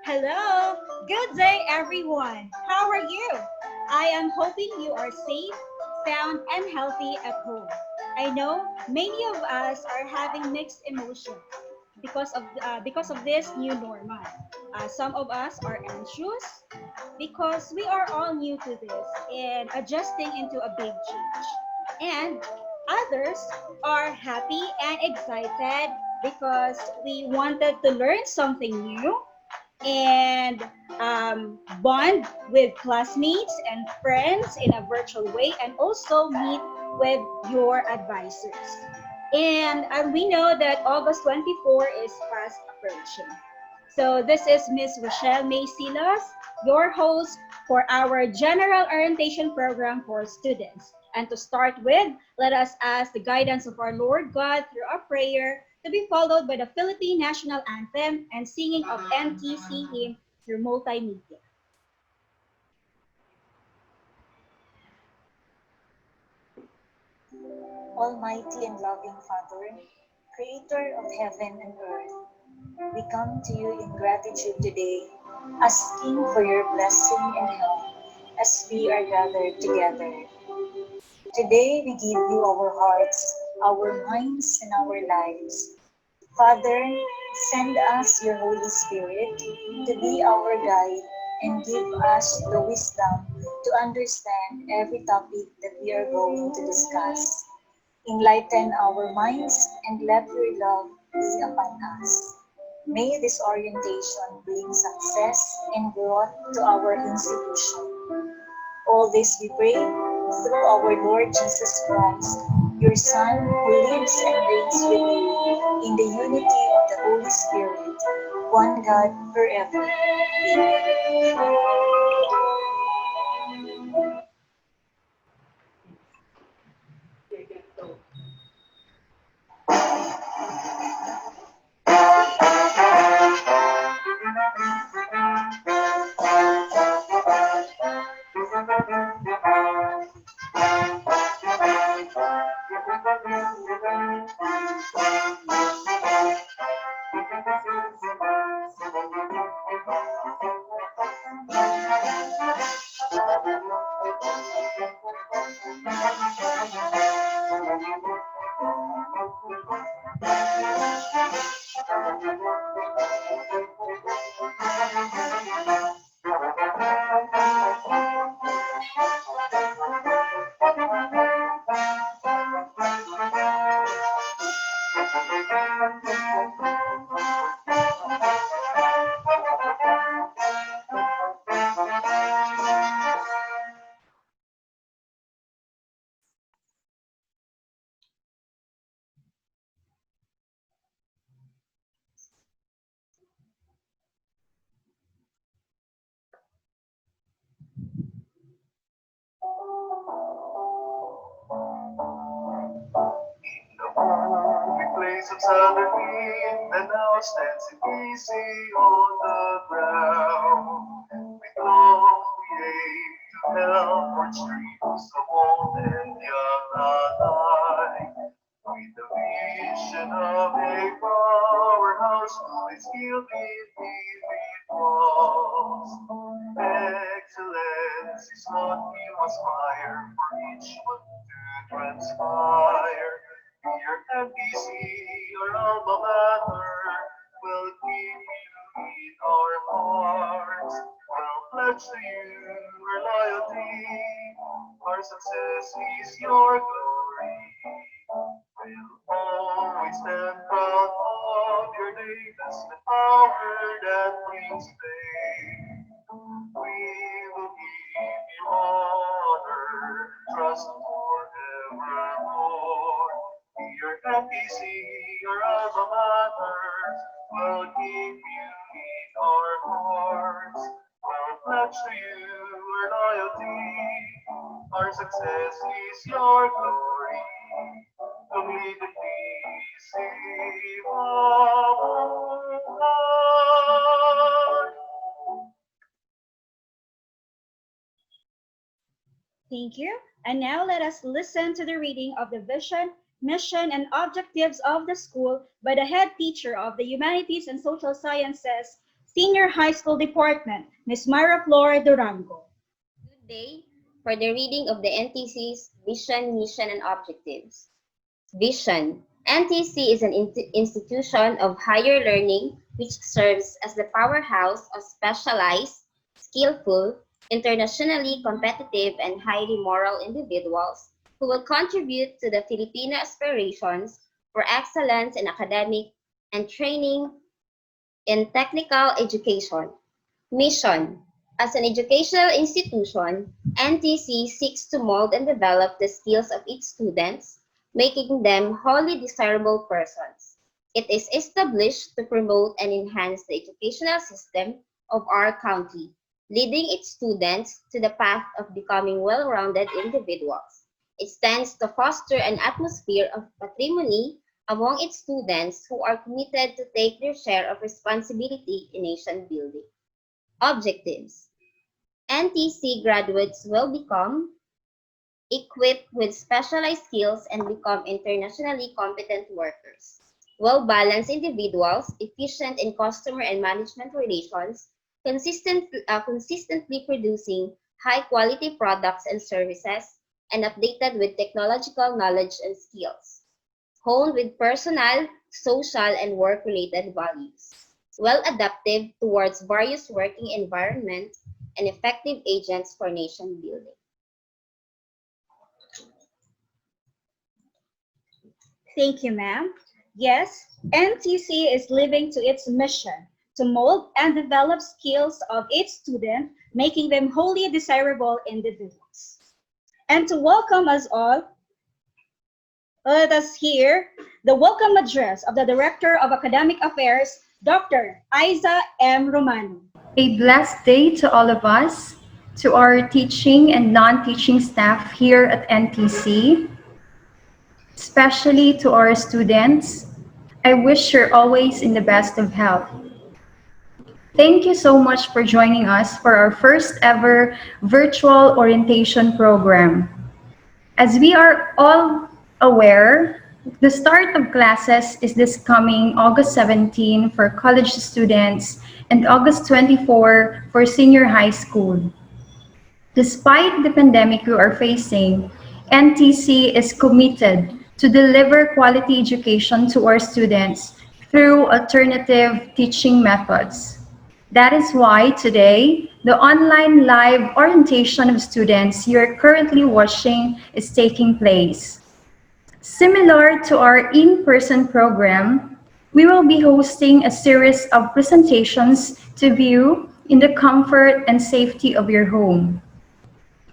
Hello, good day everyone. How are you? I am hoping you are safe, sound, and healthy at home. I know many of us are having mixed emotions because of this new normal. Some of us are anxious because we are all new to this and adjusting into a big change. And others are happy and excited because we wanted to learn something new and bond with classmates and friends in a virtual way and also meet with your advisors. And we know that August 24 is fast approaching. So this is Miss Rochelle May Silas, your host for our General Orientation Program for students. And to start with, let us ask the guidance of our Lord God through a prayer to be followed by the Philippine National Anthem and singing of NTC hymn through multimedia. Almighty and loving Father, Creator of heaven and earth, we come to you in gratitude today, asking for your blessing and help as we are gathered together. Today we give you our hearts, our minds, and our lives. Father, send us your Holy Spirit to be our guide and give us the wisdom to understand every topic that we are going to discuss. Enlighten our minds and let your love be upon us. May this orientation bring success and growth to our institution. All this we pray through our Lord Jesus Christ, your Son, who lives and reigns with you in the unity of the Holy Spirit, one God forever. Amen. The holy place of Southern that now stands easy on the ground. With long we aim to help our streams of old and young alike. With the vision of a powerhouse to its gilded walls. Excellence is what we aspire for each one to transpire. Dear MPC, your alma mater, will keep you in our hearts. We'll pledge to you our loyalty. Our success is your glory. We'll always stand proud of your name as the power that brings fame. We will give you honor, trust forevermore. Your NPC, your alma mater, will keep you in our hearts. We'll pledge to you our loyalty. Our success is your glory. Completely save our Thank you. And now let us listen to the reading of the vision, mission, and objectives of the school by the head teacher of the Humanities and Social Sciences Senior High School Department, Ms. Myra Flor Durango. Good day for the reading of the NTC's Vision, Mission, and Objectives. Vision. NTC is an institution of higher learning which serves as the powerhouse of specialized, skillful, internationally competitive, and highly moral individuals who will contribute to the Filipino aspirations for excellence in academic and training in technical education. Mission. As an educational institution, NTC seeks to mold and develop the skills of its students, making them wholly desirable persons. It is established to promote and enhance the educational system of our country, leading its students to the path of becoming well-rounded individuals. It stands to foster an atmosphere of patrimony among its students who are committed to take their share of responsibility in nation building. Objectives. NTC graduates will become equipped with specialized skills and become internationally competent workers. Well-balanced individuals, efficient in customer and management relations, consistently producing high-quality products and services, and updated with technological knowledge and skills. Honed with personal, social, and work-related values. Well adaptive towards various working environments and effective agents for nation building. Thank you, ma'am. Yes, NTC is living to its mission to mold and develop skills of its students, making them wholly desirable individuals. And to welcome us all, let us hear the welcome address of the Director of Academic Affairs, Dr. Isa M. Romano. A blessed day to all of us, to our teaching and non-teaching staff here at NTC, especially to our students. I wish you're always in the best of health. Thank you so much for joining us for our first ever virtual orientation program. As we are all aware, the start of classes is this coming August 17 for college students and August 24 for senior high school. Despite the pandemic we are facing, NTC is committed to deliver quality education to our students through alternative teaching methods. That is why today, the online live orientation of students you are currently watching is taking place. Similar to our in-person program, we will be hosting a series of presentations to view in the comfort and safety of your home.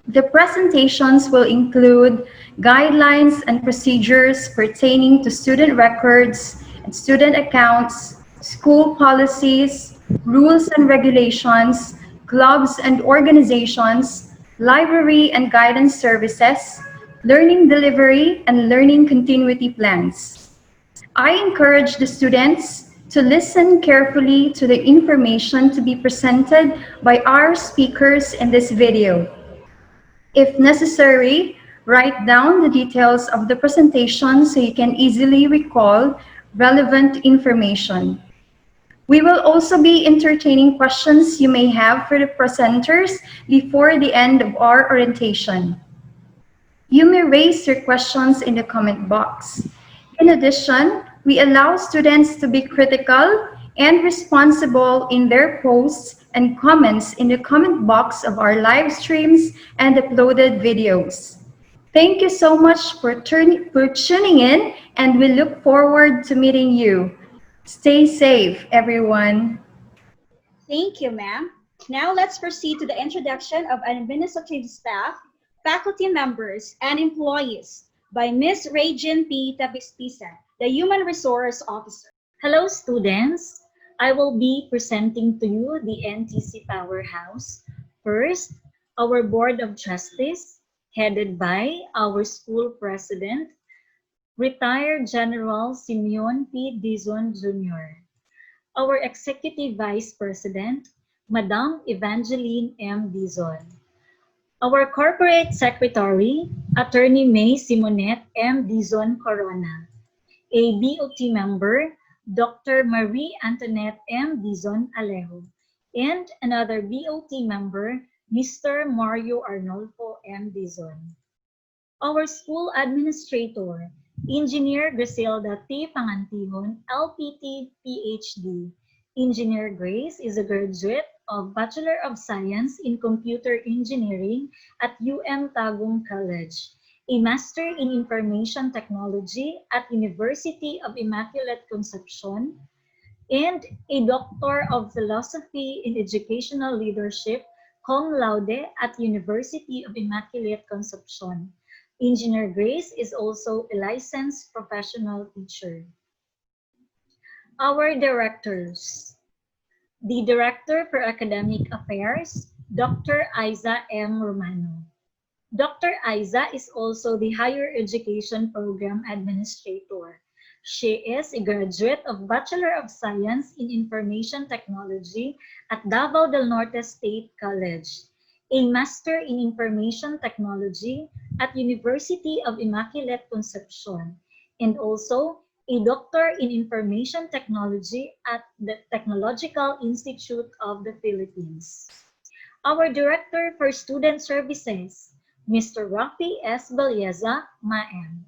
The presentations will include guidelines and procedures pertaining to student records and student accounts, school policies, rules and regulations, clubs and organizations, library and guidance services, learning delivery, and learning continuity plans. I encourage the students to listen carefully to the information to be presented by our speakers in this video. If necessary, write down the details of the presentation so you can easily recall relevant information. We will also be entertaining questions you may have for the presenters before the end of our orientation. You may raise your questions in the comment box. In addition, we allow students to be critical and responsible in their posts and comments in the comment box of our live streams and uploaded videos. Thank you so much for tuning in, and we look forward to meeting you. Stay safe, everyone. Thank you, ma'am. Now let's proceed to the introduction of administrative staff, faculty members, and employees by Ms. Regine P. Tabispisa, the Human Resource Officer. Hello, students. I will be presenting to you the NTC Powerhouse. First, our Board of Trustees, headed by our school president, retired General Simeon P. Dizon Jr., our Executive Vice President, Madam Evangeline M. Dizon, our Corporate Secretary, Attorney May Simonette M. Dizon Corona, a BOT member, Dr. Marie Antoinette M. Dizon Alejo, and another BOT member, Mr. Mario Arnolfo M. Dizon. Our school administrator, Engineer Griselda T. Pangantihon, LPT, PhD. Engineer Grace is a graduate of Bachelor of Science in Computer Engineering at Tagum College, a Master in Information Technology at University of Immaculate Conception, and a Doctor of Philosophy in Educational Leadership, cum laude at University of Immaculate Conception. Engineer Grace is also a licensed professional teacher. Our directors. The Director for Academic Affairs, Dr. Aiza M. Romano. Dr. Aiza is also the Higher Education Program Administrator. She is a graduate of Bachelor of Science in Information Technology at Davao del Norte State College, a Master in Information Technology at University of Immaculate Conception, and also a Doctor in Information Technology at the Technological Institute of the Philippines. Our Director for Student Services, Mr. Rafi S. Balyeza, MAM.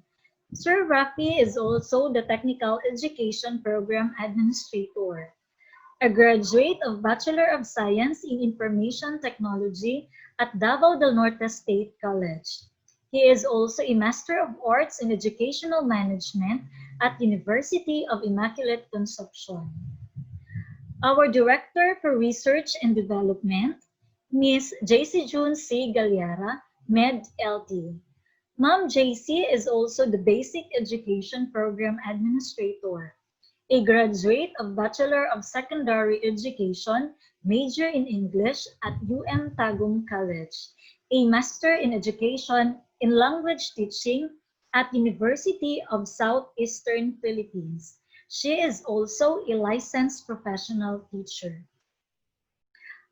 Sir Rafi is also the Technical Education Program Administrator, a graduate of Bachelor of Science in Information Technology at Davao del Norte State College. He is also a Master of Arts in Educational Management at University of Immaculate Conception. Our Director for Research and Development, Ms. JC June C. Galliera, Med LT. Ma'am JC is also the Basic Education Program Administrator, a graduate of Bachelor of Secondary Education, major in English at Tagum College, a Master in Education in Language Teaching at University of Southeastern Philippines. She is also a licensed professional teacher.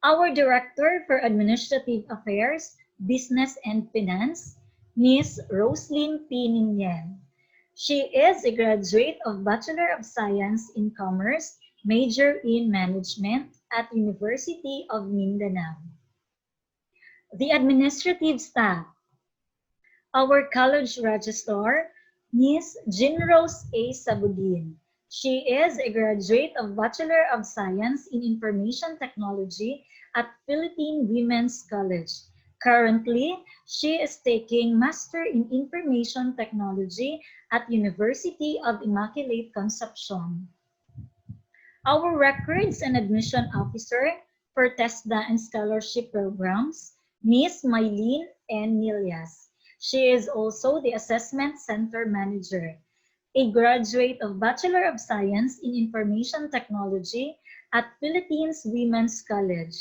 Our Director for Administrative Affairs, Business and Finance, Ms. Roslyn P. Ninian. She is a graduate of Bachelor of Science in Commerce, major in Management at University of Mindanao. The administrative staff. Our college registrar, Ms. Jinrose A. Sabudin. She is a graduate of Bachelor of Science in Information Technology at Philippine Women's College. Currently, she is taking Master in Information Technology at University of Immaculate Conception. Our Records and Admission Officer for TESDA and Scholarship Programs, Ms. Mylene N. Nilias. She is also the Assessment Center Manager, a graduate of Bachelor of Science in Information Technology at Philippines Women's College,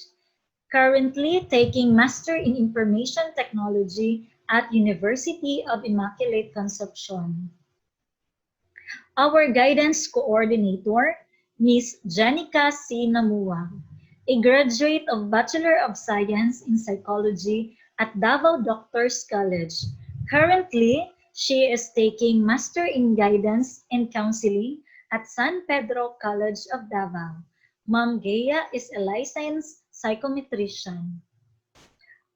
currently taking Master in Information Technology at University of Immaculate Conception. Our Guidance Coordinator, Ms. Janica C. Namua, a graduate of Bachelor of Science in Psychology at Davao Doctors College. Currently, she is taking Master in Guidance and Counseling at San Pedro College of Davao. Ma'am Gea is a licensed psychometrician.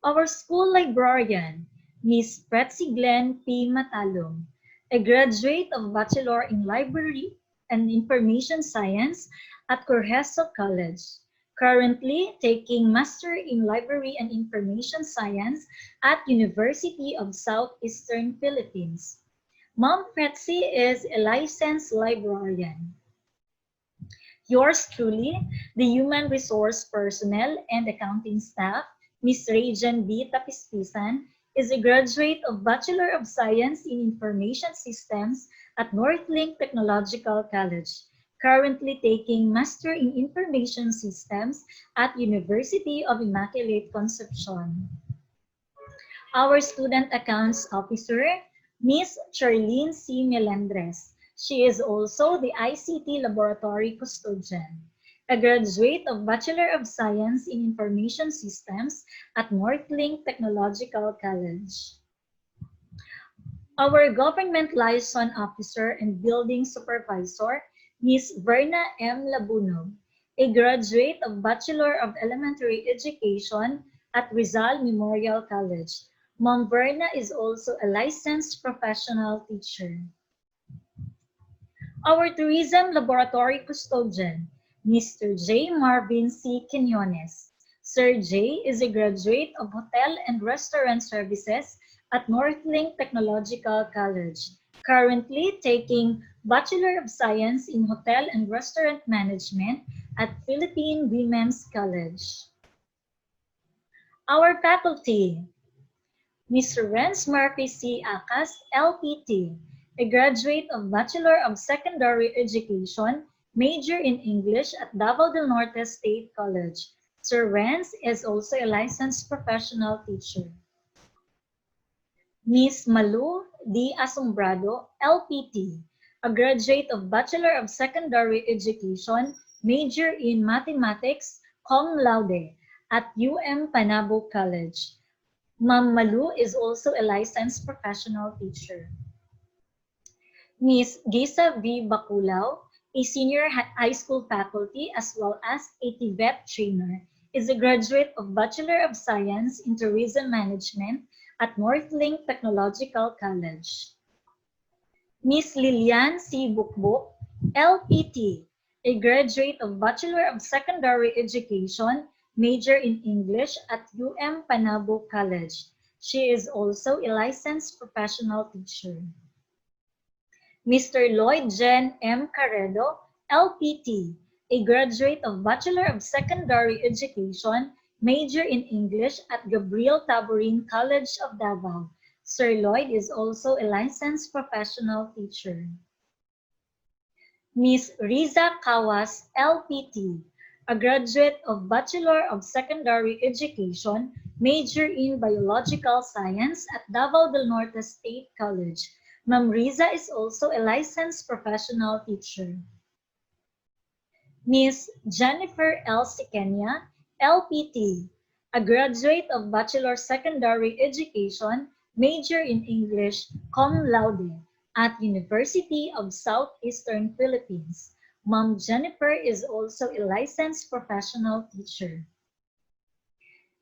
Our school librarian, Ms. Pretzi Glenn P. Matalong, a graduate of Bachelor in Library and Information Science at Correzo College, currently taking Master in Library and Information Science at University of Southeastern Philippines. Ma'am Pretzi is a licensed librarian. Yours truly, the Human Resource Personnel and Accounting Staff, Ms. Regan B. Tapispisan, is a graduate of Bachelor of Science in Information Systems at Northlink Technological College, currently taking Master in Information Systems at University of Immaculate Conception. Our Student Accounts Officer, Ms. Charlene C. Melendres. She is also the ICT Laboratory Custodian, a graduate of Bachelor of Science in Information Systems at Northlink Technological College. Our Government Liaison Officer and Building Supervisor, Miss Verna M. Labunog, a graduate of Bachelor of Elementary Education at Rizal Memorial College. Ma'am Verna is also a licensed professional teacher. Our tourism laboratory custodian, Mr. J. Marvin C. Quinones. Sir J. is a graduate of Hotel and Restaurant Services at Northlink Technological College, currently taking Bachelor of Science in Hotel and Restaurant Management at Philippine Women's College. Our faculty, Mr. Renz Murphy C. Acas, LPT, a graduate of Bachelor of Secondary Education, major in English at Davao del Norte State College. Sir Renz is also a licensed professional teacher. Miss Malu D. Asombrado, LPT, a graduate of Bachelor of Secondary Education, major in Mathematics, cum laude, at Panabo College. Ma'am Malu is also a licensed professional teacher. Miss Gisa V. Bakulao, a senior high school faculty as well as a TVET trainer, is a graduate of Bachelor of Science in Tourism Management at Northlink Technological College. Miss Lilian C. Bukbuk, LPT, a graduate of Bachelor of Secondary Education, major in English at Panabo College. She is also a licensed professional teacher. Mr. Lloyd Jen M. Carredo, LPT, a graduate of Bachelor of Secondary Education, major in English at Gabriel Taborin College of Davao. Sir Lloyd is also a licensed professional teacher. Ms. Riza Kawas, LPT, a graduate of Bachelor of Secondary Education, major in Biological Science at Davao del Norte State College. Ma'am Riza is also a licensed professional teacher. Ms. Jennifer L. Sikenya, LPT, a graduate of Bachelor Secondary Education, major in English, cum laude, at University of Southeastern Philippines. Ma'am Jennifer is also a licensed professional teacher.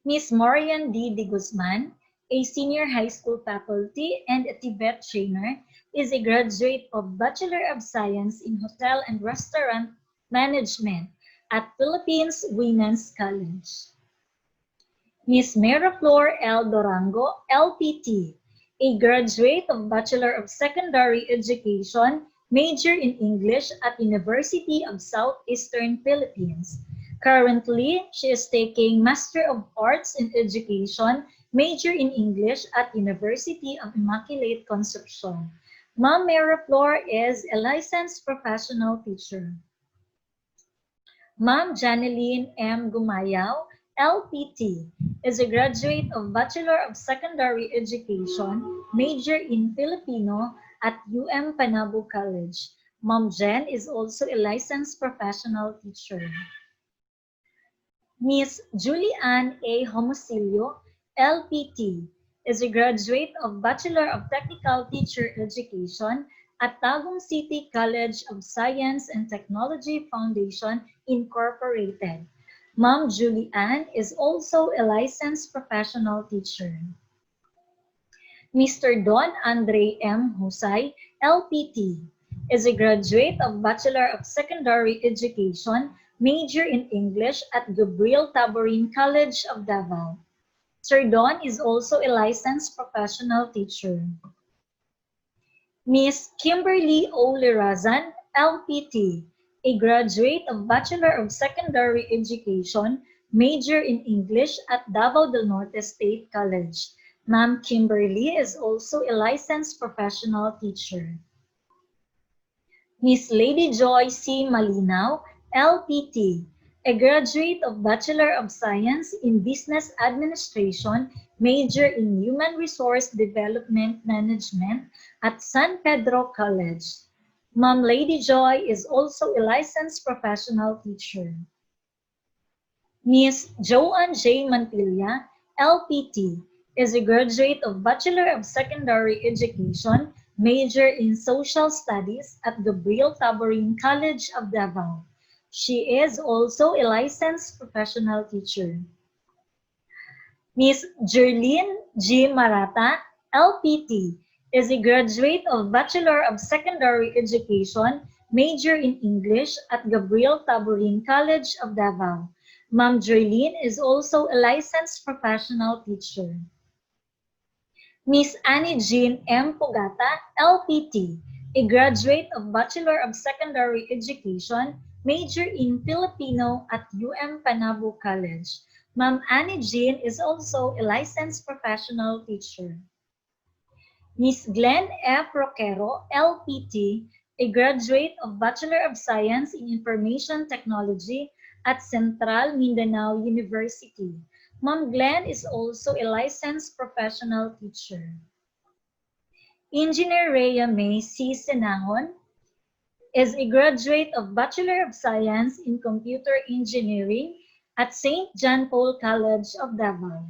Ms. Marian D. De Guzman, a senior high school faculty and a Tibet trainer, is a graduate of Bachelor of Science in Hotel and Restaurant Management at Philippines Women's College. Ms. Meraflor L. Dorango, LPT, a graduate of Bachelor of Secondary Education, major in English at University of Southeastern Philippines. Currently, she is taking Master of Arts in Education, major in English at University of Immaculate Concepcion. Ma'am Meraflor is a licensed professional teacher. Ma'am Janeline M. Gumayao, LPT, is a graduate of Bachelor of Secondary Education, major in Filipino at Panabo College. Ma'am Jen is also a licensed professional teacher. Ms. Julianne A. Homosilio, LPT, is a graduate of Bachelor of Technical Teacher Education at Tagum City College of Science and Technology Foundation, Incorporated. Ma'am Julianne is also a licensed professional teacher. Mr. Don Andre M. Husay, LPT, is a graduate of Bachelor of Secondary Education, major in English at Gabriel Taborin College of Davao. Sir Don is also a licensed professional teacher. Ms. Kimberly O. Lirazan, LPT, a graduate of Bachelor of Secondary Education, major in English at Davao del Norte State College. Ma'am Kimberly is also a licensed professional teacher. Ms. Lady Joy C. Malinaw, LPT, a graduate of Bachelor of Science in Business Administration, major in Human Resource Development Management at San Pedro College. Ma'am Lady Joy is also a licensed professional teacher. Ms. Joanne J. Mantilla, LPT, is a graduate of Bachelor of Secondary Education, major in Social Studies at Gabriel Taborin College of Davao. She is also a licensed professional teacher. Ms. Jerlyn G. Marata, LPT, is a graduate of Bachelor of Secondary Education, major in English at Gabriel Taborin College of Davao. Ma'am Jerlyn is also a licensed professional teacher. Ms. Annie Jean M. Pugata, LPT, a graduate of Bachelor of Secondary Education, major in Filipino at UM Panabo College. Ma'am Annie Jean is also a licensed professional teacher. Ms. Glenn F. Roquero, LPT, a graduate of Bachelor of Science in Information Technology at Central Mindanao University. Ma'am Glenn is also a licensed professional teacher. Engineer Rhea May C. Senangon is a graduate of Bachelor of Science in Computer Engineering at St. John Paul College of Davao.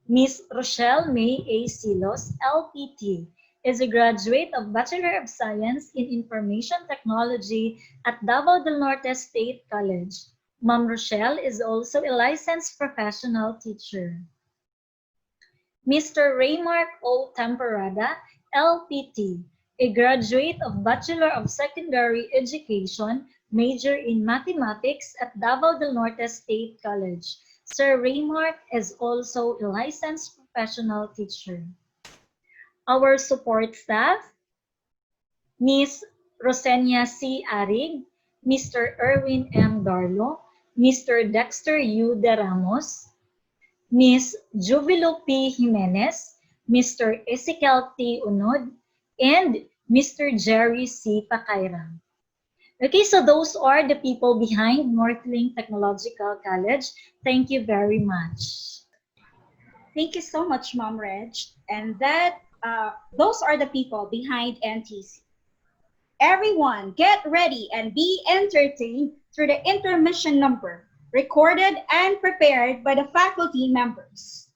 Ms. Rochelle May A. Silos, LPT, is a graduate of Bachelor of Science in Information Technology at Davao del Norte State College. Ma'am Rochelle is also a licensed professional teacher. Mr. Raymark O. Temperada, LPT, a graduate of Bachelor of Secondary Education, major in Mathematics at Davao del Norte State College. Sir Raymark is also a licensed professional teacher. Our support staff, Ms. Rosenia C. Arig, Mr. Erwin M. Darlo, Mr. Dexter U. De Ramos, Ms. Juvilo P. Jimenez, Mr. Ezekiel T. Unod, and Mr. Jerry C. Pacaira. Okay, so those are the people behind Northlink Technological College. Thank you very much. Thank you so much, Mom Reg. And those are the people behind NTC. Everyone, get ready and be entertained through the intermission number, recorded and prepared by the faculty members.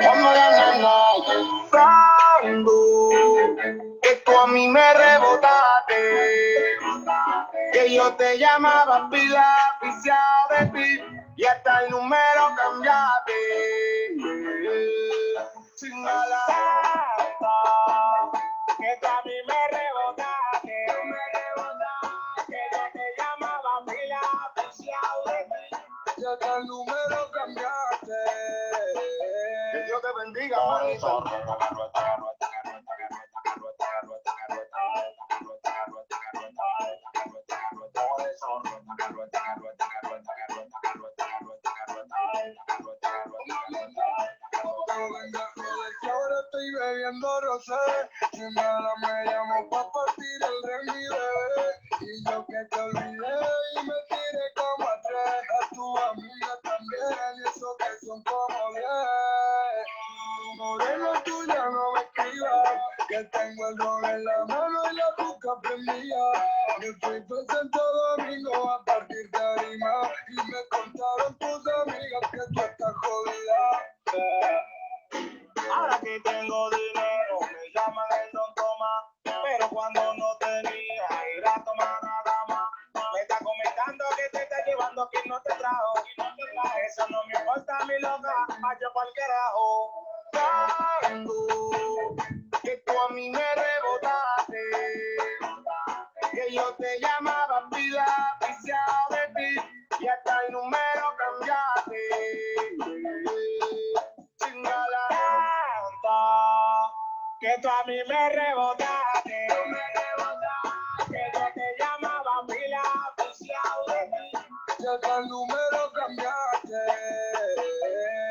Cuando la nena llorando, que tú a mí me rebotaste, que yo te llamaba pila, oficial de ti, y hasta el número cambiaste. Sin la santa, que tú a mí me rebotaste, que yo te llamaba pila, oficial de ti, y hasta el número cambiaste. Que Dios te bendiga, manito. Ahora estoy bebiendo rosé, si nada me llamo pa' partir el de mi bebé, y yo que te olvidé y me tiré como a tres, a tu amiga también, y eso que son como 10. Moreno tuya no me escribas, que tengo el rol en la mano y la boca prendida. Me fui pues en todo domingo a partir de Arima y me contaron tus amigas que tú estás jodida. Ahora que tengo dinero, me llaman el Don Tomás, pero cuando no tenía, era tomar nada más. Me está comentando que te está llevando quien no te trajo, eso no me importa, mi loca, vaya pa'l carajo. Tanto que tú a mí me rebotaste, que yo te llamaba pila, oficial de ti, y hasta el número cambiaste. Chingala tanta, que tú a mí me rebotaste, que yo te llamaba pila, oficial de ti, y hasta el número cambiaste.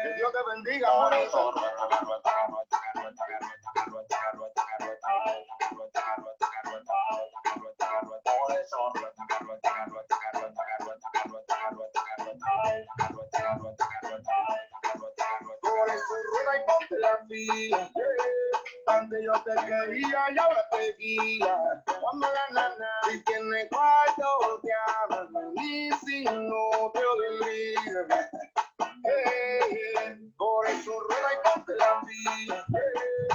Que Dios te bendiga, manito. Por eso rueda y ponte la fila, Antes yo te quería y ahora te guía. Cuando la nana y tiene cuarto, te amas y si no te olvides. Por eso rueda y ponte la vida.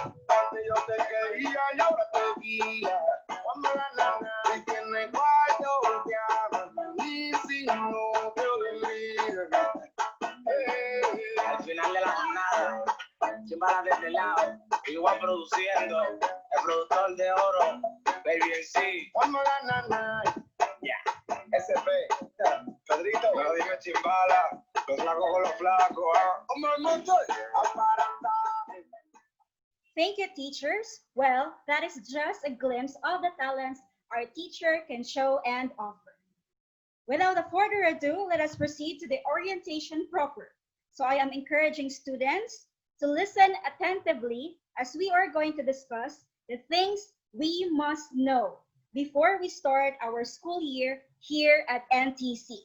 Antes yo te quería y ahora te guía. Cuando la nana y tiene cuarto, te amas y si no te olvides. Al final de la jornada, chimbala de este lado, igual produciendo, el productor de oro, Baby MC. Cuando la nana, yeah, SP, Pedrito, pero dime chimbala, los flacos con los flacos, hombre, no estoy aparentado. Thank you, teachers. Well, that is just a glimpse of the talents our teacher can show and offer. Without further ado, let us proceed to the orientation proper. So I am encouraging students to listen attentively as we are going to discuss the things we must know before we start our school year here at NTC.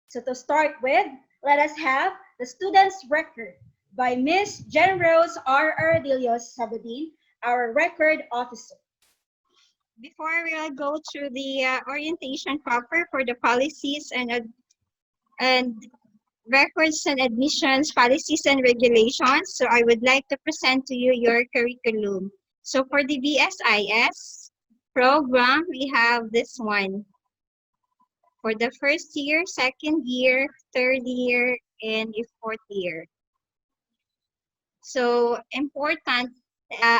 So to start with, let us have the student's record by Miss Jen Rose R. Ardillos Sabadin, our record officer. Before we will go through the orientation proper for the policies and records and admissions policies and regulations, so I would like to present to you your curriculum. So for the BSIS program, we have this one. For the first year, second year, third year, and the fourth year. So important,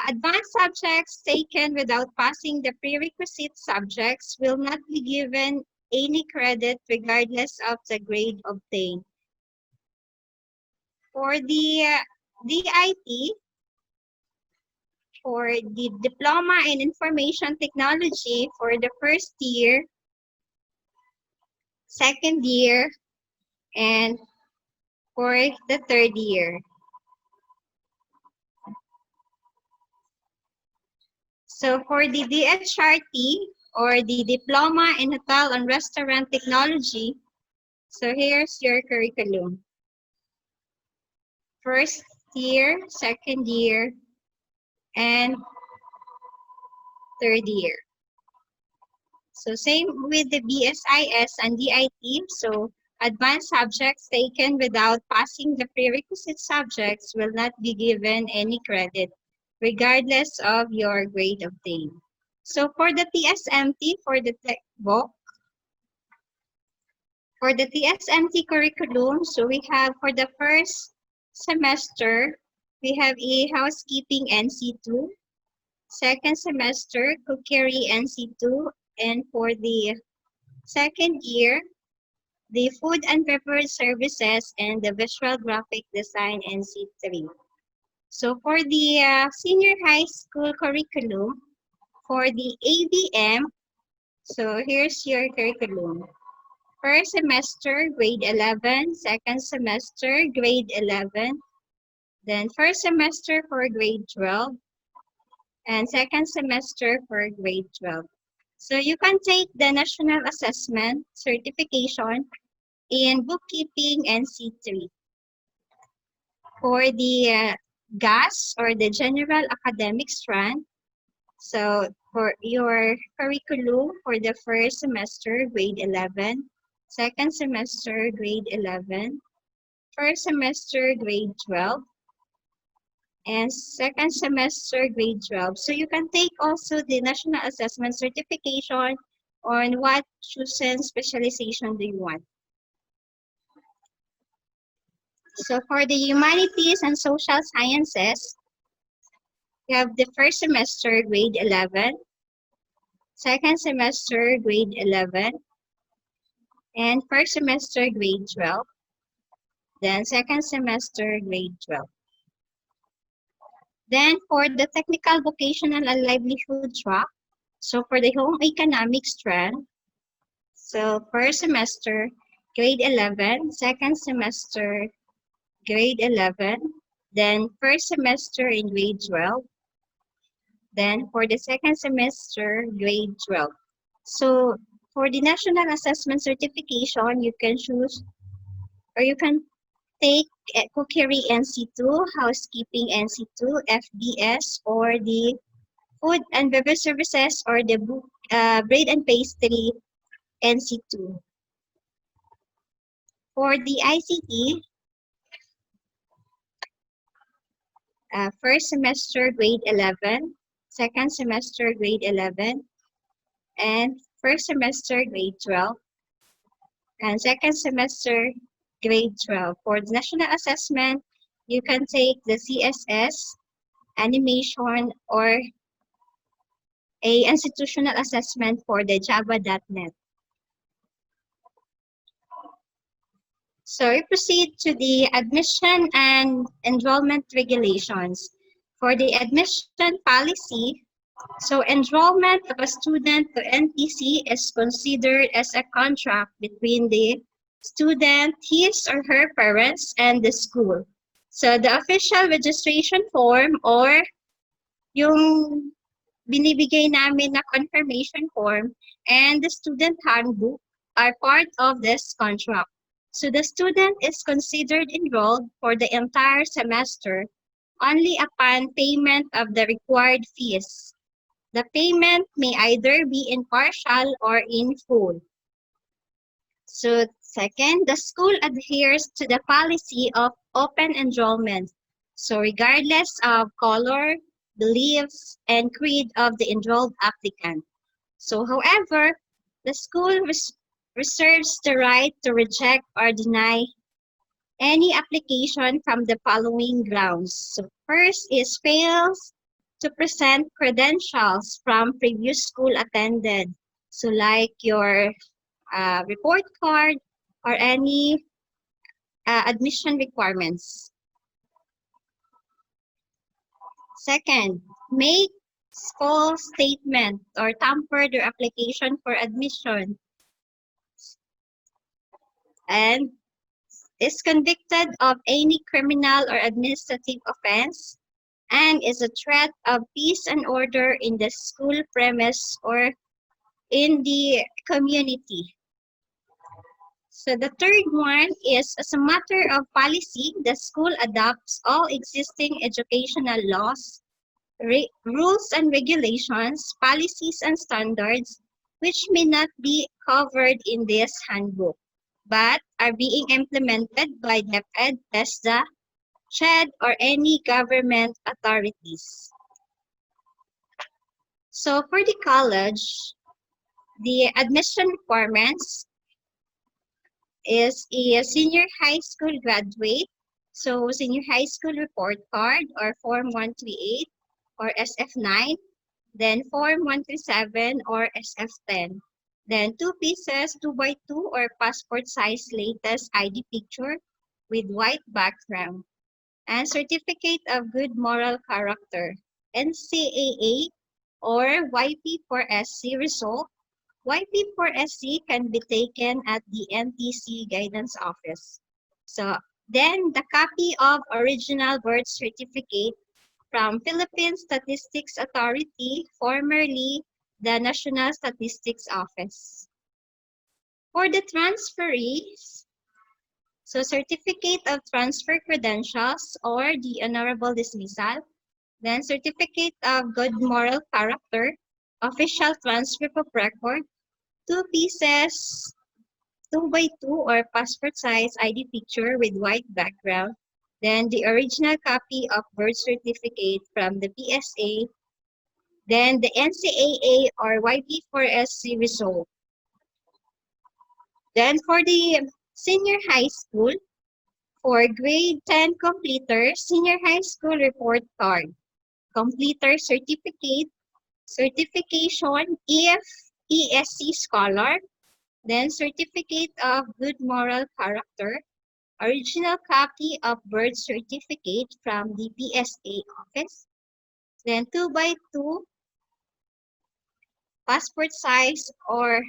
advanced subjects taken without passing the prerequisite subjects will not be given any credit regardless of the grade obtained. For the DIT, for the Diploma in Information Technology for the first year, second year, and for the third year. So for the DHRT or the Diploma in Hotel and Restaurant Technology, so here's your curriculum. First year, second year, and third year. So same with the BSIS and DIT. So advanced subjects taken without passing the prerequisite subjects will not be given any credit, regardless of your grade obtained. So for the TSMT, for the textbook, for the TSMT curriculum, so we have for the first semester, we have a housekeeping NC2. Second semester, cookery NC2. And for the second year, the food and beverage services and the visual graphic design NC3. So for the senior high school curriculum, for the ABM, so here's your curriculum. First semester, grade 11. Second semester, grade 11. Then first semester for grade 12. And second semester for grade 12. So you can take the National Assessment Certification in Bookkeeping NC3. For the GAS or the General Academic Strand, so for your curriculum for the first semester, grade 11, second semester, grade 11, first semester, grade 12, and second semester, grade 12. So you can take also the National Assessment Certification on what chosen specialization do you want. So for the Humanities and Social Sciences, you have the first semester, grade 11, second semester, grade 11, and first semester, grade 12, then second semester, grade 12. Then for the Technical, Vocational, and Livelihood track, so for the Home Economics strand, so first semester, grade 11, second semester, grade 11, then first semester in grade 12, then for the second semester, grade 12. So for the National Assessment Certification, you can choose or you can take Cookery NC2, Housekeeping NC2, FBS, or the food and beverage services or the bread and pastry NC2. For the ICT, first semester grade 11, second semester grade 11, and first semester grade 12, and second semester grade 12. For the national assessment, you can take the CSS, animation, or a institutional assessment for the java.net. So we proceed to the admission and enrollment regulations. For the admission policy, so enrollment of a student to NTC is considered as a contract between the student, his or her parents, and the school. So the official registration form or yung binibigay namin na confirmation form and the student handbook are part of this contract. So the student is considered enrolled for the entire semester only upon payment of the required fees. The payment may either be in partial or in full. So second, the school adheres to the policy of open enrollment. So regardless of color, beliefs, and creed of the enrolled applicant. So however, the school reserves the right to reject or deny any application from the following grounds. So first is fails to present credentials from previous school attended. So like your report card or any admission requirements. Second, make false statement or tamper their application for admission and is convicted of any criminal or administrative offense and is a threat of peace and order in the school premise or in the community. So the third one is, as a matter of policy, the school adopts all existing educational laws, rules and regulations, policies and standards, which may not be covered in this handbook, but are being implemented by DepEd, TESDA, CHED, or any government authorities. So for the college, the admission requirements is a senior high school graduate. So senior high school report card or Form 138 or SF9, then Form 137 or SF10. Then 2 pieces, 2x2 or passport size latest ID picture with white background. And certificate of good moral character, NCAA or YP4SC result. YP4SC can be taken at the NTC Guidance Office. So then the copy of original birth certificate from Philippine Statistics Authority, formerly the National Statistics Office. For the transferees, so certificate of transfer credentials or the honorable dismissal, then certificate of good moral character, official transfer of record, 2 pieces, 2x2 or passport size ID picture with white background, then the original copy of birth certificate from the PSA, then the NCAA or YP4SC result. Then for the senior high school, for grade 10 completer, senior high school report card, completer certificate, certification if ESC scholar, then certificate of good moral character, original copy of birth certificate from the PSA office, then 2x2 passport size or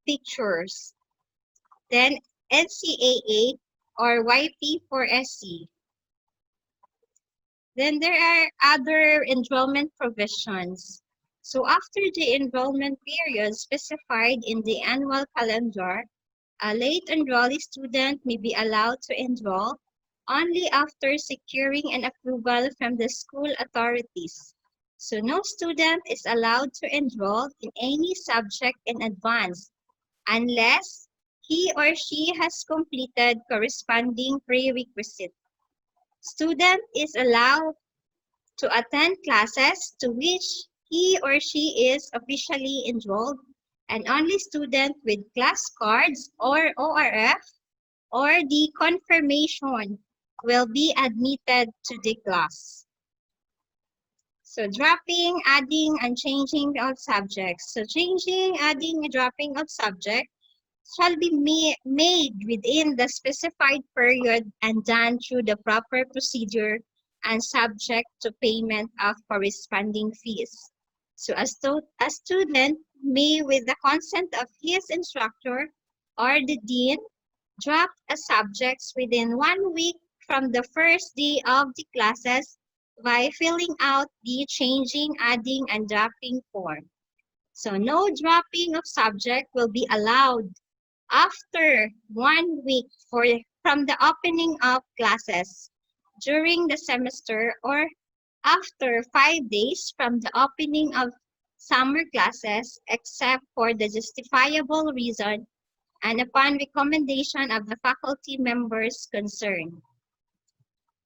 pictures, then NCAA or YP4SC. Then there are other enrollment provisions. So after the enrollment period specified in the annual calendar, a late enrollee student may be allowed to enroll only after securing an approval from the school authorities. So no student is allowed to enroll in any subject in advance unless he or she has completed corresponding prerequisite. Student is allowed to attend classes to which he or she is officially enrolled, and only student with class cards or ORF or the confirmation will be admitted to the class. So dropping, adding, and changing of subjects. So changing, adding, and dropping of subject shall be made within the specified period and done through the proper procedure and subject to payment of corresponding fees. So a student may, with the consent of his instructor or the dean, drop a subject within 1 week from the first day of the classes by filling out the changing, adding, and dropping form. So no dropping of subject will be allowed after 1 week from the opening of classes during the semester or after 5 days from the opening of summer classes except for the justifiable reason and upon recommendation of the faculty members concerned.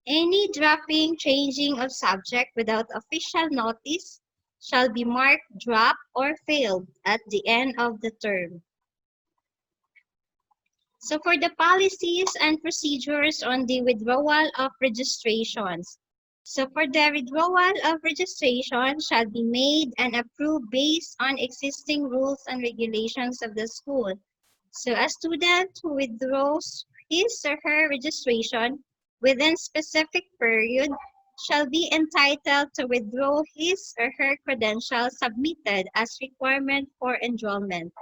Any dropping, changing of subject without official notice shall be marked drop or failed at the end of the term. So for the policies and procedures on the withdrawal of registrations. So for the withdrawal of registration shall be made and approved based on existing rules and regulations of the school. So a student who withdraws his or her registration within specific period shall be entitled to withdraw his or her credentials submitted as requirement for enrollment.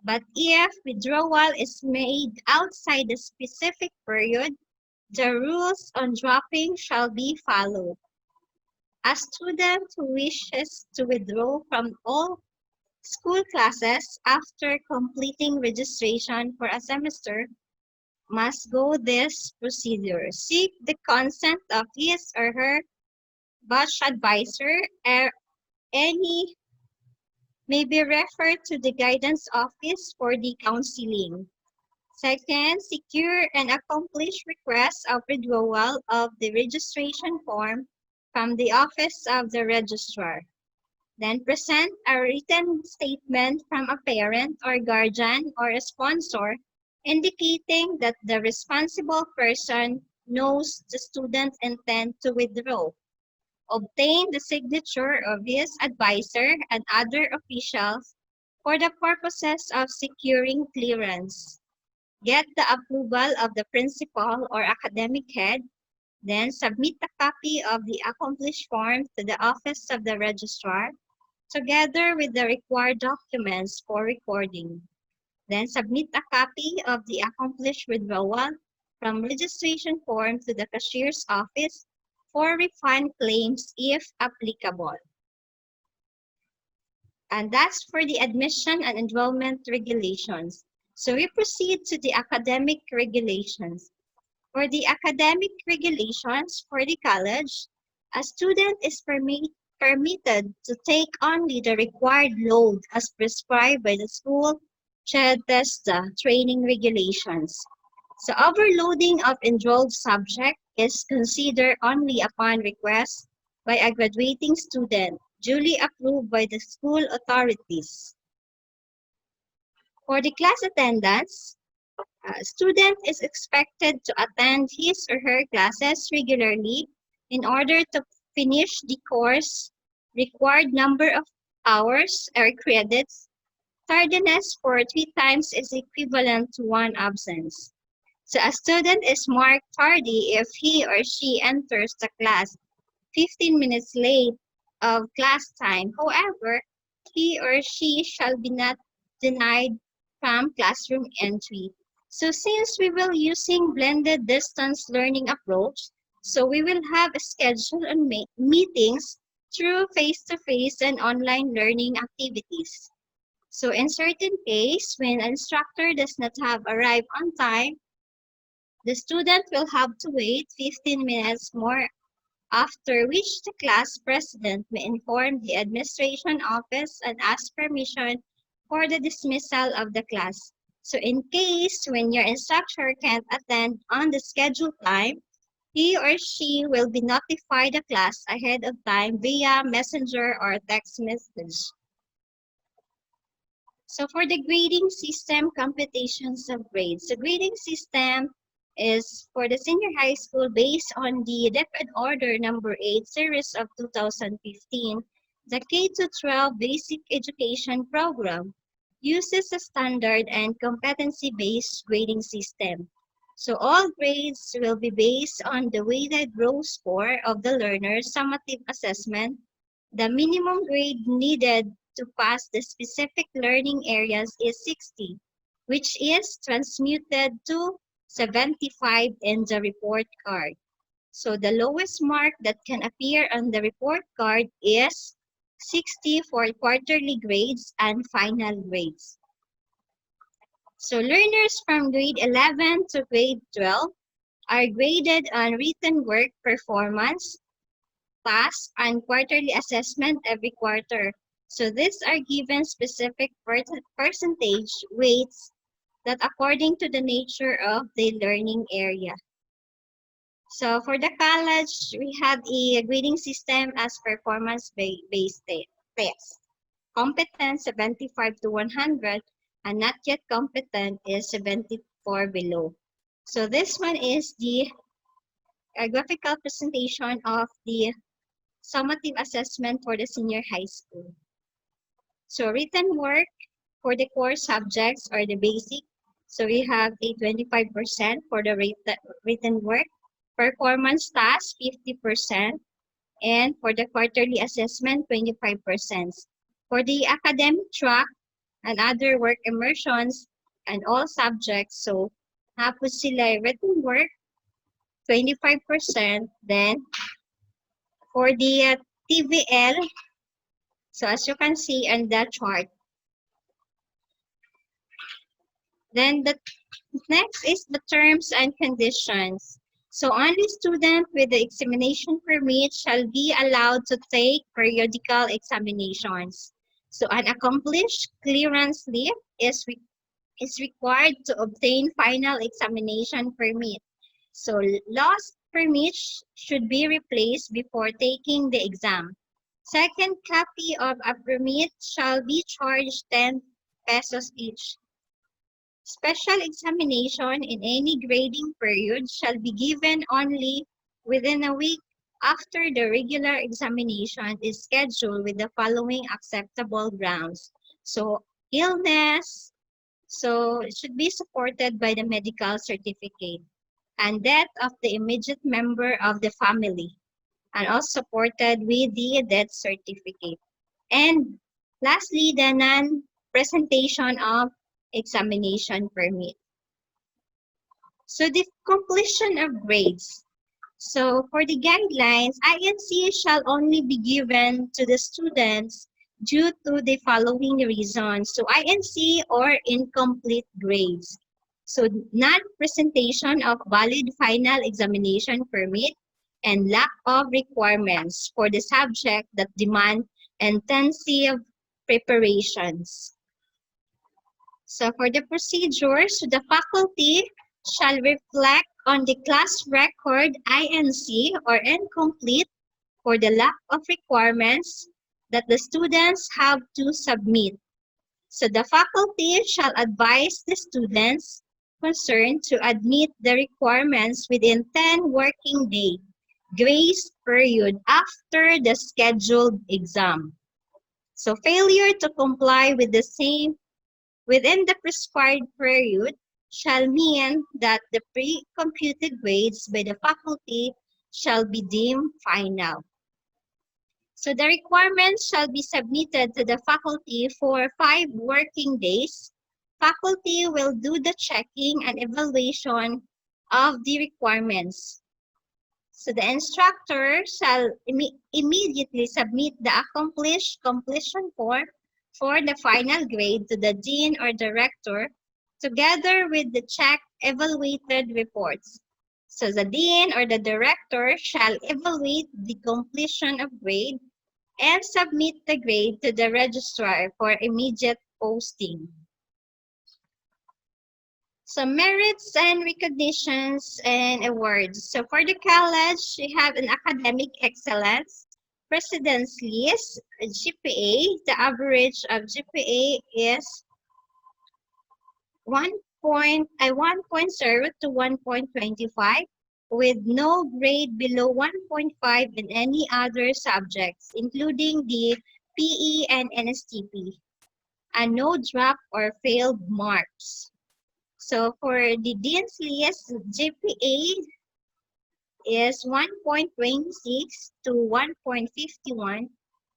But if withdrawal is made outside the specific period, the rules on dropping shall be followed. A student who wishes to withdraw from all school classes after completing registration for a semester must go this procedure. Seek the consent of his or her batch advisor, or any may be referred to the guidance office for the counseling. Second, secure and accomplish requests of withdrawal of the registration form from the office of the registrar. Then present a written statement from a parent or guardian or a sponsor indicating that the responsible person knows the student's intent to withdraw. Obtain the signature of his advisor and other officials for the purposes of securing clearance. Get the approval of the principal or academic head, then submit a copy of the accomplished form to the office of the registrar, together with the required documents for recording. Then submit a copy of the accomplished withdrawal from registration form to the cashier's office for refund claims if applicable. And that's for the admission and enrollment regulations. So we proceed to the academic regulations. For the academic regulations for the college, a student is permitted to take only the required load as prescribed by the school CHED-TESDA training regulations. So overloading of enrolled subject is considered only upon request by a graduating student duly approved by the school authorities. For the class attendance, a student is expected to attend his or her classes regularly in order to finish the course required number of hours or credits. Tardiness for 3 times is equivalent to 1 absence. So a student is marked tardy if he or she enters the class 15 minutes late of class time. However, he or she shall be not denied from classroom entry. So since we will using blended distance learning approach, so we will have a schedule on meetings through face-to-face and online learning activities. So in certain case, when an instructor does not have arrived on time, the student will have to wait 15 minutes more after which the class president may inform the administration office and ask permission for the dismissal of the class. So in case when your instructor can't attend on the scheduled time, he or she will be notified the class ahead of time via messenger or text message. So for the grading system, computations of grades. The grading system is for the senior high school based on the DepEd Order number 8 series of 2015. The K-12 basic education program uses a standard and competency-based grading system. So all grades will be based on the weighted raw score of the learner's summative assessment. The minimum grade needed to pass the specific learning areas is 60, which is transmuted to 75 in the report card. So the lowest mark that can appear on the report card is 60 for quarterly grades and final grades. So learners from grade 11 to grade 12 are graded on written work performance, task, and quarterly assessment every quarter. So these are given specific percentage weights that according to the nature of the learning area. So for the college, we have a grading system as performance-based test. Competent 75 to 100 and not yet competent is 74 below. So this one is the graphical presentation of the summative assessment for the senior high school. So written work for the core subjects or the basic. So we have a 25% for the written work, performance task 50%, and for the quarterly assessment 25%. For the academic track and other work immersions and all subjects, so tapos sila written work 25%, then for the TVL, so as you can see on the chart, then the next is the terms and conditions. So only students with the examination permit shall be allowed to take periodical examinations. So an accomplished clearance leave is required to obtain final examination permit. So lost permits should be replaced before taking the exam. Second copy of a permit shall be charged 10 pesos each. Special examination in any grading period shall be given only within a week after the regular examination is scheduled with the following acceptable grounds. So illness, so it should be supported by the medical certificate, and death of the immediate member of the family, and also supported with the death certificate. And lastly, the non-presentation of examination permit. So the completion of grades. So for the guidelines, INC shall only be given to the students due to the following reasons. So INC or incomplete grades. So non-presentation of valid final examination permit and lack of requirements for the subject that demand intensive preparations. So for the procedures, the faculty shall reflect on the class record INC or incomplete for the lack of requirements that the students have to submit. So the faculty shall advise the students concerned to admit the requirements within 10 working day grace period after the scheduled exam. So failure to comply with the same within the prescribed period shall mean that the pre-computed grades by the faculty shall be deemed final. So the requirements shall be submitted to the faculty for 5 working days. Faculty will do the checking and evaluation of the requirements. So the instructor shall immediately submit the accomplished completion form for the final grade to the dean or director together with the checked evaluated reports. So the dean or the director shall evaluate the completion of grade and submit the grade to the registrar for immediate posting. So merits and recognitions and awards. So for the college, we have an academic excellence, president's list, GPA. The average of GPA is 1.0 to 1.25 with no grade below 1.5 in any other subjects, including the PE and NSTP, and no drop or failed marks. So for the dean's list, GPA is 1.26 to 1.51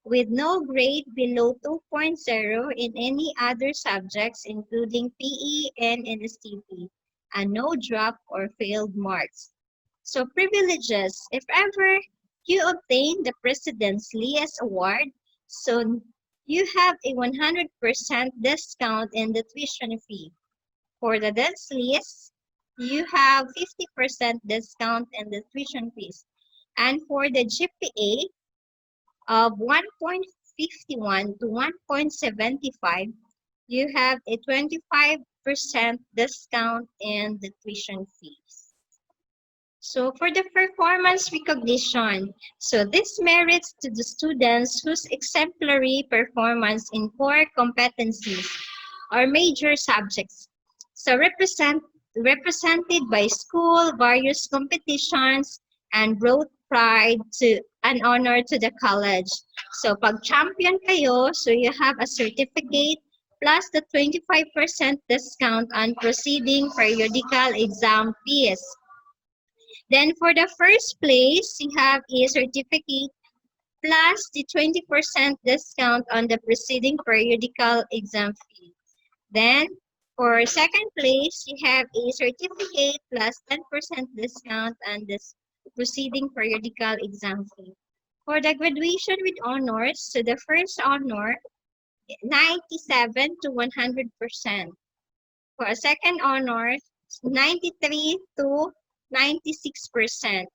with no grade below 2.0 in any other subjects including PE and NSTP, and no drop or failed marks. So privileges, if ever you obtain the President's Lias Award, so you have a 100% discount in the tuition fee. For the dance list, you have 50% discount in the tuition fees. And for the GPA of 1.51 to 1.75, you have a 25% discount in the tuition fees. So for the performance recognition, so this merits to the students whose exemplary performance in core competencies or major subjects. So represented by school, various competitions, and brought pride to an honor to the college. So pag champion kayo, so you have a certificate plus the 25% discount on proceeding periodical exam fees. Then for the first place, you have a certificate plus the 20% discount on the preceding periodical exam fee. Then for second place, you have a certificate plus 10% discount on this preceding periodical exam fee. For the graduation with honors, so the first honor, 97 to 100%. For a second honor, 93 to 96%.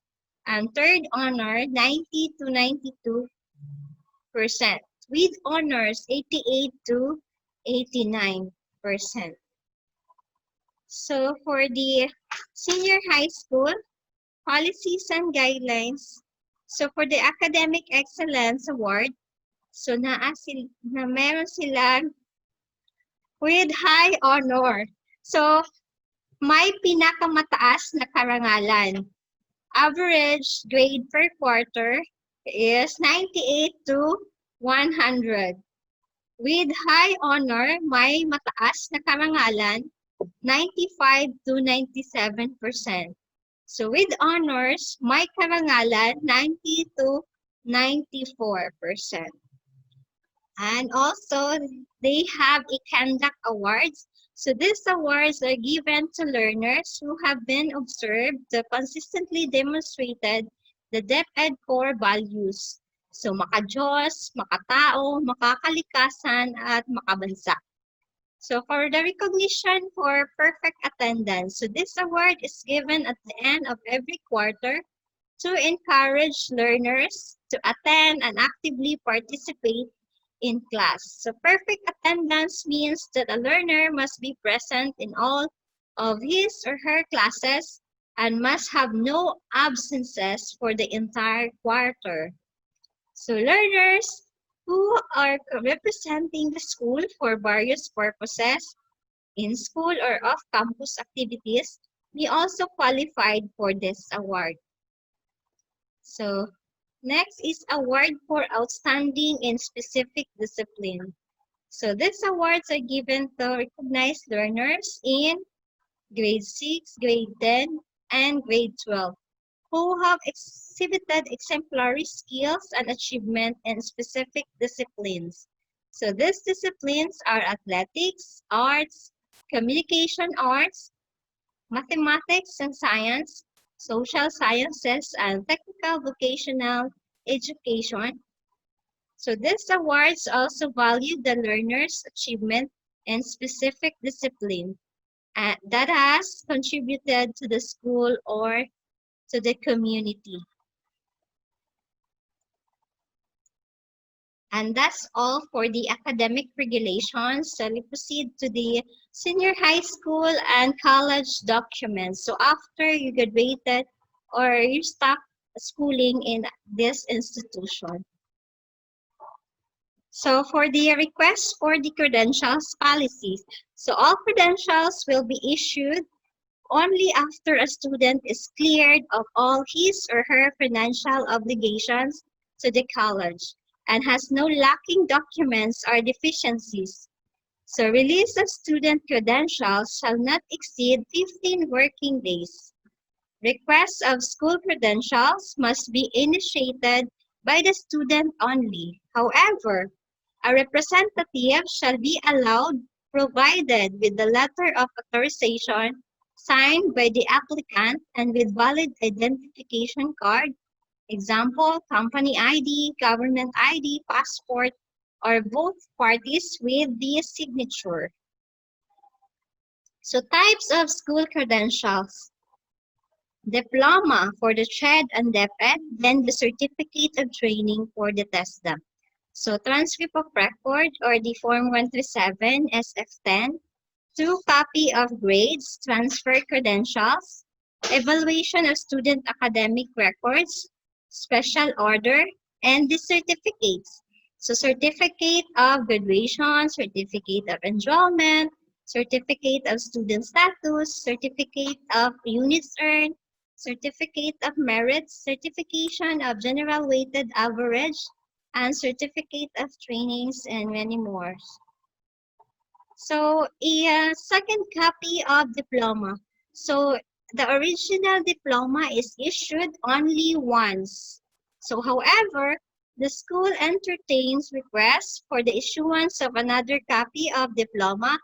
And third honor, 90 to 92%. With honors, 88 to 89%. So for the senior high school, policies and guidelines. So for the Academic Excellence Award, so meron silang with high honor. So may pinakamataas na karangalan. Average grade per quarter is 98 to 100. With high honor, may mataas na karangalan, 95 to 97%. So with honors, may karangalan, 90 to 94%. And also, they have a conduct awards. So these awards are given to learners who have been observed to consistently demonstrated the DepEd core values. So maka-Diyos, makatao, makakalikasan, at makabansa. So for the recognition for perfect attendance, so this award is given at the end of every quarter to encourage learners to attend and actively participate in class. So perfect attendance means that a learner must be present in all of his or her classes and must have no absences for the entire quarter. So learners who are representing the school for various purposes in school or off-campus activities may also qualify for this award. So next is award for outstanding in specific discipline. So these awards are given to recognized learners in grade 6, grade 10, and grade 12 who have exhibited exemplary skills and achievement in specific disciplines. So these disciplines are athletics, arts, communication arts, mathematics and science, social sciences, and technical vocational education. So these awards also value the learner's achievement in specific discipline that has contributed to the school or to the community. And that's all for the academic regulations. So we proceed to the senior high school and college documents. So after you graduated or you stopped schooling in this institution. So for the request for the credentials policies, so all credentials will be issued only after a student is cleared of all his or her financial obligations to the college and has no lacking documents or deficiencies. So release of student credentials shall not exceed 15 working days. Requests of school credentials must be initiated by the student only. However, a representative shall be allowed provided with the letter of authorization signed by the applicant and with valid identification card, example, company ID, government ID, passport, or both parties with the signature. So types of school credentials. Diploma for the trade and DepEd, then the certificate of training for the TESDA. So transcript of record or the Form 137 SF10, 2 copy of grades, transfer credentials, evaluation of student academic records, special order, and the certificates. So certificate of graduation, certificate of enrollment, certificate of student status, certificate of units earned, certificate of merit, certification of general weighted average, and certificate of trainings, and many more. So a second copy of diploma. So the original diploma is issued only once. So however, the school entertains requests for the issuance of another copy of diploma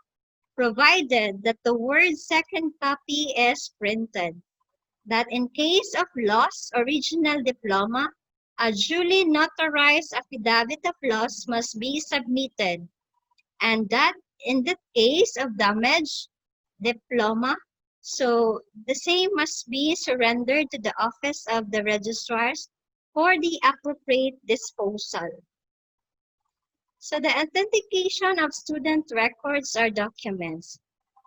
provided that the word second copy is printed. That in case of loss original diploma, a duly notarized affidavit of loss must be submitted, and that in the case of damaged diploma, so the same must be surrendered to the office of the registrars for the appropriate disposal. So the authentication of student records or documents.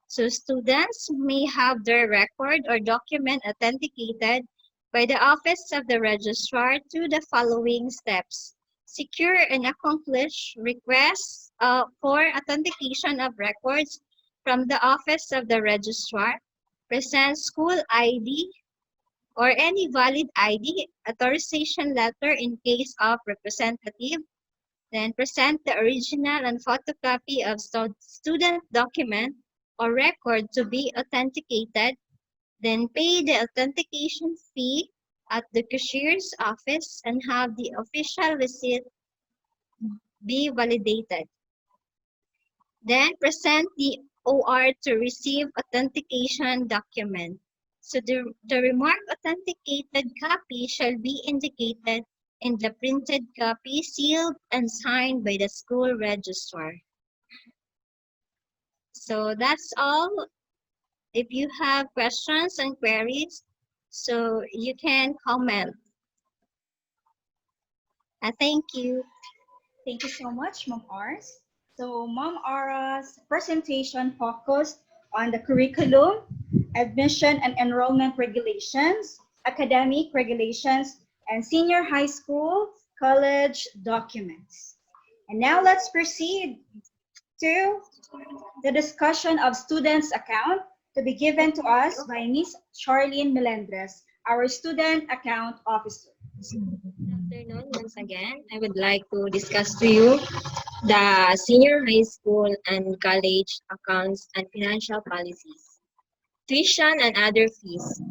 So students may have their record or document authenticated by the Office of the Registrar through the following steps. Secure and accomplish requests for authentication of records from the Office of the Registrar. Present school ID or any valid ID, authorization letter in case of representative. Then present the original and photocopy of student document or record to be authenticated, then pay the authentication fee at the cashier's office and have the official receipt be validated. Then present the OR to receive authentication document. So the remark authenticated copy shall be indicated in the printed copy sealed and signed by the school registrar. So that's all. If you have questions and queries, so you can comment. Thank you. Thank you so much, Mom Ars. So Mom Ara's presentation focused on the curriculum, admission and enrollment regulations, academic regulations, and senior high school college documents. And now let's proceed to the discussion of students' account to be given to us by Miss Charlene Melendres, our student account officer. Good afternoon once again. I would like to discuss to you the senior high school and college accounts and financial policies. Tuition and other fees.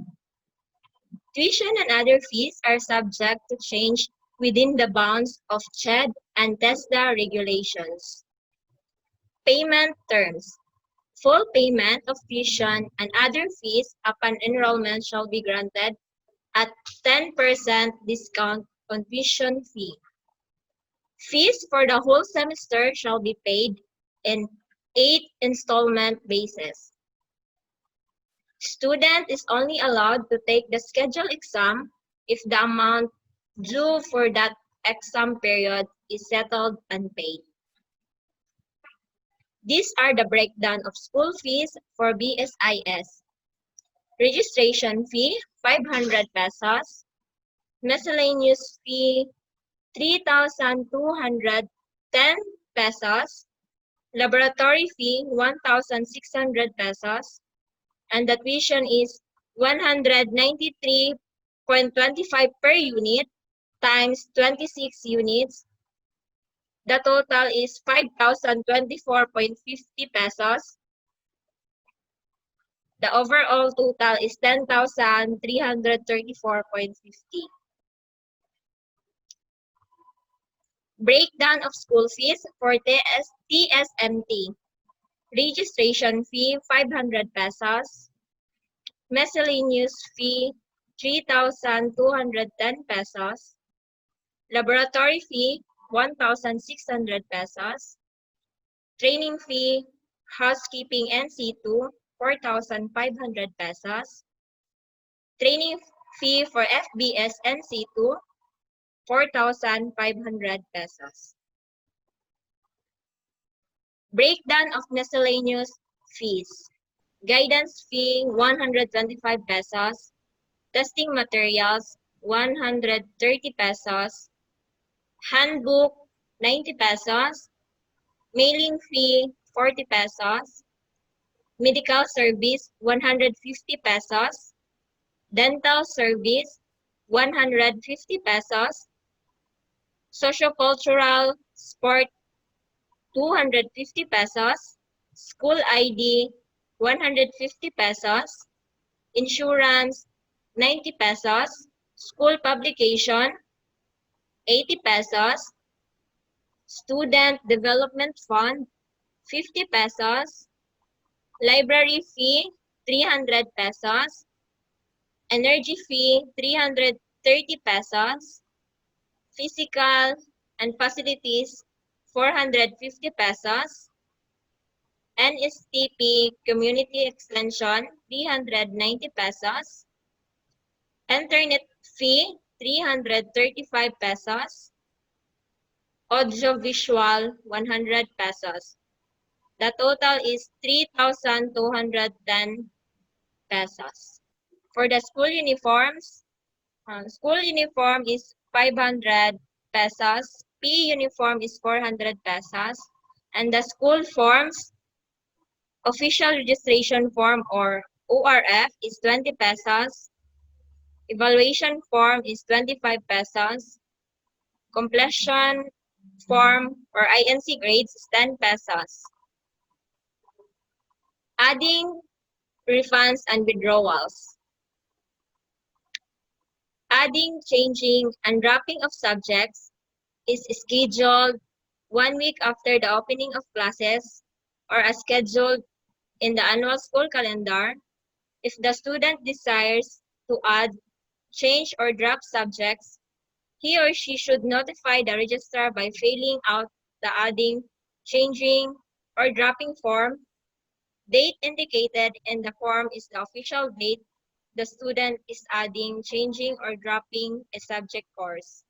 Tuition and other fees are subject to change within the bounds of CHED and TESDA regulations. Payment terms. Full payment of tuition and other fees upon enrollment shall be granted at 10% discount on tuition fee. Fees for the whole semester shall be paid in 8 installment basis. Student is only allowed to take the scheduled exam if the amount due for that exam period is settled and paid. These are the breakdown of school fees for BSIS. Registration fee, 500 pesos. Miscellaneous fee, 3,210 pesos. Laboratory fee, 1,600 pesos. And the tuition is 193.25 per unit times 26 units. The total is 5,024.50 pesos. The overall total is 10,334.50. Breakdown of school fees for TSMT. Registration fee, 500 pesos. Miscellaneous fee, 3,210 pesos. Laboratory fee, 1,600 pesos. Training fee, housekeeping and C2, 4,500 pesos. Training fee for FBS and C2, 4,500 pesos. Breakdown of miscellaneous fees. Guidance fee, 125 pesos. Testing materials, 130 pesos. Handbook, 90 pesos. Mailing fee, 40 pesos. Medical service, 150 pesos. Dental service, 150 pesos. Sociocultural sport, 250 pesos. School ID, 150 pesos. Insurance, 90 pesos. School publication, 80 pesos. Student Development Fund, 50 pesos. Library fee, 300 pesos. Energy fee, 330 pesos. Physical and facilities, 450 pesos. NSTP Community Extension, 390 pesos. Internet fee, 335 pesos. Audiovisual, 100 pesos. The total is 3,210 pesos. For the school uniforms is 500 pesos. P uniform is 400 pesos. And the school forms, official registration form or ORF is 20 pesos. Evaluation form is 25 pesos. Completion form or INC grades is 10 pesos. Adding refunds and withdrawals. Adding, changing, and dropping of subjects is scheduled 1 week after the opening of classes or as scheduled in the annual school calendar. If the student desires to add, change, or drop subjects, he or she should notify the registrar by filling out the adding, changing, or dropping form. Date indicated in the form is the official date the student is adding, changing, or dropping a subject course.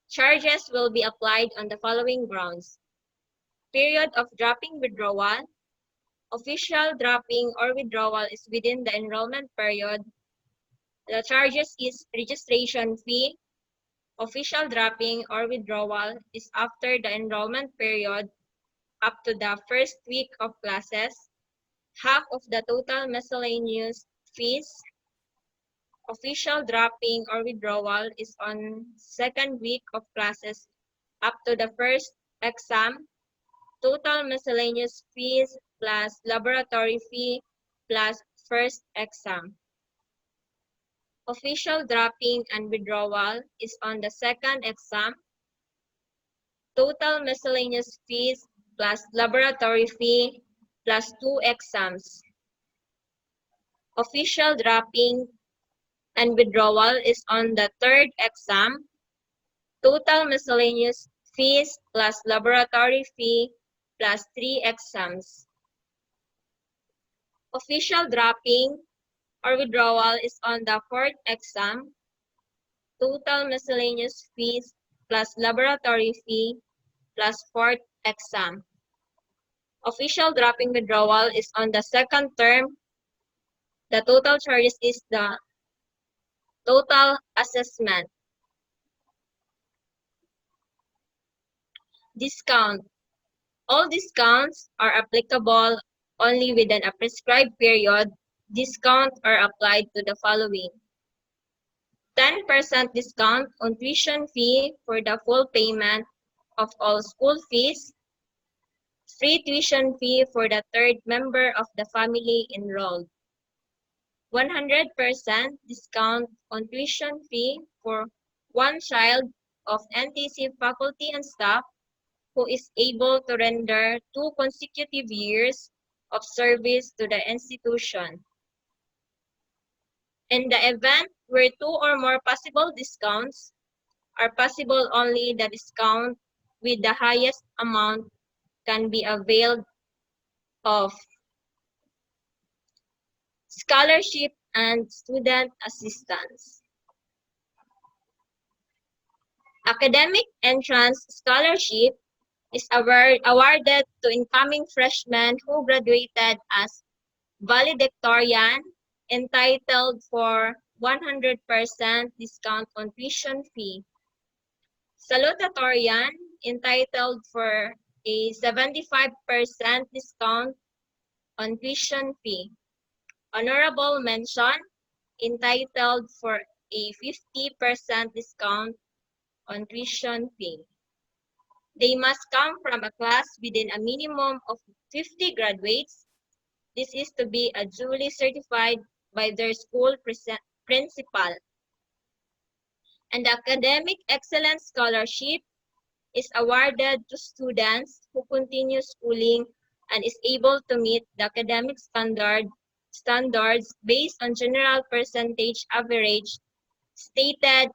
Charges will be applied on the following grounds. Period of dropping withdrawal. Official dropping or withdrawal is within the enrollment period. The charges is registration fee. Official dropping or withdrawal is after the enrollment period up to the first week of classes. Half of the total miscellaneous fees. Official dropping or withdrawal is on second week of classes up to the first exam. Total miscellaneous fees plus laboratory fee plus first exam. Official dropping and withdrawal is on the second exam. Total miscellaneous fees plus laboratory fee plus 2 exams. Official dropping and withdrawal is on the third exam. Total miscellaneous fees plus laboratory fee plus 3 exams. Official dropping or withdrawal is on the fourth exam. Total miscellaneous fees plus laboratory fee plus fourth exam. Official dropping withdrawal is on the second term. The total charges is the total assessment. Discount. All discounts are applicable only within a prescribed period. Discounts are applied to the following: 10% discount on tuition fee for the full payment of all school fees, free tuition fee for the third member of the family enrolled, 100% discount on tuition fee for one child of NTC faculty and staff who is able to render 2 consecutive years of service to the institution. In the event where 2 or more possible discounts are possible, only the discount with the highest amount can be availed of. Scholarship and student assistance. Academic entrance scholarship is awarded to incoming freshmen who graduated as valedictorian, entitled for 100% discount on tuition fee. Salutatorian, entitled for a 75% discount on tuition fee. Honorable mention, entitled for a 50% discount on tuition fee. They must come from a class within a minimum of 50 graduates. This is to be duly certified by their school principal. And the Academic Excellence Scholarship is awarded to students who continue schooling and is able to meet the academic standards based on general percentage average stated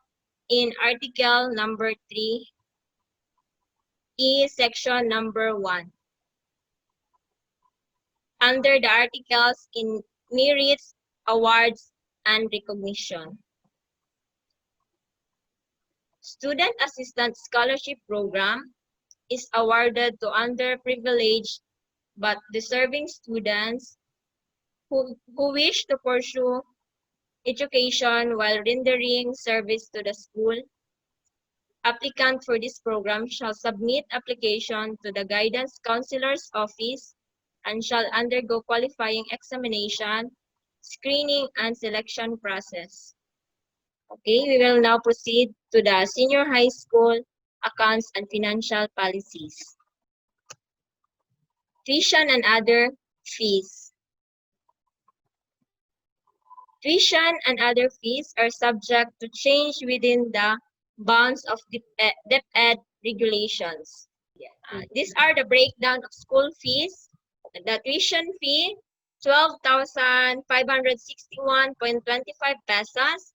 in Article number 3, E, Section number 1. Under the articles in merits, awards, and recognition. Student Assistance Scholarship Program is awarded to underprivileged but deserving students who wish to pursue education while rendering service to the school. Applicant for this program shall submit application to the Guidance Counselor's Office and shall undergo qualifying examination, screening, and selection process. Okay, we will now proceed to the senior high school accounts and financial policies. Tuition and other fees. Tuition and other fees are subject to change within the bounds of DepEd regulations. These are the breakdown of school fees. The tuition fee, 12,561.25 pesos.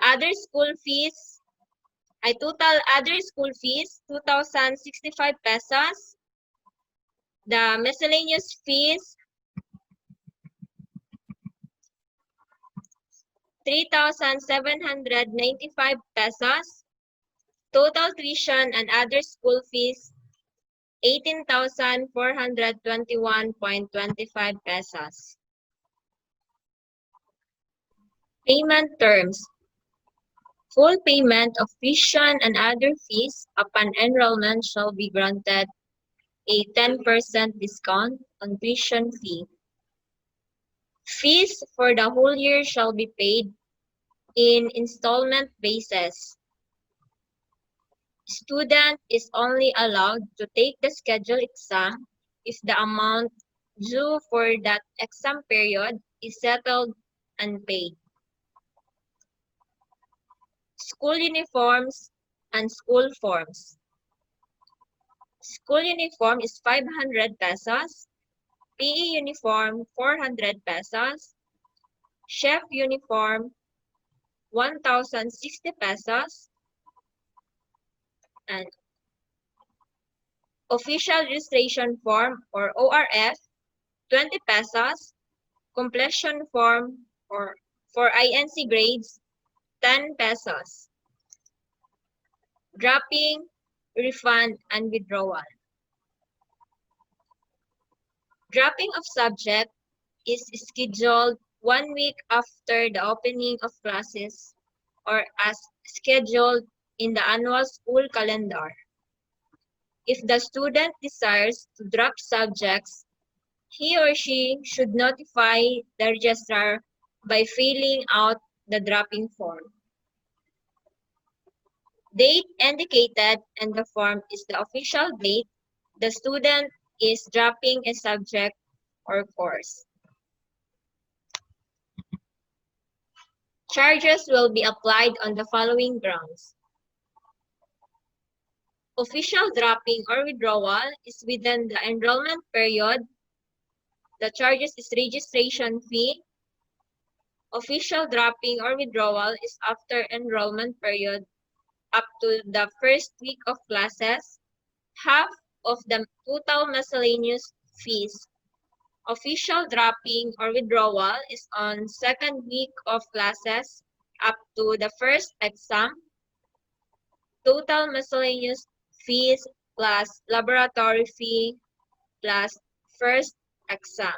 Other school fees, total other school fees, 2,065 pesos. The miscellaneous fees, 3,795 pesos. Total tuition and other school fees, 18,421.25 pesos. Payment terms. Full payment of tuition and other fees upon enrollment shall be granted a 10% discount on tuition fee. Fees for the whole year shall be paid in installment basis. Student is only allowed to take the scheduled exam if the amount due for that exam period is settled and paid. School uniforms and school forms. School uniform is 500 pesos. PE uniform, 400 pesos. Chef uniform, 1,060 pesos. And official registration form or ORF, 20 pesos. Completion form or for INC grades, 10 pesos. Dropping, refund, and withdrawal. Dropping of subject is scheduled 1 week after the opening of classes or as scheduled in the annual school calendar. If the student desires to drop subjects, he or she should notify the registrar by filling out the dropping form. Date indicated in the form is the official date the student is dropping a subject or course. Charges will be applied on the following grounds. Official dropping or withdrawal is within the enrollment period. The charges is registration fee. Official dropping or withdrawal is after enrollment period up to the first week of classes, half of the total miscellaneous fees. Official dropping or withdrawal is on second week of classes up to the first exam. Total miscellaneous fees plus laboratory fee plus first exam.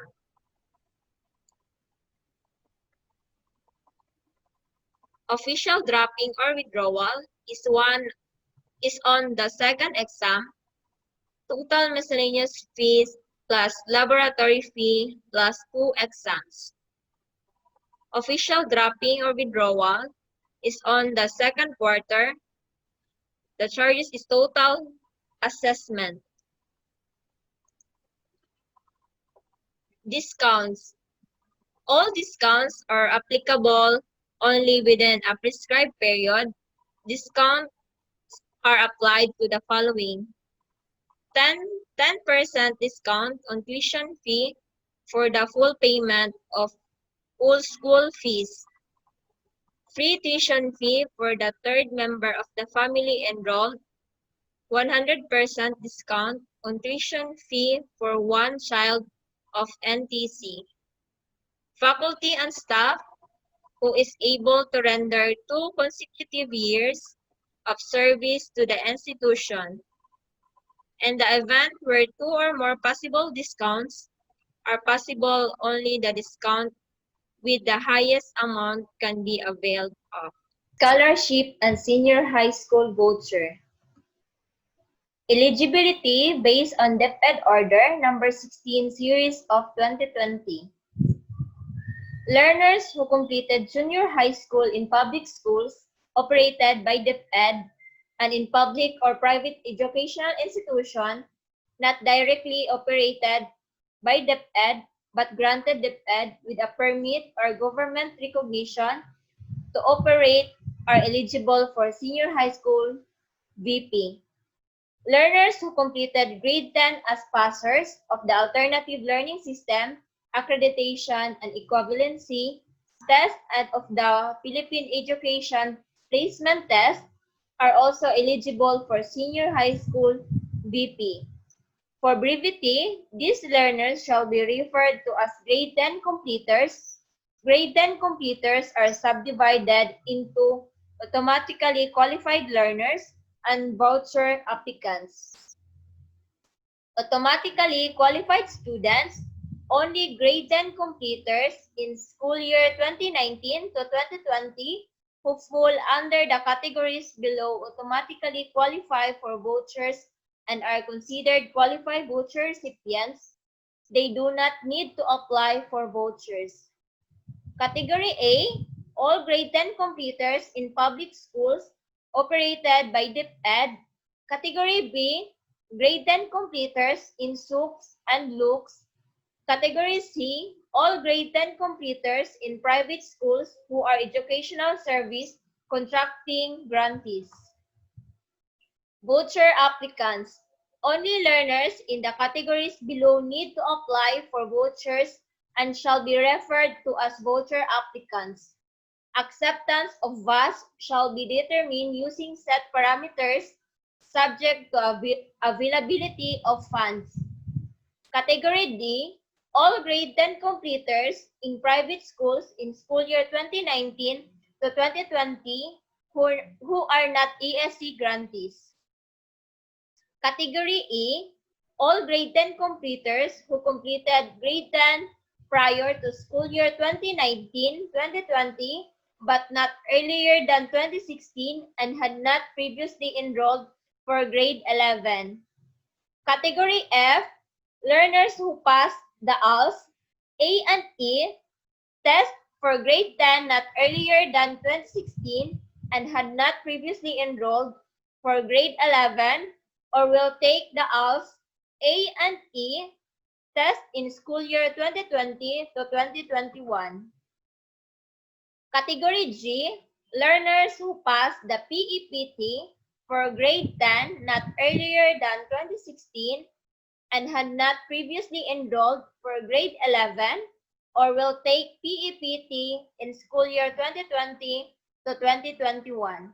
Official dropping or withdrawal is on the second exam. Total miscellaneous fees plus laboratory fee plus 2 exams. Official dropping or withdrawal is on the second quarter. The charges is total assessment. Discounts. All discounts are applicable only within a prescribed period. Discounts are applied to the following: 10% discount on tuition fee for the full payment of all school fees. Free tuition fee for the third member of the family enrolled. 100% discount on tuition fee for one child of NTC. Faculty and staff who is able to render 2 consecutive years of service to the institution. In the event where 2 or more possible discounts are possible, only the discount with the highest amount can be availed of. Scholarship and senior high school voucher. Eligibility based on DepEd Order number 16 series of 2020. Learners who completed junior high school in public schools operated by DepEd and in public or private educational institution not directly operated by DepEd but granted DepEd with a permit or government recognition to operate are eligible for senior high school VP. Learners who completed grade 10 as passers of the Alternative Learning System, Accreditation, and Equivalency Test and of the Philippine Education Placement Test are also eligible for senior high school VP. For brevity, these learners shall be referred to as grade 10 completers. Grade 10 completers are subdivided into automatically qualified learners and voucher applicants. Automatically qualified students, only grade 10 completers in school year 2019 to 2020 who fall under the categories below automatically qualify for vouchers and are considered qualified voucher recipients. They do not need to apply for vouchers. Category A, all grade 10 completers in public schools operated by DepEd. Category B, grade 10 completers in SUCs and LUCs. Category C, all grade 10 completers in private schools who are educational service contracting grantees. Voucher applicants. Only learners in the categories below need to apply for vouchers and shall be referred to as voucher applicants. Acceptance of VAS shall be determined using set parameters subject to availability of funds. Category D, all grade 10 completers in private schools in school year 2019 to 2020 who are not ESC grantees. Category A, all grade 10 completers who completed grade 10 prior to school year 2019-2020 but not earlier than 2016 and had not previously enrolled for grade 11. Category F, learners who passed the ALS, A and E test for grade 10 not earlier than 2016 and had not previously enrolled for grade 11 or will take the ALS A and E test in school year 2020 to 2021. Category G, learners who passed the PEPT for grade 10 not earlier than 2016 and had not previously enrolled for grade 11 or will take PEPT in school year 2020 to 2021.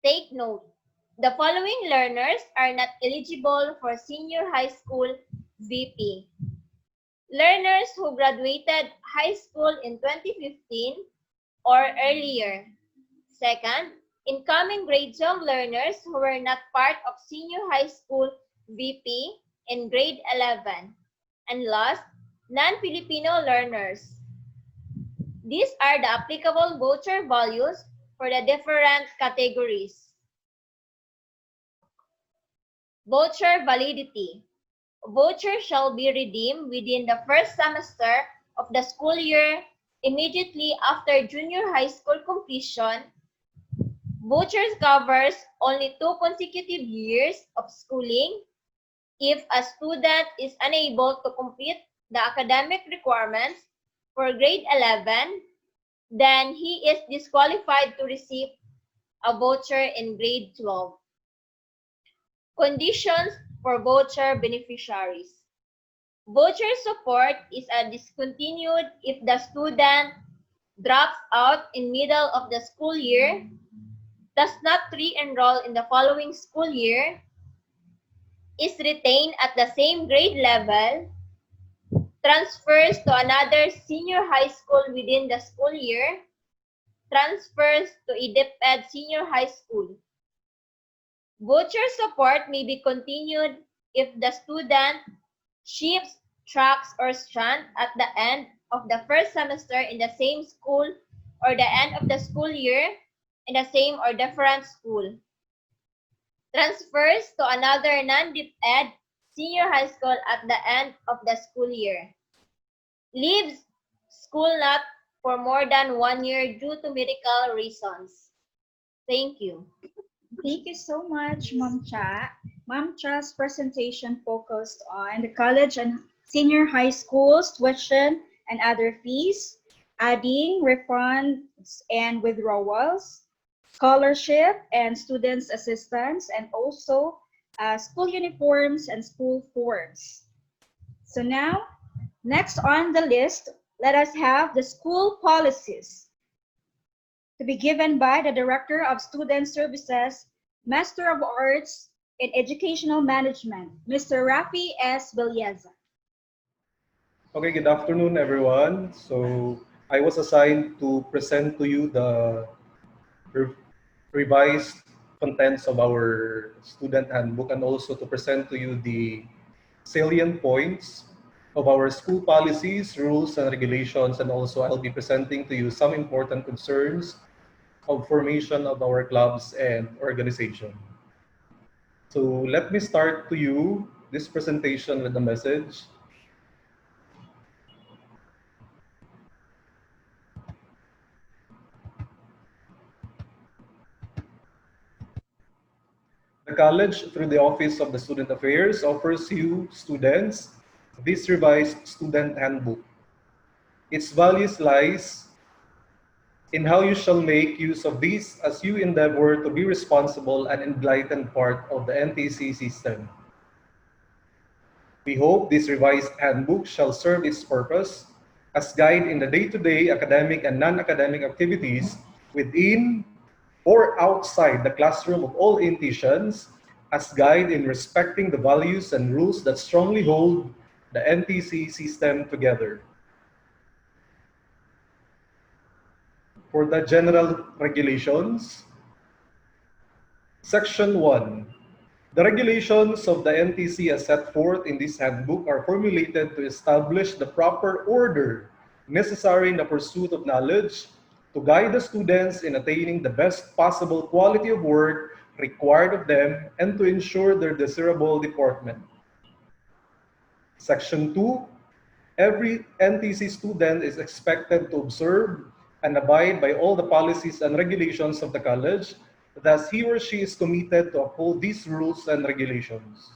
Take note, the following learners are not eligible for senior high school VP. Learners who graduated high school in 2015 or earlier. Second, incoming grade 12 learners who were not part of senior high school VP in grade 11. And last, non-Filipino learners. These are the applicable voucher values for the different categories. Voucher validity. Voucher shall be redeemed within the first semester of the school year immediately after junior high school completion. Vouchers covers only 2 consecutive years of schooling. If a student is unable to complete the academic requirements for grade 11, then he is disqualified to receive a voucher in grade 12. Conditions for voucher beneficiaries. Voucher support is discontinued if the student drops out in middle of the school year, does not re-enroll in the following school year, is retained at the same grade level, transfers to another senior high school within the school year, transfers to a DepEd senior high school. Voucher support may be continued if the student shifts, tracks, or strand at the end of the first semester in the same school or the end of the school year in the same or different school. Transfers to another non-DepEd senior high school at the end of the school year. Leaves school not for more than 1 year due to medical reasons. Thank you. Thank you so much, Ma'am Cha. Ma'am Cha's presentation focused on the college and senior high schools, tuition and other fees, adding refunds and withdrawals, scholarship and students' assistance, and also school uniforms and school forms. So now, next on the list, let us have the school policies to be given by the Director of Student Services, Master of Arts in Educational Management, Mr. Rafi S. Villeza. Okay, good afternoon, everyone. So I was assigned to present to you the re- revised contents of our student handbook and also to present to you the salient points of our school policies, rules, and regulations. And also I'll be presenting to you some important concerns of formation of our clubs and organization. So let me start to you this presentation with a message. The college, through the Office of the Student Affairs, offers you students this revised student handbook. Its values lies in how you shall make use of these as you endeavor to be responsible and enlightened part of the NTC system. We hope this revised handbook shall serve its purpose as guide in the day-to-day academic and non-academic activities within or outside the classroom of all institutions, as guide in respecting the values and rules that strongly hold the NTC system together. For the general regulations, Section 1. The regulations of the NTC as set forth in this handbook are formulated to establish the proper order necessary in the pursuit of knowledge to guide the students in attaining the best possible quality of work required of them and to ensure their desirable deportment. Section 2. Every NTC student is expected to observe and abide by all the policies and regulations of the college. Thus, he or she is committed to uphold these rules and regulations.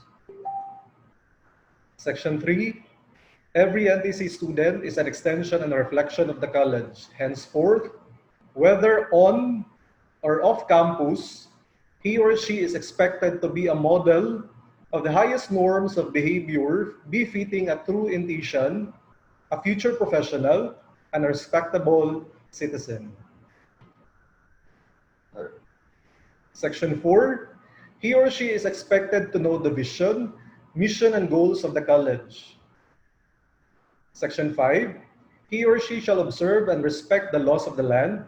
Section 3. Every NTC student is an extension and a reflection of the college. Henceforth, whether on or off campus, he or she is expected to be a model of the highest norms of behavior befitting a true Indonesian, a future professional, and a respectable citizen. Section 4, he or she is expected to know the vision, mission, and goals of the college. Section 5, he or she shall observe and respect the laws of the land,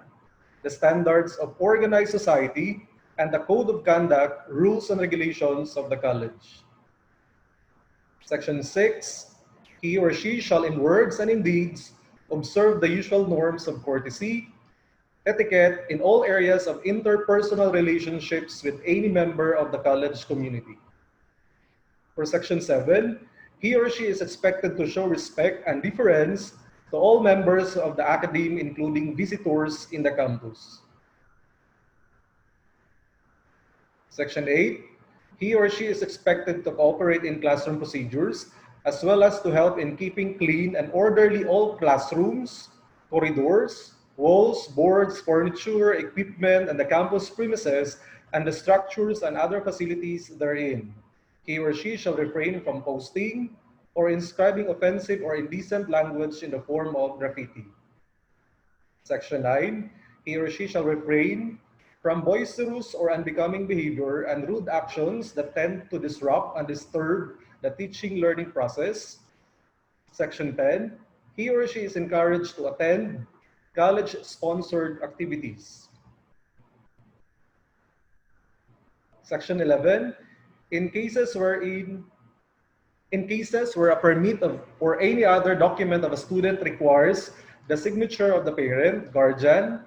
the standards of organized society, and the code of conduct, rules, and regulations of the college. Section 6, he or she shall in words and in deeds observe the usual norms of courtesy, etiquette in all areas of interpersonal relationships with any member of the college community. For Section 7, he or she is expected to show respect and deference to all members of the academe, including visitors in the campus. Section 8, he or she is expected to cooperate in classroom procedures as well as to help in keeping clean and orderly all classrooms, corridors, walls, boards, furniture, equipment, and the campus premises, and the structures and other facilities therein. He or she shall refrain from posting or inscribing offensive or indecent language in the form of graffiti. Section 9, he or she shall refrain from boisterous or unbecoming behavior and rude actions that tend to disrupt and disturb the teaching-learning process. Section 10, he or she is encouraged to attend college-sponsored activities. Section 11, in cases where a permit or any other document of a student requires the signature of the parent, guardian,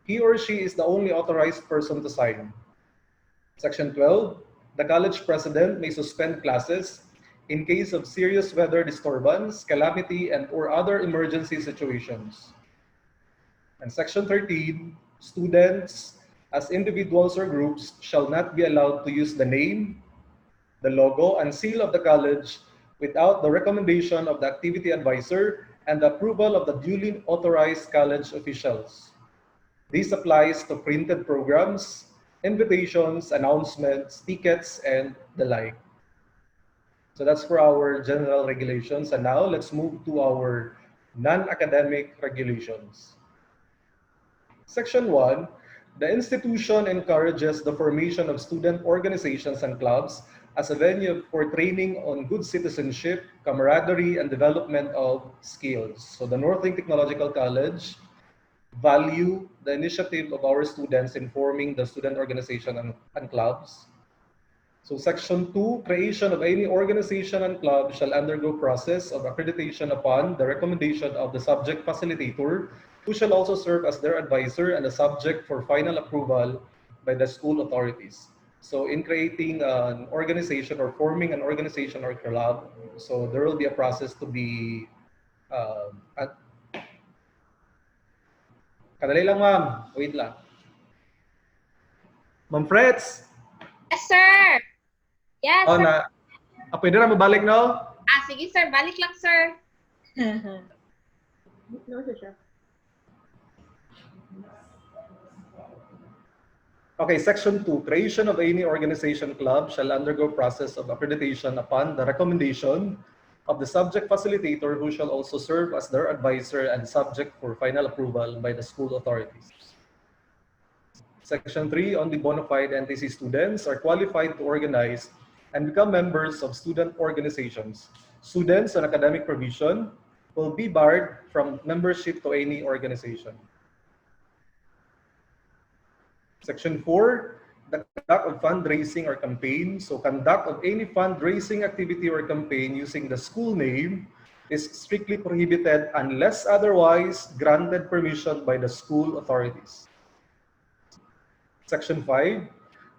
he or she is the only authorized person to sign. Section 12, the college president may suspend classes in case of serious weather disturbance, calamity, and or other emergency situations. And Section 13, students as individuals or groups shall not be allowed to use the name, the logo, and seal of the college without the recommendation of the activity advisor and the approval of the duly authorized college officials. This applies to printed programs, invitations, announcements, tickets, and the like. So that's for our general regulations. And now let's move to our non-academic regulations. Section 1, the institution encourages the formation of student organizations and clubs as a venue for training on good citizenship, camaraderie, and development of skills. So the Northlink Technological College value the initiative of our students in forming the student organization and clubs. So Section 2, creation of any organization and club shall undergo process of accreditation upon the recommendation of the subject facilitator, who shall also serve as their advisor and a subject for final approval by the school authorities. So in creating an organization or forming an organization or club, so there will be a process to be kadali lang, ma'am. Wait lang. Ma'am Freds? Yes, sir. Yes, Oh, sir. pwede na mabalik, no? Sige, sir. Balik lang, sir. No, sir. Okay, Section 2, creation of any organization club shall undergo process of accreditation upon the recommendation of the subject facilitator, who shall also serve as their advisor and subject for final approval by the school authorities. Section 3, only bona fide NTC students are qualified to organize and become members of student organizations. Students on academic provision will be barred from membership to any organization. Section 4, the conduct of fundraising or campaign. So conduct of any fundraising activity or campaign using the school name is strictly prohibited unless otherwise granted permission by the school authorities. Section 5,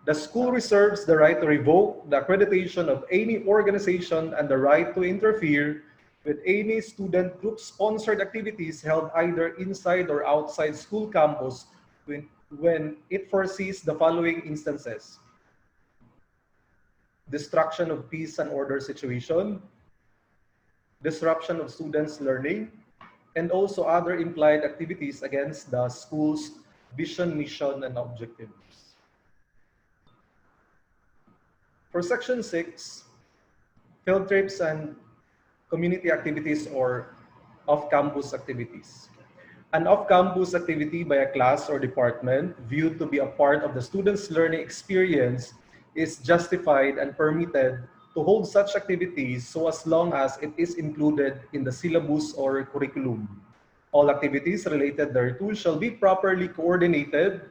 the school reserves the right to revoke the accreditation of any organization and the right to interfere with any student group sponsored activities held either inside or outside school campus when it foresees the following instances: destruction of peace and order situation, disruption of students' learning, and also other implied activities against the school's vision, mission, and objectives. For Section 6, field trips and community activities or off-campus activities. An off-campus activity by a class or department viewed to be a part of the student's learning experience is justified and permitted to hold such activities so as long as it is included in the syllabus or curriculum. All activities related thereto shall be properly coordinated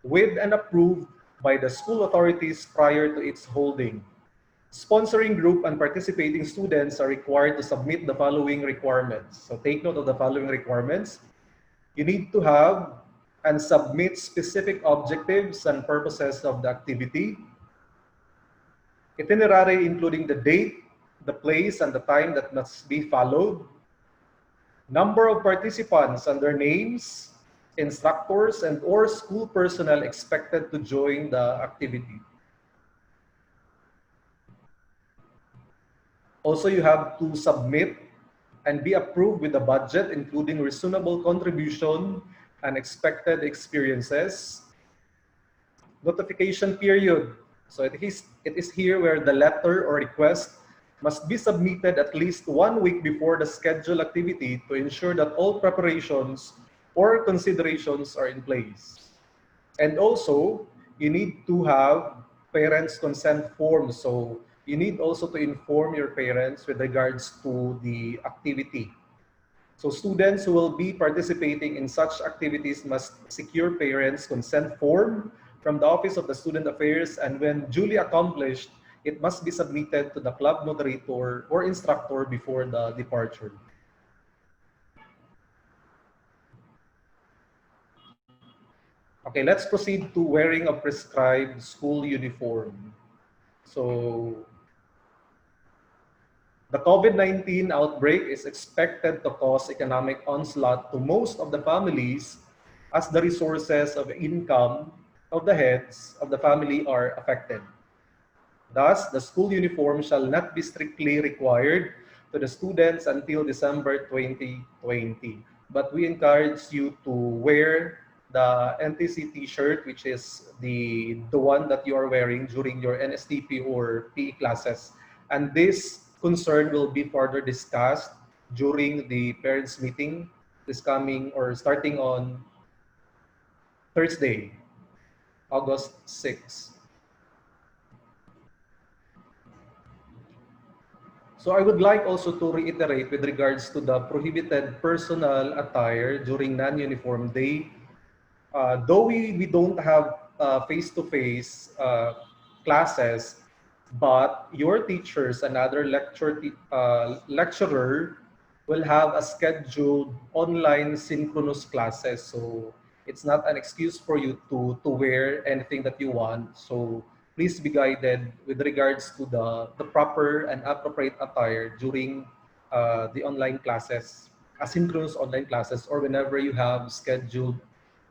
with and approved by the school authorities prior to its holding. Sponsoring group and participating students are required to submit the following requirements. So take note of the following requirements. You need to have and submit specific objectives and purposes of the activity, itinerary including the date, the place, and the time that must be followed, number of participants and their names, instructors and or school personnel expected to join the activity. Also, you have to submit and be approved with a budget including reasonable contribution and expected experiences. Notification period. So it is here where the letter or request must be submitted at least 1 week before the scheduled activity to ensure that all preparations or considerations are in place. And also, you need to have parents' consent forms. So you need also to inform your parents with regards to the activity. So students who will be participating in such activities must secure parents' consent form from the Office of the Student Affairs, and when duly accomplished, it must be submitted to the club moderator or instructor before the departure. Okay, let's proceed to wearing a prescribed school uniform. So, the COVID-19 outbreak is expected to cause economic onslaught to most of the families as the resources of income of the heads of the family are affected. Thus, the school uniform shall not be strictly required to the students until December 2020. But we encourage you to wear the NTC t-shirt, which is the one that you are wearing during your NSTP or PE classes. And this concern will be further discussed during the parents meeting this coming or starting on Thursday, August 6. So I would like also to reiterate with regards to the prohibited personal attire during non-uniform day. Though we don't have face-to-face classes, but your teachers and other lecturer will have a scheduled online synchronous classes. So it's not an excuse for you to wear anything that you want. So please be guided with regards to the proper and appropriate attire during the online classes, asynchronous online classes, or whenever you have scheduled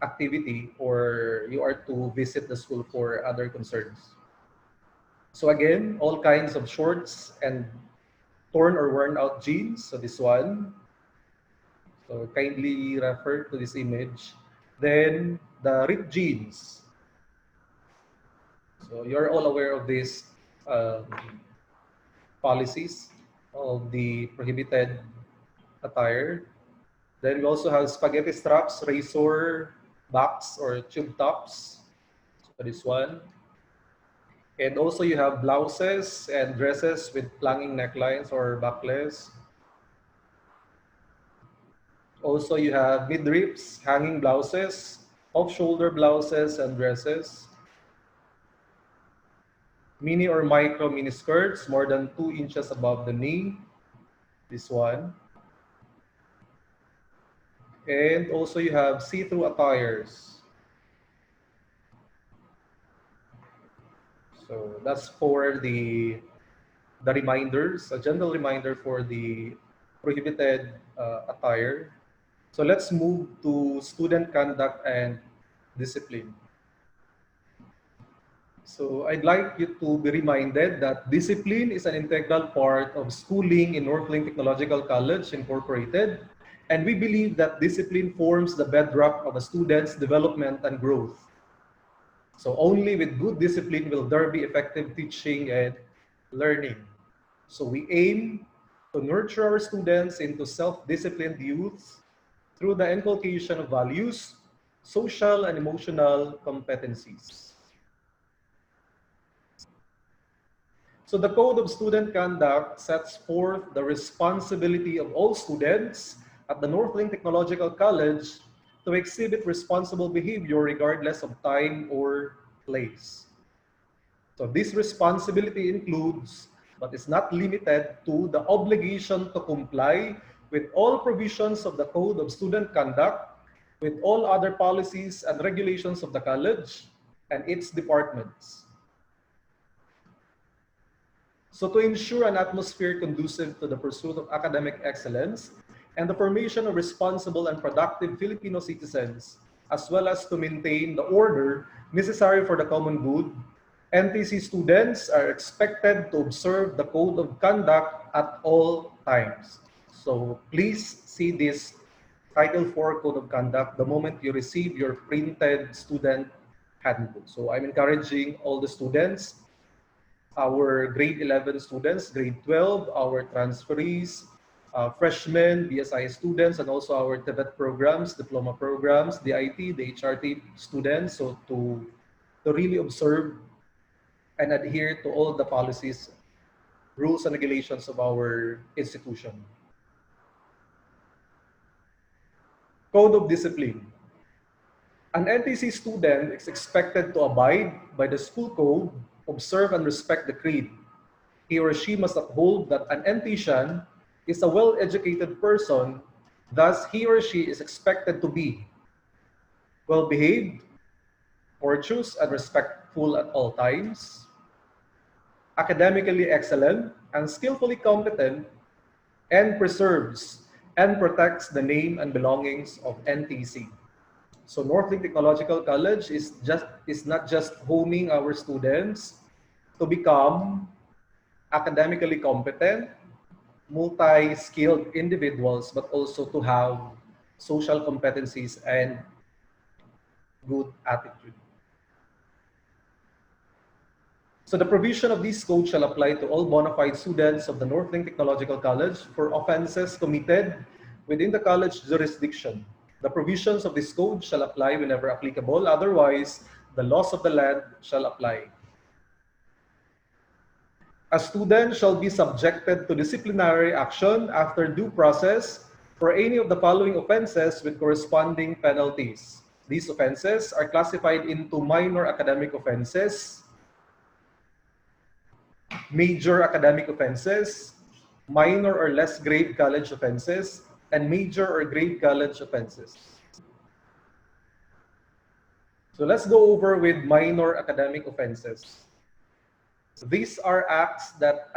activity or you are to visit the school for other concerns. So again, all kinds of shorts and torn or worn out jeans. So this one. So kindly refer to this image. Then the ripped jeans. So you're all aware of these um, policies of the prohibited attire. Then we also have spaghetti straps, razor backs or tube tops. So this one. And also you have blouses and dresses with flanging necklines or backless. Also you have midriffs, hanging blouses, off-shoulder blouses and dresses. Mini or micro mini skirts more than 2 inches above the knee. This one. And also you have see-through attires. So that's for the reminders, a general reminder for the prohibited attire. So let's move to student conduct and discipline. So I'd like you to be reminded that discipline is an integral part of schooling in Northlink Technological College Incorporated, and we believe that discipline forms the bedrock of a student's development and growth. So only with good discipline will there be effective teaching and learning. So we aim to nurture our students into self-disciplined youths through the inculcation of values, social and emotional competencies. So the Code of Student Conduct sets forth the responsibility of all students at the Northlink Technological College to exhibit responsible behavior regardless of time or place. So this responsibility includes, but is not limited to, the obligation to comply with all provisions of the Code of Student Conduct, with all other policies and regulations of the college and its departments. So to ensure an atmosphere conducive to the pursuit of academic excellence and the formation of responsible and productive Filipino citizens, as well as to maintain the order necessary for the common good, NTC students are expected to observe the Code of Conduct at all times. So please see this Title IV Code of Conduct the moment you receive your printed student handbook. So I'm encouraging all the students, our grade 11 students, grade 12, our transferees, freshmen, BSI students, and also our TVET programs, diploma programs, the IT, the HRT students, so to really observe and adhere to all the policies, rules, and regulations of our institution. Code of Discipline. An NTC student is expected to abide by the school code, observe and respect the creed. He or she must uphold that an NTCian is a well-educated person, thus he or she is expected to be well-behaved, courteous, and respectful at all times, academically excellent, and skillfully competent, and preserves and protects the name and belongings of NTC. So Northlink Technological College is not just honing our students to become academically competent, multi-skilled individuals, but also to have social competencies and good attitude. So the provision of this code shall apply to all bona fide students of the Northlink Technological College for offenses committed within the college jurisdiction. The provisions of this code shall apply whenever applicable, otherwise the laws of the land shall apply. A student shall be subjected to disciplinary action after due process for any of the following offenses with corresponding penalties. These offenses are classified into minor academic offenses, major academic offenses, minor or less grave college offenses, and major or grave college offenses. So let's go over with minor academic offenses. These are acts that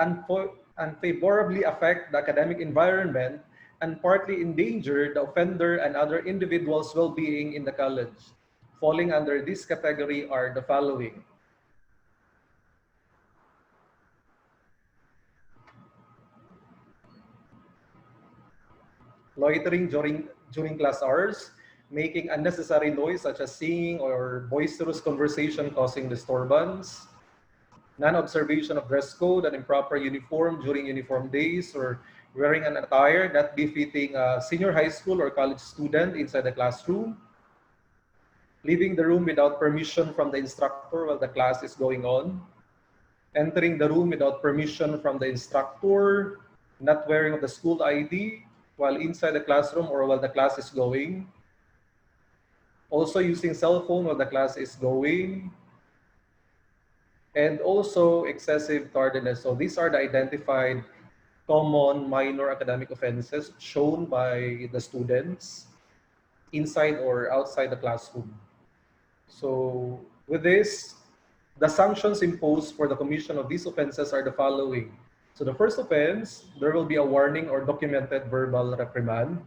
unfavorably affect the academic environment and partly endanger the offender and other individuals' well-being in the college. Falling under this category are the following: loitering during class hours, making unnecessary noise such as singing or boisterous conversation causing disturbance, non-observation of dress code and improper uniform during uniform days, or wearing an attire not befitting a senior high school or college student inside the classroom, leaving the room without permission from the instructor while the class is going on, entering the room without permission from the instructor, not wearing of the school ID while inside the classroom or while the class is going, also using cell phone while the class is going, and also excessive tardiness. So these are the identified common minor academic offenses shown by the students inside or outside the classroom. So with this, the sanctions imposed for the commission of these offenses are the following. So the first offense, there will be a warning or documented verbal reprimand.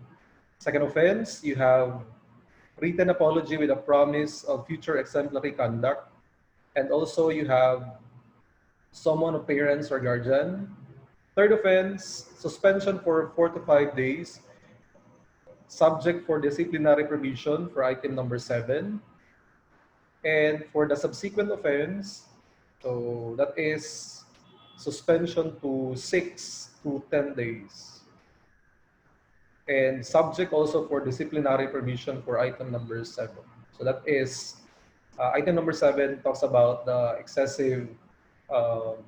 Second offense, you have written apology with a promise of future exemplary conduct. And also you have summon of parents or guardian. Third offense, suspension for 4 to 5 days, subject for disciplinary provision for item number 7. And for the subsequent offense, so that is suspension to 6 to 10 days. And subject also for disciplinary permission for item number 7. So that is item number 7 talks about the excessive um,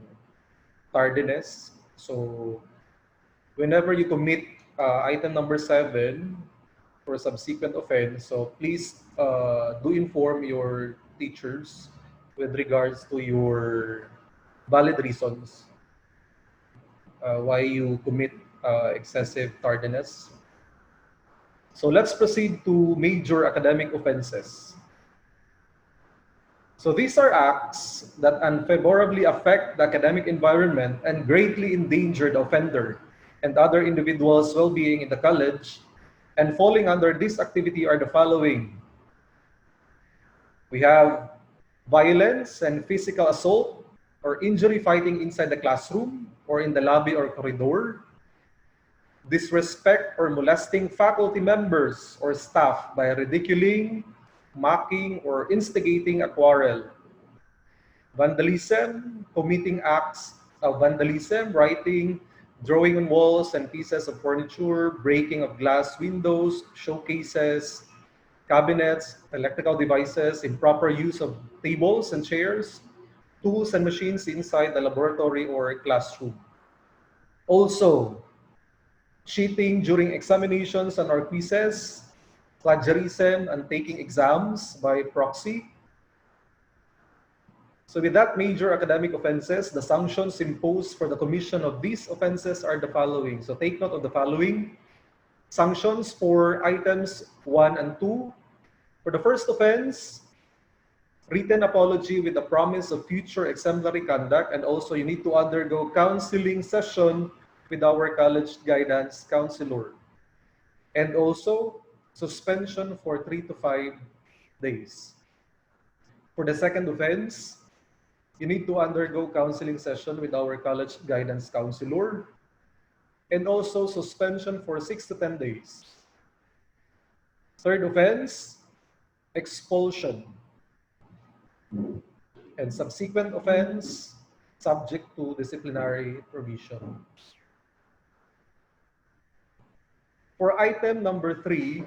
tardiness. So whenever you commit item number 7 for subsequent offense, so please do inform your teachers with regards to your valid reasons why you commit excessive tardiness. So let's proceed to major academic offenses. So these are acts that unfavorably affect the academic environment and greatly endanger the offender and other individuals' well-being in the college. And falling under this activity are the following. We have violence and physical assault or injury fighting inside the classroom or in the lobby or corridor, disrespect or molesting faculty members or staff by ridiculing, mocking, or instigating a quarrel, vandalism, committing acts of vandalism, writing, drawing on walls and pieces of furniture, breaking of glass windows, showcases, cabinets, electrical devices, improper use of tables and chairs, tools and machines inside the laboratory or classroom. Also, cheating during examinations and or quizzes, plagiarism and taking exams by proxy. So with that major academic offenses, the sanctions imposed for the commission of these offenses are the following. So take note of the following. Sanctions for items 1 and 2. For the first offense, written apology with the promise of future exemplary conduct, and also you need to undergo counseling session with our college guidance counselor. And also suspension for 3 to 5 days. For the second offense, you need to undergo counseling session with our college guidance counselor, and also suspension for 6 to 10 days. Third offense, expulsion. And subsequent offense, subject to disciplinary provision. For item number 3,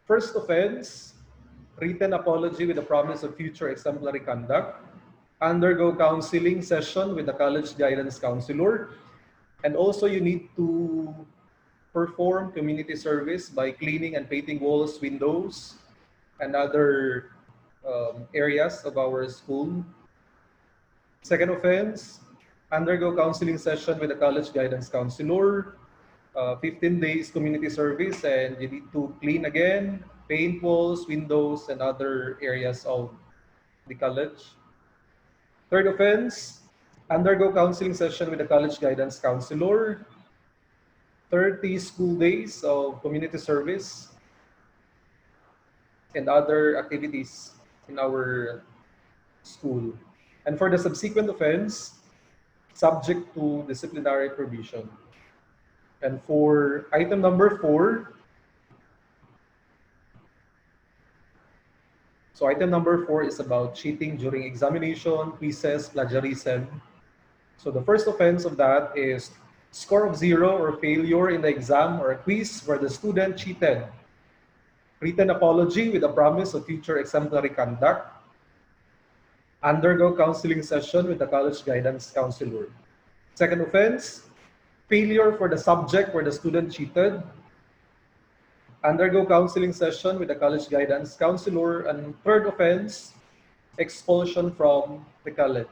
first offense, written apology with the promise of future exemplary conduct, undergo counseling session with the college guidance counselor, and also you need to perform community service by cleaning and painting walls, windows, and other areas of our school. Second offense, undergo counseling session with the college guidance counselor, 15 days community service, and you need to clean again, paint walls, windows, and other areas of the college. Third offense, undergo counseling session with the college guidance counselor, 30 school days of community service, and other activities in our school. And for the subsequent offense, subject to disciplinary provision. And for item number 4, so item number 4 is about cheating during examination, quizzes, plagiarism. So the first offense of that is score of 0 or failure in the exam or a quiz where the student cheated. Written apology with a promise of future exemplary conduct. undergo counseling session with the college guidance counselor. Second offense, failure for the subject where the student cheated, undergo counseling session with the college guidance counselor. And third offense, expulsion from the college.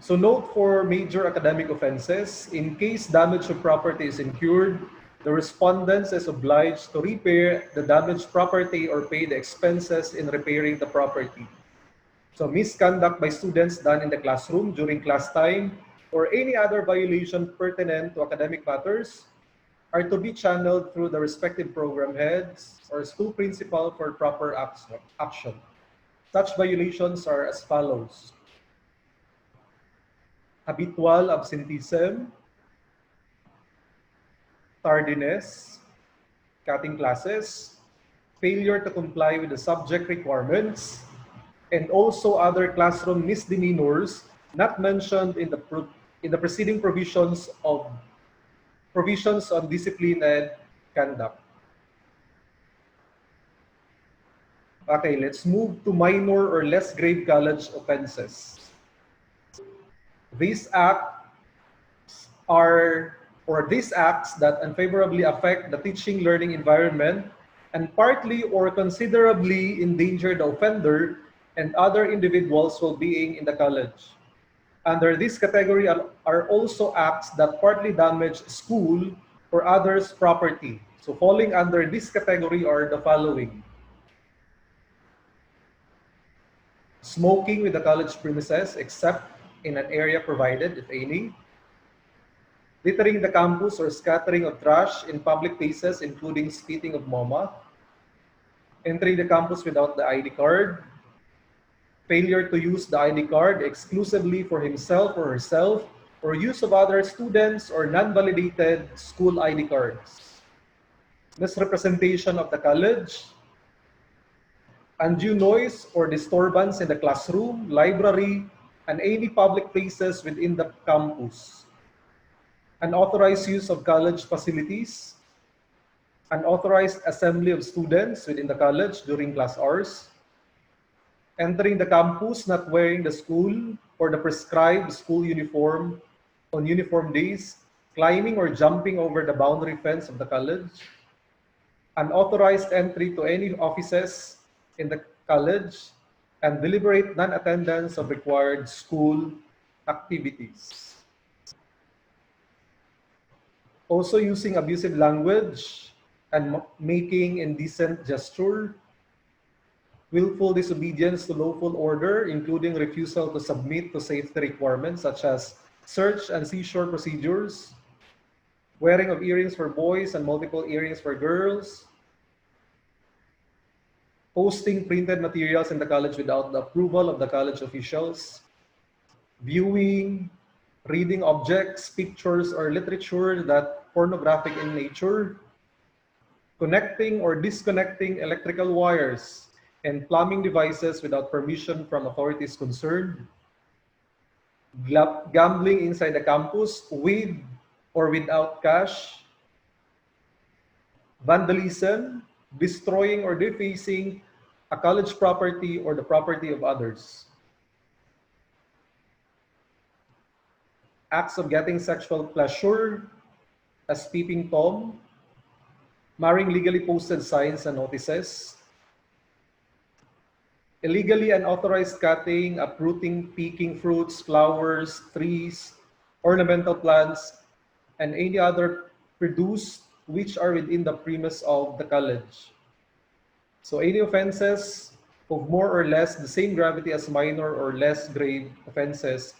So note for major academic offenses, in case damage of property is incurred, the respondent is obliged to repair the damaged property or pay the expenses in repairing the property. So misconduct by students done in the classroom during class time or any other violation pertinent to academic matters are to be channeled through the respective program heads or school principal for proper action. Such violations are as follows: habitual absenteeism, tardiness, cutting classes, failure to comply with the subject requirements, and also other classroom misdemeanors not mentioned in the preceding provisions on discipline and conduct. Okay, let's move to minor or less grave college offenses. These acts are or these acts that unfavorably affect the teaching learning environment and partly or considerably endanger the offender and other individuals' well-being in the college. Under this category are also acts that partly damage school or others' property. So falling under this category are the following: smoking with the college premises except in an area provided, if any; littering the campus or scattering of trash in public places, including spitting of moma; entering the campus without the ID card; failure to use the ID card exclusively for himself or herself, or use of other students or non-validated school ID cards; misrepresentation of the college; undue noise or disturbance in the classroom, library, and any public places within the campus; unauthorized use of college facilities; unauthorized assembly of students within the college during class hours; entering the campus not wearing the school or the prescribed school uniform on uniform days; climbing or jumping over the boundary fence of the college; unauthorized entry to any offices in the college; and deliberate non-attendance of required school activities. Also using abusive language and making indecent gesture; willful disobedience to lawful order, including refusal to submit to safety requirements such as search and seizure procedures; wearing of earrings for boys and multiple earrings for girls; posting printed materials in the college without the approval of the college officials; viewing, reading objects, pictures, or literature that pornographic in nature; connecting or disconnecting electrical wires and plumbing devices without permission from authorities concerned; gambling inside the campus with or without cash; vandalism, destroying or defacing a college property or the property of others; acts of getting sexual pleasure as peeping Tom, marrying legally posted signs and notices; illegally unauthorized cutting, uprooting, picking fruits, flowers, trees, ornamental plants, and any other produce which are within the premise of the college. So any offenses of more or less the same gravity as minor or less grave offenses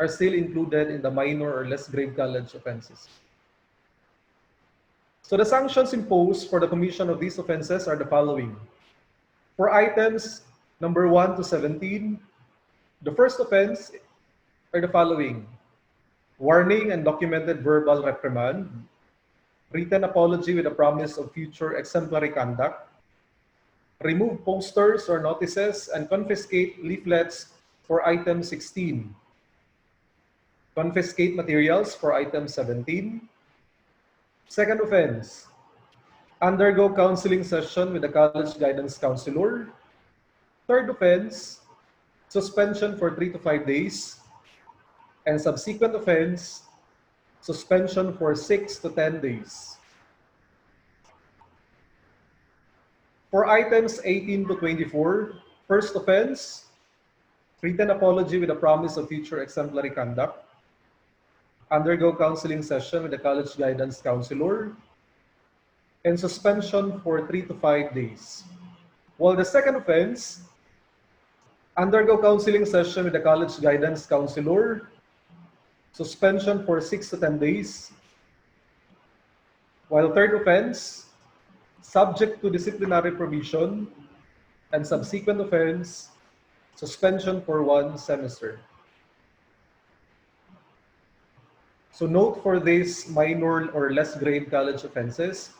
are still included in the minor or less grave college offenses. So the sanctions imposed for the commission of these offenses are the following. For items number 1 to 17, the first offense are the following: warning and documented verbal reprimand, written apology with a promise of future exemplary conduct, remove posters or notices and confiscate leaflets for item 16, confiscate materials for item 17. Second offense, undergo counseling session with the college guidance counselor. Third offense, suspension for 3 to 5 days, and subsequent offense, suspension for 6 to 10 days. For items 18 to 24, first offense, written apology with a promise of future exemplary conduct, undergo counseling session with the college guidance counselor, and suspension for 3 to 5 days. While the second offense, undergo counseling session with the college guidance counselor, suspension for 6 to 10 days. While third offense, subject to disciplinary provision, and subsequent offense, suspension for 1 semester. So note for these minor or less grade college offenses,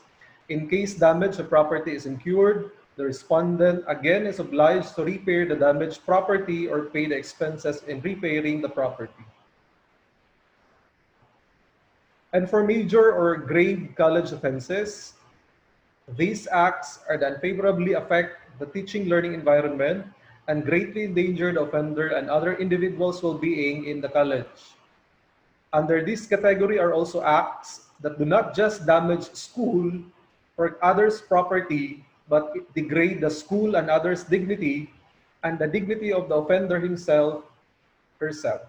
in case damage of property is incurred, the respondent again is obliged to repair the damaged property or pay the expenses in repairing the property. And for major or grade college offenses, these acts are that unfavorably affect the teaching learning environment and greatly endanger the offender and other individuals' well-being in the college. Under this category are also acts that do not just damage school or others' property, but degrade the school and others' dignity and the dignity of the offender himself, herself.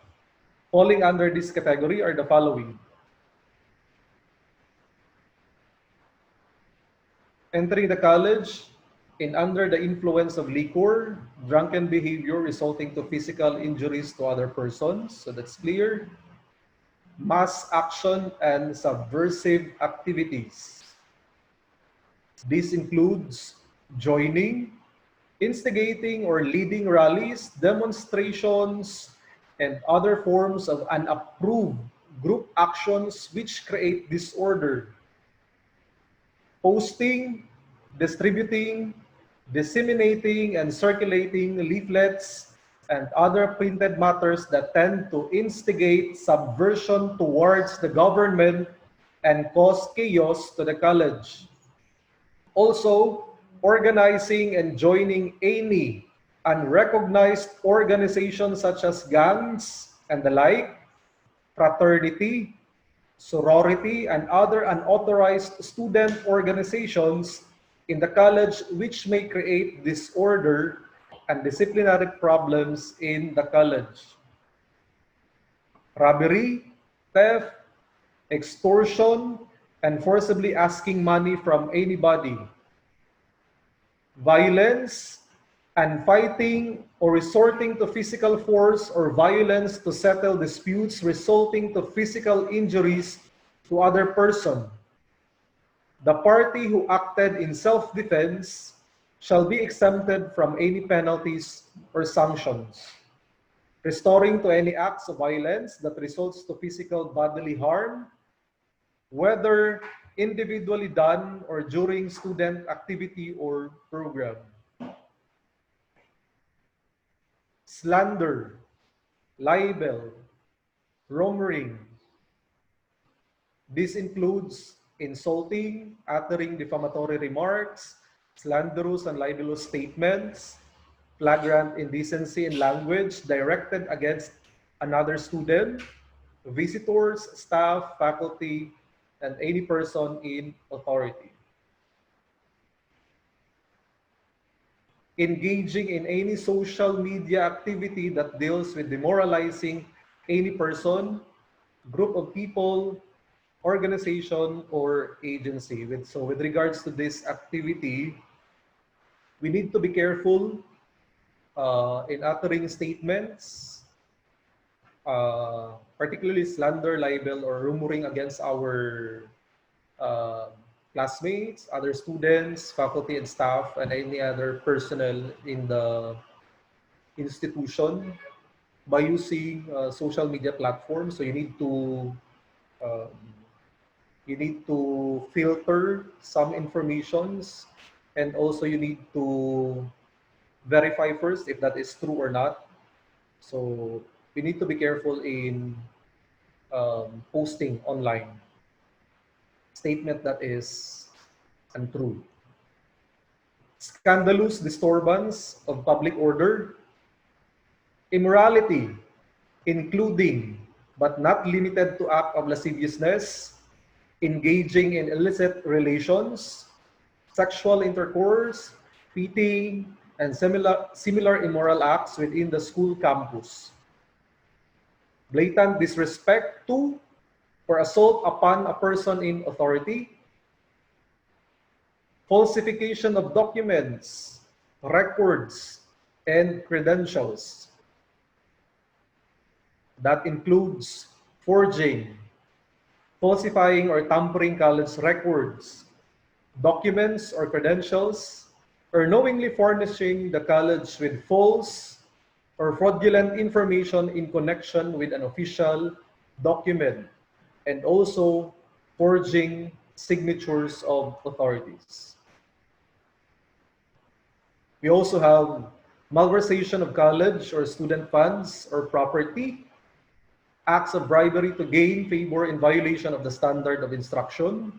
Falling under this category are the following: entering the college in under the influence of liquor, drunken behavior resulting to physical injuries to other persons, so that's clear. Mass action and subversive activities. This includes joining, instigating or leading rallies, demonstrations, and other forms of unapproved group actions which create disorder. Posting, distributing, disseminating, and circulating leaflets and other printed matters that tend to instigate subversion towards the government and cause chaos to the college. Also, organizing and joining any unrecognized organizations such as gangs and the like, fraternity, sorority, and other unauthorized student organizations in the college which may create disorder and disciplinary problems in the college. Robbery, theft, extortion, and forcibly asking money from anybody. Violence and fighting or resorting to physical force or violence to settle disputes resulting to physical injuries to other person. The party who acted in self-defense shall be exempted from any penalties or sanctions. Restoring to any acts of violence that results to physical bodily harm, whether individually done or during student activity or program. Slander, libel, rumouring. This includes insulting, uttering defamatory remarks, slanderous and libelous statements, flagrant indecency in language directed against another student, visitors, staff, faculty, and any person in authority. Engaging in any social media activity that deals with demoralizing any person, group of people, organization, or agency. So with regards to this activity, we need to be careful in uttering statements, particularly slander, libel, or rumoring against our uh, classmates, other students, faculty and staff, and any other personnel in the institution by using social media platforms. So um, you need to filter some informations, and also you need to verify first if that is true or not. So we need to be careful in posting online statement that is and true. Scandalous disturbance of public order, immorality, including but not limited to act of lasciviousness, engaging in illicit relations, sexual intercourse, feeding, and similar immoral acts within the school campus. Blatant disrespect to or assault upon a person in authority, falsification of documents, records, and credentials. That includes forging, falsifying or tampering college records, documents or credentials, or knowingly furnishing the college with false or fraudulent information in connection with an official document, and also forging signatures of authorities. We also have malversation of college or student funds or property, acts of bribery to gain favor in violation of the standard of instruction,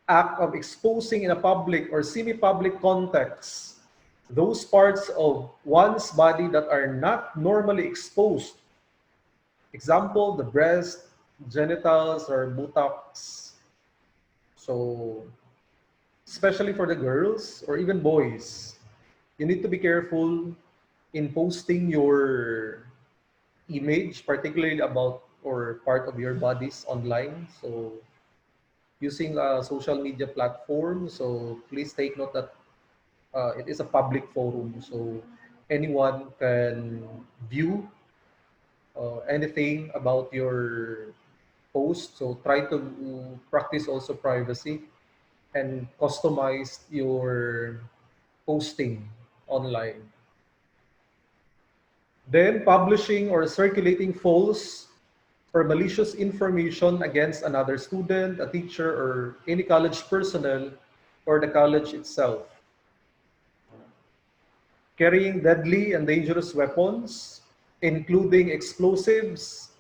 act of exposing in a public or semi-public context those parts of one's body that are not normally exposed. Example, the breast, genitals, or buttocks. So, especially for the girls or even boys, you need to be careful in posting your image, particularly about or part of your bodies online. So, using a social media platform. So, please take note that it is a public forum. So, anyone can view anything about your post. So, try to practice also privacy and customize your posting online. Then publishing or circulating false or malicious information against another student, a teacher, or any college personnel or the college itself. Carrying deadly and dangerous weapons, including explosives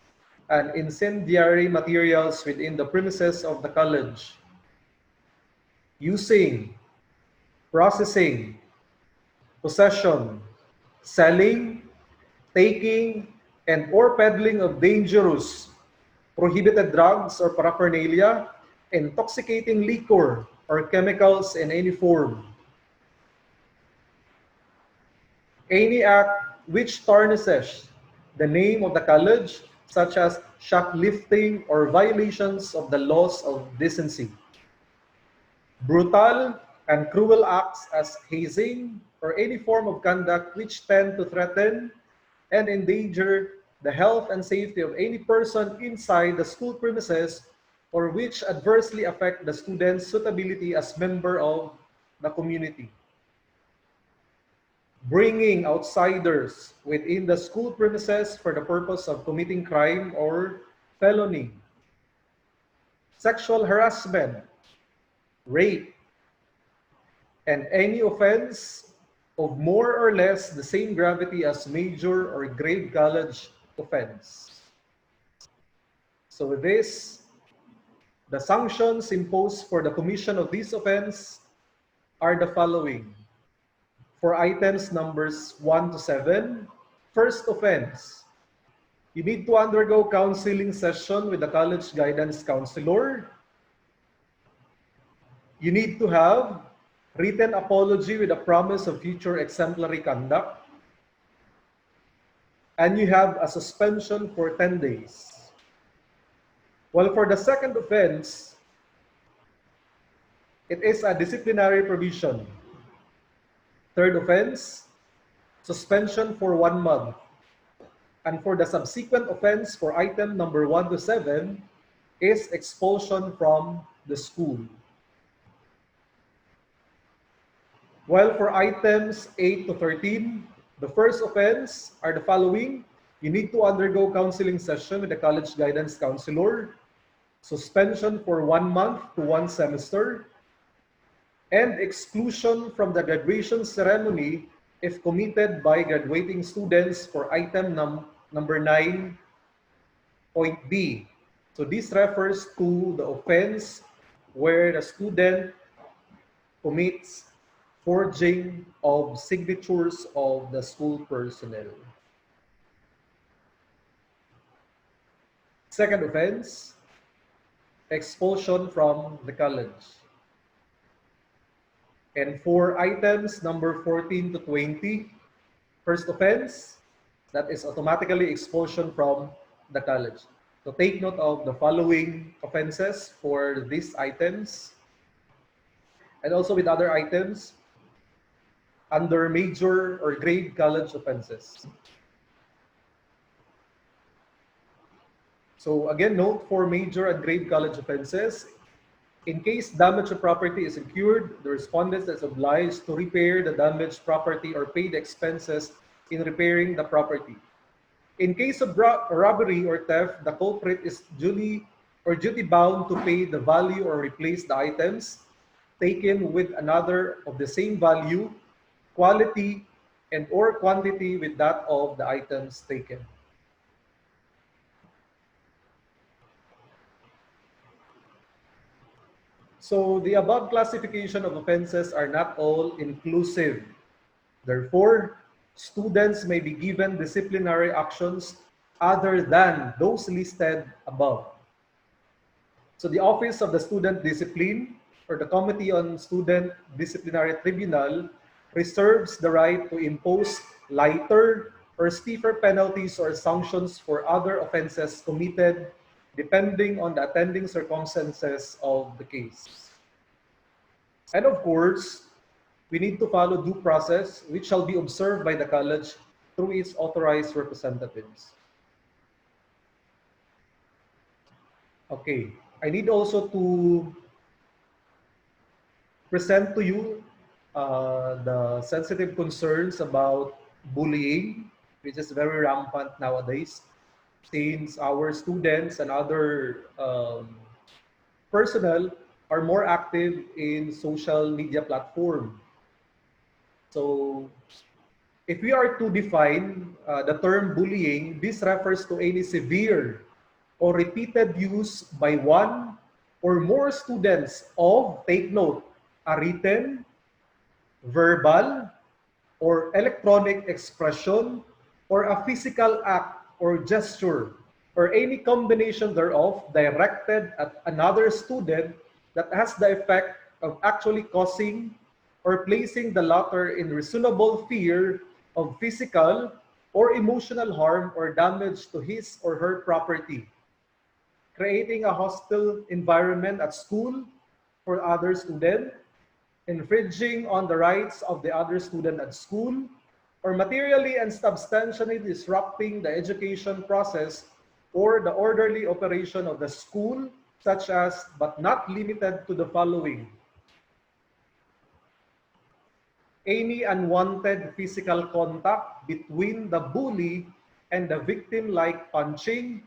and incendiary materials within the premises of the college. Using, processing, possession, selling, taking, and or peddling of dangerous, prohibited drugs or paraphernalia, intoxicating liquor or chemicals in any form. Any act which tarnishes the name of the college, such as shoplifting or violations of the laws of decency. Brutal and cruel acts as hazing or any form of conduct which tend to threaten and endanger the health and safety of any person inside the school premises or which adversely affect the student's suitability as member of the community. Bringing outsiders within the school premises for the purpose of committing crime or felony. Sexual harassment, rape, and any offense of more or less the same gravity as major or grave college offense. So with this, the sanctions imposed for the commission of this offense are the following. For items numbers 1 to 7, first offense, you need to undergo counseling session with the college guidance counselor. You need to have written apology with a promise of future exemplary conduct. And you have a suspension for 10 days. Well, for the second offense, it is a disciplinary provision. Third offense, suspension for 1 month. And for the subsequent offense for item number 1 to 7 is expulsion from the school. While for items 8 to 13, the first offense are the following. You need to undergo counseling session with the college guidance counselor, suspension for 1 month to 1 semester, and exclusion from the graduation ceremony if committed by graduating students for item number 9.b. So this refers to the offense where the student commits forging of signatures of the school personnel. Second offense, expulsion from the college. And for items number 14 to 20, first offense, that is automatically expulsion from the college. So take note of the following offenses for these items and also with other items under major or grade college offenses. So again, note for major and grade college offenses, in case damage of property is incurred, the respondent is obliged to repair the damaged property or pay the expenses in repairing the property. In case of robbery or theft, the culprit is duly or duty bound to pay the value or replace the items taken with another of the same value, quality, and or quantity with that of the items taken. So the above classification of offenses are not all inclusive. Therefore, students may be given disciplinary actions other than those listed above. So the Office of the Student Discipline or the Committee on Student Disciplinary Tribunal reserves the right to impose lighter or stiffer penalties or sanctions for other offenses committed depending on the attending circumstances of the case. And of course, we need to follow due process, which shall be observed by the college through its authorized representatives. Okay, I need also to present to you the sensitive concerns about bullying, which is very rampant nowadays, since our students and other personnel are more active in social media platform. So if we are to define the term bullying, this refers to any severe or repeated use by one or more students of, take note, a written, verbal, or electronic expression, or a physical act or gesture, or any combination thereof directed at another student that has the effect of actually causing or placing the latter in reasonable fear of physical or emotional harm or damage to his or her property, creating a hostile environment at school for other student, infringing on the rights of the other student at school, or materially and substantially disrupting the education process or the orderly operation of the school, such as, but not limited to the following: any unwanted physical contact between the bully and the victim, like punching,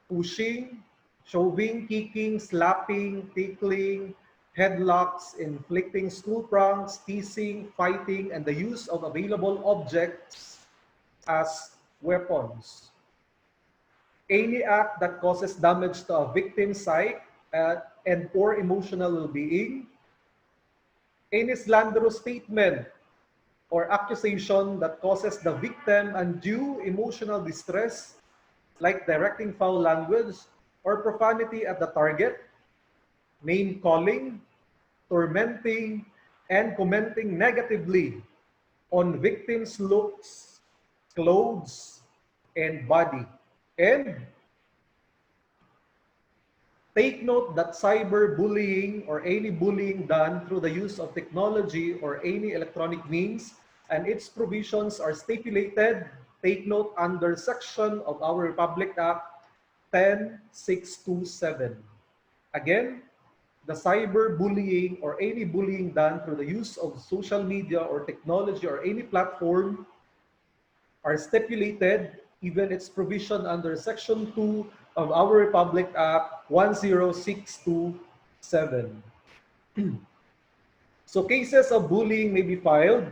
pushing, shoving, kicking, slapping, tickling, headlocks, inflicting school pranks, teasing, fighting, and the use of available objects as weapons. Any act that causes damage to a victim's psyche and or emotional well-being. Any slanderous statement or accusation that causes the victim undue emotional distress, like directing foul language or profanity at the target, name calling, tormenting, and commenting negatively on victims' looks, clothes, and body. And take note that cyberbullying or any bullying done through the use of technology or any electronic means and its provisions are stipulated, take note, under section of our Republic Act 10627. Again, the cyberbullying or any bullying done through the use of social media or technology or any platform are stipulated, even its provision under Section 2 of our Republic Act 10627. So cases of bullying may be filed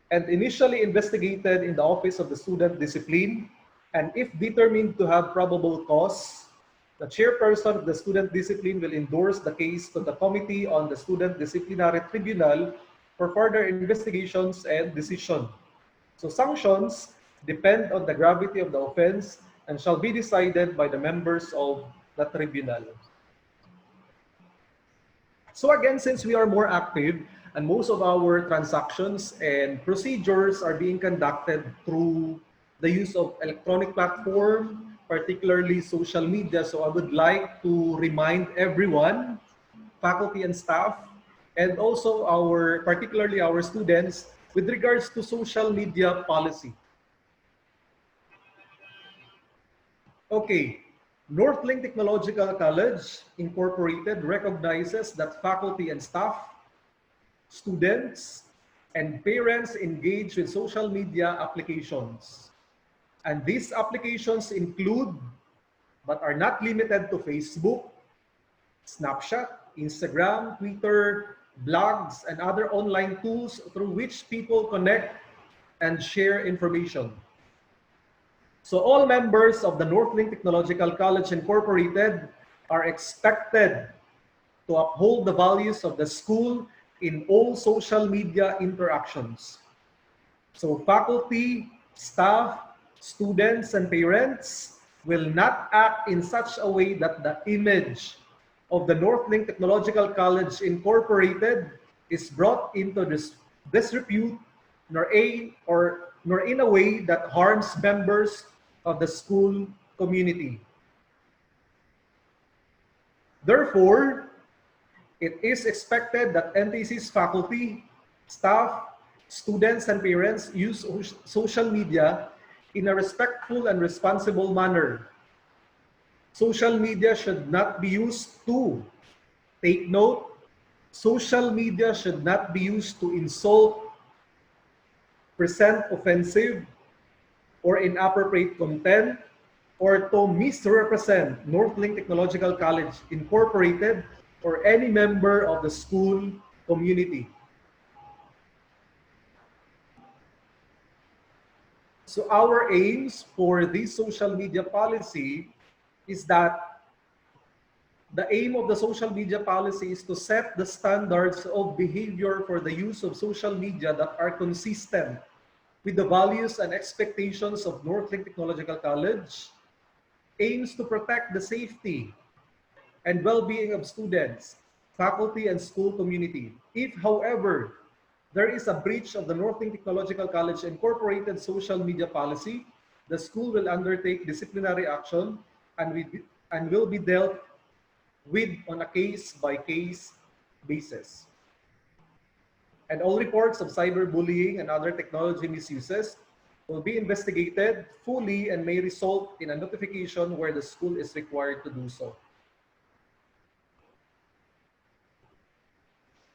and initially investigated in the Office of the Student Discipline, and if determined to have probable cause, The chairperson of the student discipline will endorse the case to the Committee on the Student Disciplinary Tribunal for further investigations and decision. So sanctions depend on the gravity of the offense and shall be decided by the members of the tribunal. So again, since we are more active and most of our transactions and procedures are being conducted through the use of electronic platform, particularly social media, so I would like to remind everyone, faculty and staff, and also particularly our students, with regards to social media policy. Okay, Northlink Technological College Incorporated recognizes that faculty and staff, students, and parents engage with social media applications. And these applications include, but are not limited to Facebook, Snapchat, Instagram, Twitter, blogs, and other online tools through which people connect and share information. So all members of the Northlink Technological College Incorporated are expected to uphold the values of the school in all social media interactions. So faculty, staff, students, and parents will not act in such a way that the image of the Northlink Technological College Incorporated is brought into disrepute, nor in a way that harms members of the school community. Therefore, it is expected that NTC's faculty, staff, students, and parents use social media in a respectful and responsible manner. Social media should not be used to, take note, social media should not be used to insult, present offensive or inappropriate content, or to misrepresent Northlink Technological College Incorporated or any member of the school community. So our aims for this social media policy is that the aim of the social media policy is to set the standards of behavior for the use of social media that are consistent with the values and expectations of Northlink Technological College, aims to protect the safety and well-being of students, faculty, and school community. If, however, there is a breach of the Northlink Technological College Incorporated social media policy, the school will undertake disciplinary action and will be dealt with on a case-by-case basis. And all reports of cyberbullying and other technology misuses will be investigated fully and may result in a notification where the school is required to do so.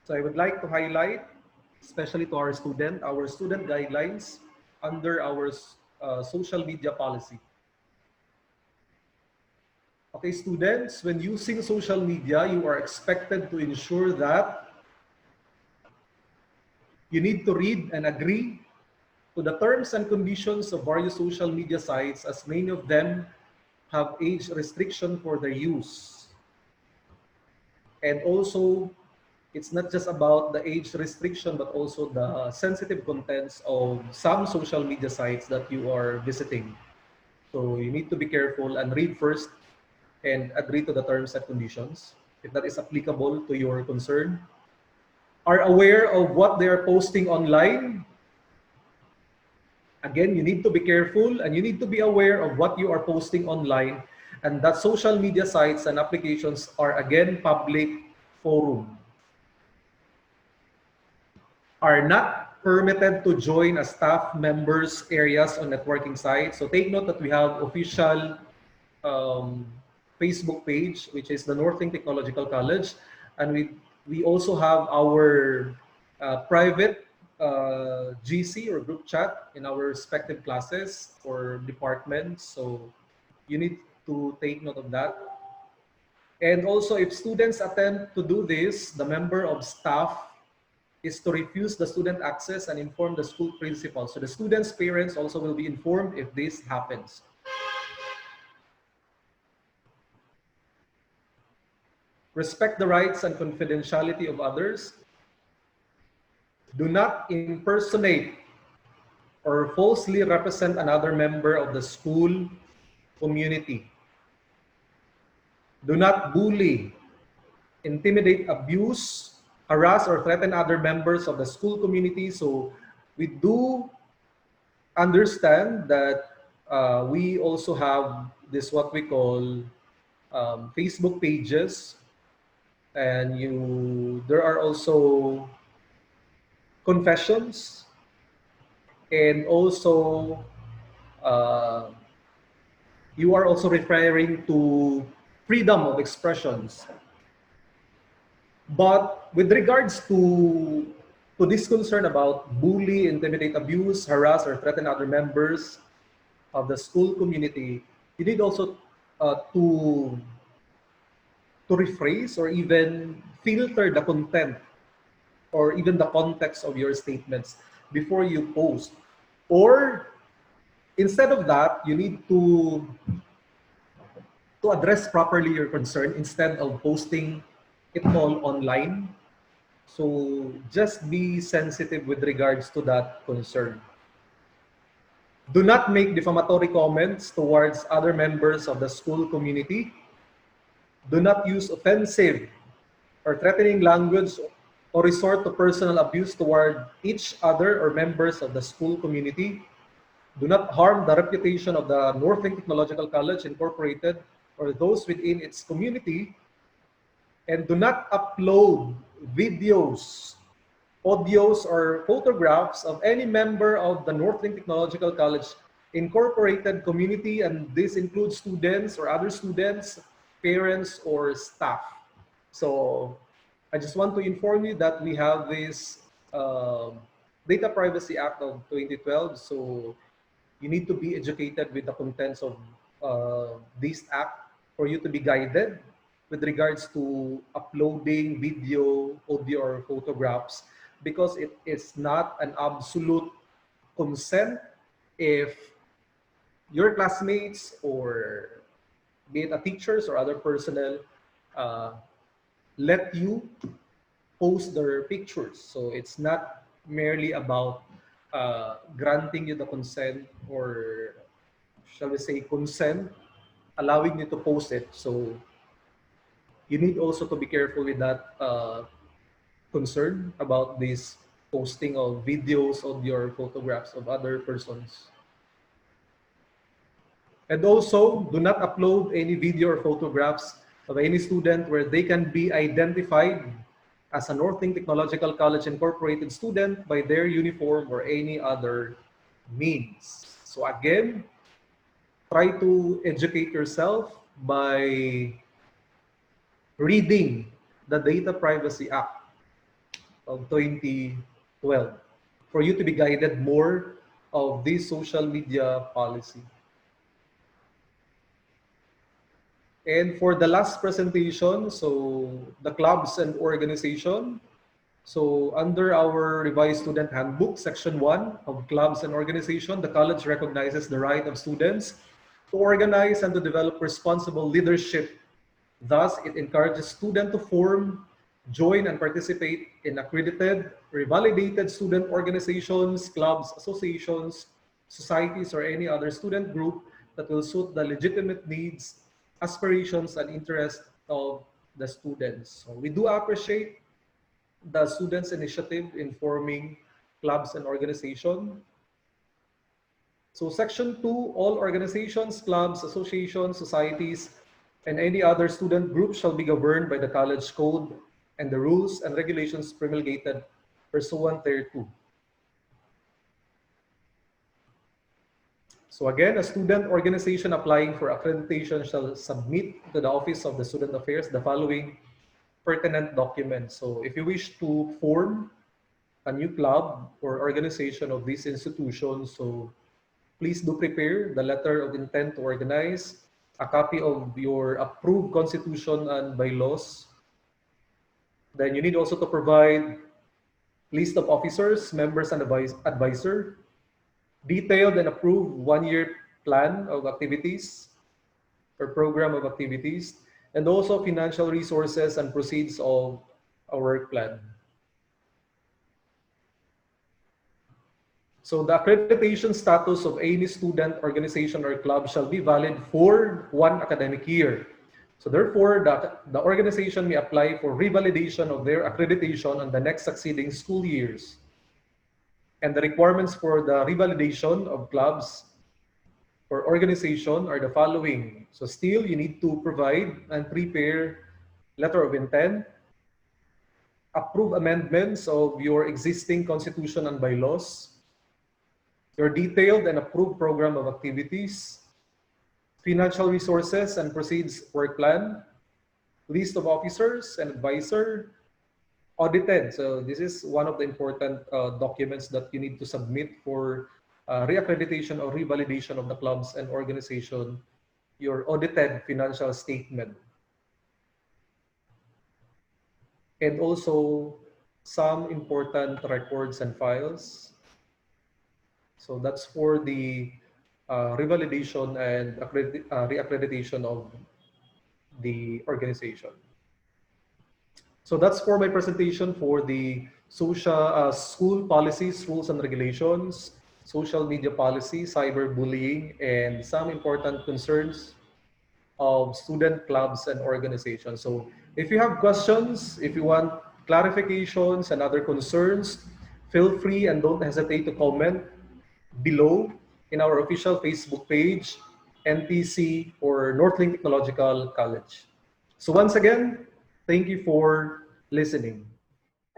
So I would like to highlight, especially to our student guidelines under our social media policy. Okay, students, when using social media, you are expected to ensure that you need to read and agree to the terms and conditions of various social media sites, as many of them have age restriction for their use. And also, it's not just about the age restriction, but also the sensitive contents of some social media sites that you are visiting. So you need to be careful and read first and agree to the terms and conditions, if that is applicable to your concern. Are aware of what they are posting online. Again, you need to be careful and you need to be aware of what you are posting online, and that social media sites and applications are again public forum. Are not permitted to join as staff members areas on networking sites. So take note that we have official Facebook page, which is the Northlink Technological College, and we also have our private GC or group chat in our respective classes or departments. So you need to take note of that. And also, if students attempt to do this, the member of staff is to refuse the student access and inform the school principal. So the students' parents also will be informed if this happens. respect the rights and confidentiality of others, do not impersonate or falsely represent another member of the school community. Do not bully, intimidate, abuse, harass, or threaten other members of the school community. So we do understand that we also have this what we call Facebook pages, and there are also confessions, and also uh, you are also referring to freedom of expressions. But with regards to this concern about bully, intimidate, abuse, harass, or threaten other members of the school community, you need also to rephrase or even filter the content or even the context of your statements before you post. Or instead of that, you need to address properly your concern instead of posting it all online. So just be sensitive with regards to that concern. Do not make defamatory comments towards other members of the school community. Do not use offensive or threatening language or resort to personal abuse toward each other or members of the school community. Do not harm the reputation of the Northlink Technological College Incorporated or those within its community, and do not upload videos, audios, or photographs of any member of the Northlink Technological College Incorporated community, and this includes students or other students, parents, or staff. So I just want to inform you that we have this Data Privacy Act of 2012. So you need to be educated with the contents of this act for you to be guided with regards to uploading video, audio, or photographs, because it is not an absolute consent if your classmates or be it a teachers or other personnel uh, let you post their pictures. So it's not merely about granting you the consent, or shall we say consent, allowing you to post it. So you need also to be careful with that concern about this posting of videos, audio, or photographs of other persons. And also, do not upload any video or photographs of any student where they can be identified as a Northlink Technological College Incorporated student by their uniform or any other means. So again, try to educate yourself by reading the Data Privacy Act of 2012 for you to be guided more of this social media policy. And for the last presentation, so the clubs and organization. So under our revised student handbook, section 1 of clubs and organization, the college recognizes the right of students to organize and to develop responsible leadership. Thus, it encourages students to form, join, and participate in accredited, revalidated student organizations, clubs, associations, societies, or any other student group that will suit the legitimate needs, aspirations, and interests of the students. So we do appreciate the students' initiative in forming clubs and organizations. So section 2, all organizations, clubs, associations, societies, and any other student group shall be governed by the college code and the rules and regulations promulgated pursuant thereto. So again, a student organization applying for accreditation shall submit to the Office of the Student Affairs the following pertinent documents. So if you wish to form a new club or organization of this institution, so please do prepare the letter of intent to organize, a copy of your approved constitution and bylaws. Then you need also to provide list of officers, members, and advisor, detailed and approved one-year plan of activities or program of activities, and also financial resources and proceeds of a work plan. So the accreditation status of any student, organization, or club shall be valid for 1 academic year. So therefore, the organization may apply for revalidation of their accreditation on the next succeeding school years. And the requirements for the revalidation of clubs or organization are the following. So still, you need to provide and prepare letter of intent, approve amendments of your existing constitution and bylaws, your detailed and approved program of activities, financial resources and proceeds work plan, list of officers and advisor, audited. So this is one of the important documents that you need to submit for reaccreditation or revalidation of the clubs and organization, your audited financial statement. And also some important records and files. So that's for the revalidation and reaccreditation of the organization. So that's for my presentation for the school policies, rules and regulations, social media policy, cyberbullying, and some important concerns of student clubs and organizations. So if you have questions, if you want clarifications and other concerns, feel free and don't hesitate to comment below in our official Facebook page, NTC or Northlink Technological College. So once again, thank you for listening.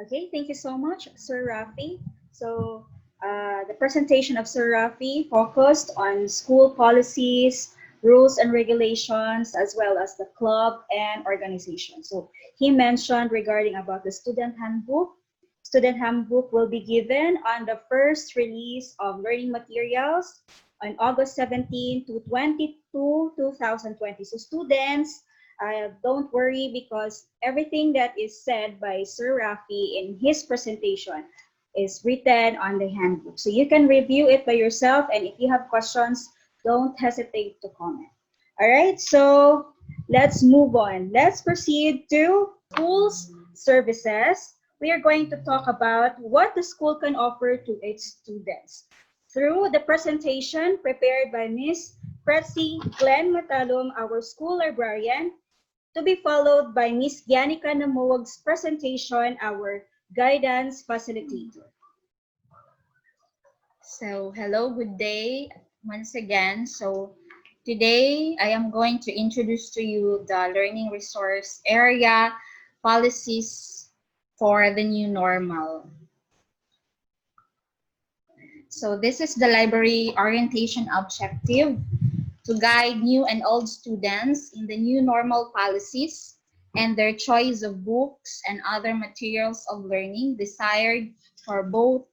Okay, thank you so much, Sir Rafi. So, the presentation of Sir Rafi focused on school policies, rules and regulations, as well as the club and organization. So, he mentioned regarding about the student handbook. Student handbook will be given on the first release of learning materials on August 17 to 22, 2020. So, students, don't worry because everything that is said by Sir Rafi in his presentation is written on the handbook. So you can review it by yourself, and if you have questions, don't hesitate to comment. All right, so let's move on. Let's proceed to schools services. We are going to talk about what the school can offer to its students through the presentation prepared by Ms. Pretsy Glenn Matalong, our school librarian, to be followed by Ms. Yanika Namuag's presentation, our guidance facilitator. So, hello, good day once again. So, today I am going to introduce to you the learning resource area policies for the new normal. So, this is the library orientation objective to guide new and old students in the new normal policies and their choice of books and other materials of learning desired for both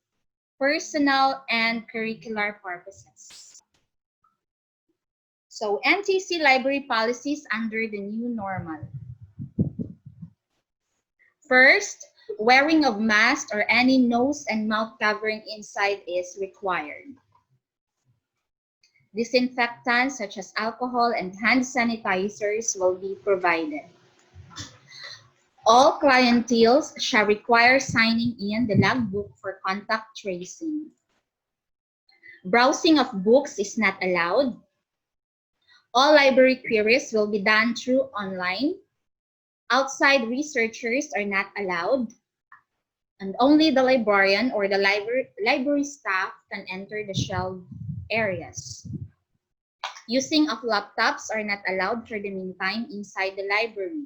personal and curricular purposes. So NTC library policies under the new normal. First, wearing of mask or any nose and mouth covering inside is required. Disinfectants such as alcohol and hand sanitizers will be provided. All clienteles shall require signing in the logbook for contact tracing. Browsing of books is not allowed. All library queries will be done through online. Outside researchers are not allowed. And only the librarian or the library staff can enter the shelved areas. Using of laptops are not allowed for the meantime inside the library.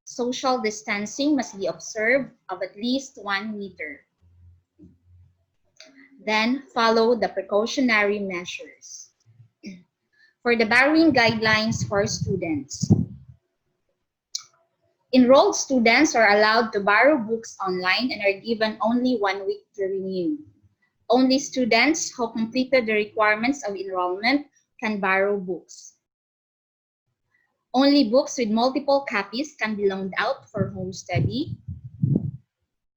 Social distancing must be observed of at least 1 meter. Then follow the precautionary measures. For the borrowing guidelines for students. Enrolled students are allowed to borrow books online and are given only 1 week to renew. Only students who completed the requirements of enrollment can borrow books. Only books with multiple copies can be loaned out for home study.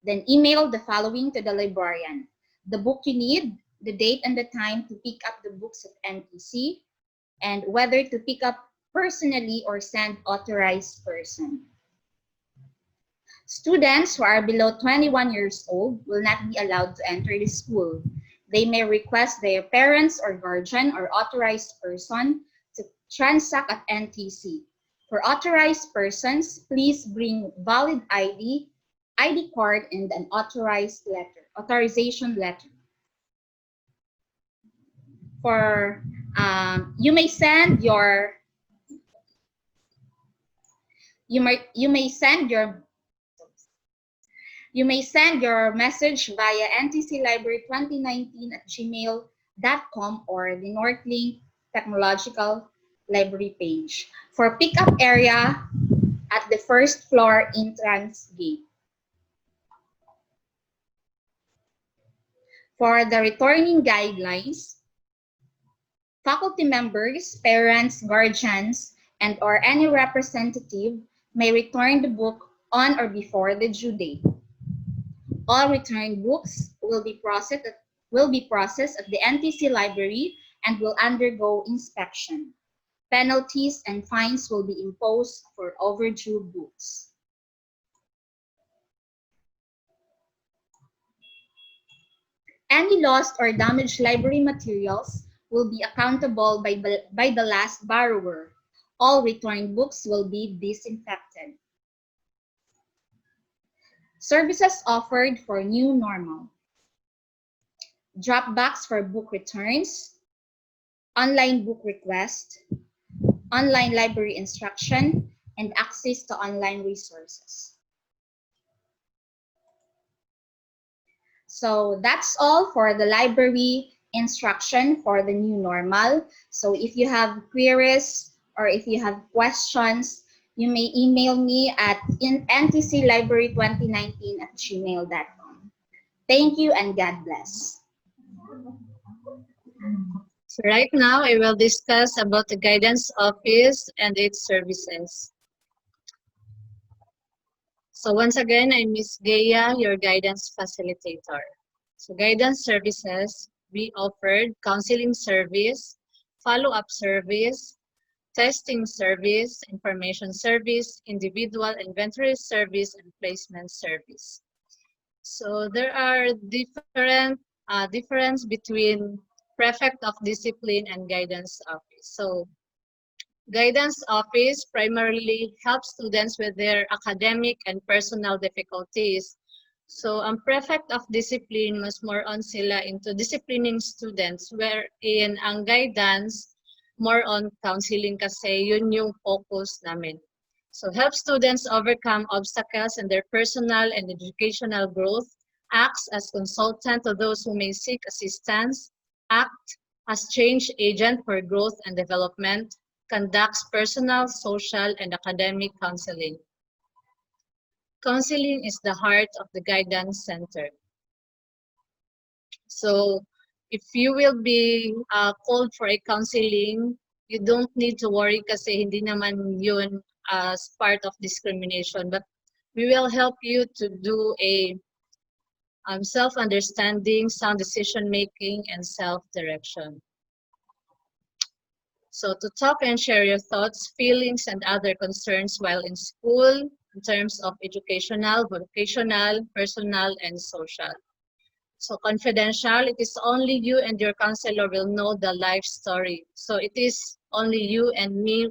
Then email the following to the librarian: the book you need, the date and the time to pick up the books at NTC, and whether to pick up personally or send authorized person. Students who are below 21 years old will not be allowed to enter the school. They may request their parents or guardian or authorized person to transact at NTC. For authorized persons, please bring valid ID card, and an authorization letter. For you may send your you may send your message via ntclibrary2019@gmail.com or the Northlink Technological Library page. For pickup area at the first floor entrance gate. For the returning guidelines, faculty members, parents, guardians, and or any representative may return the book on or before the due date. All returned books will be processed at the NTC library and will undergo inspection. Penalties and fines will be imposed for overdue books. Any lost or damaged library materials will be accountable by the last borrower. All returned books will be disinfected. Services offered for new normal. Dropbox for book returns, online book request, online library instruction, and access to online resources. So that's all for the library instruction for the new normal. So if you have queries or if you have questions, you may email me at ntclibrary2019@gmail.com. Thank you and God bless. So right now, I will discuss about the guidance office and its services. So once again, I'm Miss Gaya, your guidance facilitator. So guidance services, we offered counseling service, follow-up service, testing service, information service, individual inventory service, and placement service. So there are different difference between prefect of discipline and guidance office. So guidance office primarily helps students with their academic and personal difficulties. So ang prefect of discipline mas more on sila into disciplining students, wherein ang guidance more on counseling kasi yun yung focus namin. So help students overcome obstacles in their personal and educational growth, acts as consultant to those who may seek assistance, act as change agent for growth and development, conducts personal, social, and academic counseling. Counseling is the heart of the guidance center. So if you will be called for a counseling, you don't need to worry kasi hindi naman yun as part of discrimination, but we will help you to do a self-understanding, sound decision-making, and self-direction. So to talk and share your thoughts, feelings, and other concerns while in school in terms of educational, vocational, personal, and social. So confidential, it is only you and your counselor will know the life story. So it is only you and me.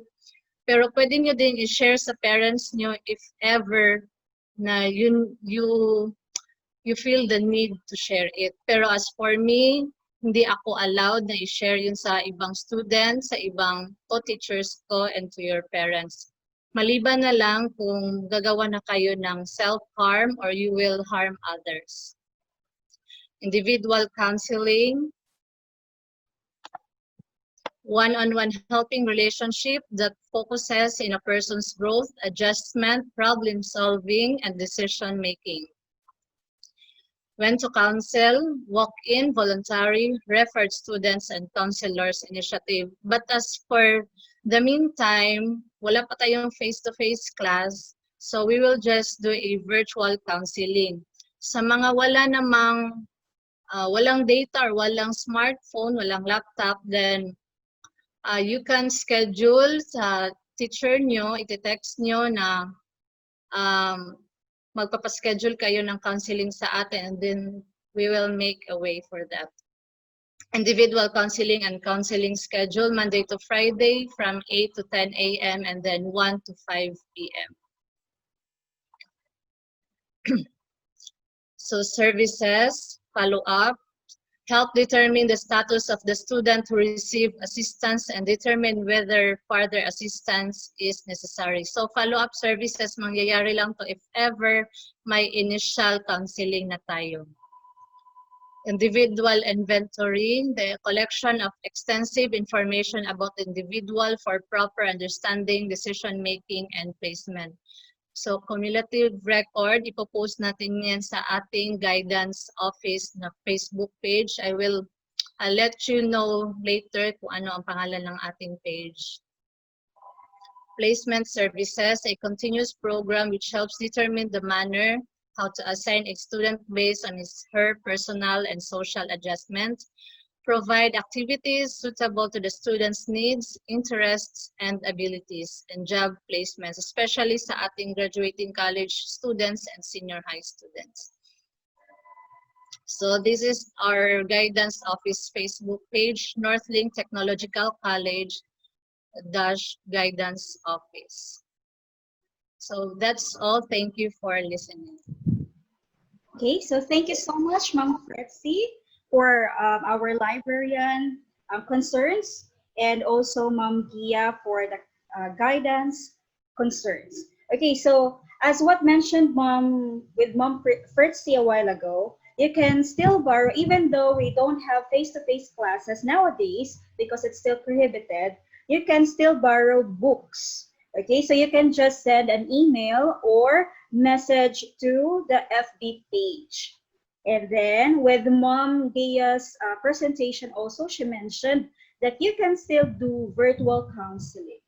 Pero pwede nyo din i-share sa parents nyo if ever na you feel the need to share it. Pero as for me, hindi ako allowed na i-share yun sa ibang students, sa ibang co-teachers ko, and to your parents. Maliban na lang kung gagawa na kayo ng self-harm or you will harm others. Individual counseling, one-on-one helping relationship that focuses in a person's growth, adjustment, problem solving, and decision making. When to counsel, walk-in, voluntary, referred students, and counselors initiative. But as for the meantime, wala pa tayong face-to-face class, so we will just do a virtual counseling. Sa mga wala namang walang data or walang smartphone, walang laptop, then You can schedule sa teacher nyo, iti-text nyo na um, magpapaschedule kayo ng counseling sa atin, and then we will make a way for that. Individual counseling and counseling schedule Monday to Friday from 8 to 10 a.m. and then 1 to 5 p.m. So services, follow-up, help determine the status of the student who received assistance and determine whether further assistance is necessary. So follow-up services, mangyayari lang to if ever may initial counseling na tayo. Individual inventory, the collection of extensive information about the individual for proper understanding, decision-making, and placement. So cumulative record, ipopost natin yan sa ating guidance office na Facebook page. I'll let you know later kung ano ang pangalan ng ating page. Placement services, a continuous program which helps determine the manner how to assign a student based on her personal and social adjustment. Provide activities suitable to the student's needs, interests, and abilities, and job placements, especially sa ating graduating college students and senior high students. So this is our guidance office Facebook page, Northlink Technological College guidance office. So that's all. Thank you for listening. Okay, so thank you so much, Ma'am Fretzy, for our librarian concerns, and also Ma'am Gia for the guidance concerns. Okay, so as what mentioned with Ma'am Fretzy a while ago, you can still borrow, even though we don't have face-to-face classes nowadays because it's still prohibited, you can still borrow books. Okay, so you can just send an email or message to the FB page. And then with Mom Gia's presentation also, she mentioned that you can still do virtual counseling.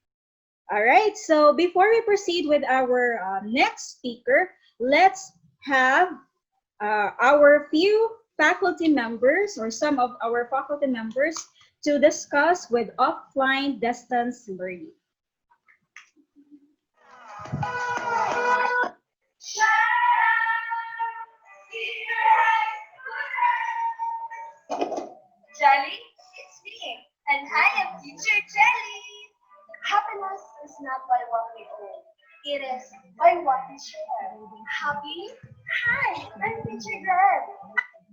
All right, so before we proceed with our next speaker, let's have our few faculty members or some of our faculty members to discuss with offline distance learning. Jelly, it's me, and I am Teacher Jelly. Happiness is not by what we own, it is by what we share. Happy? Hi, I'm Teacher Girl.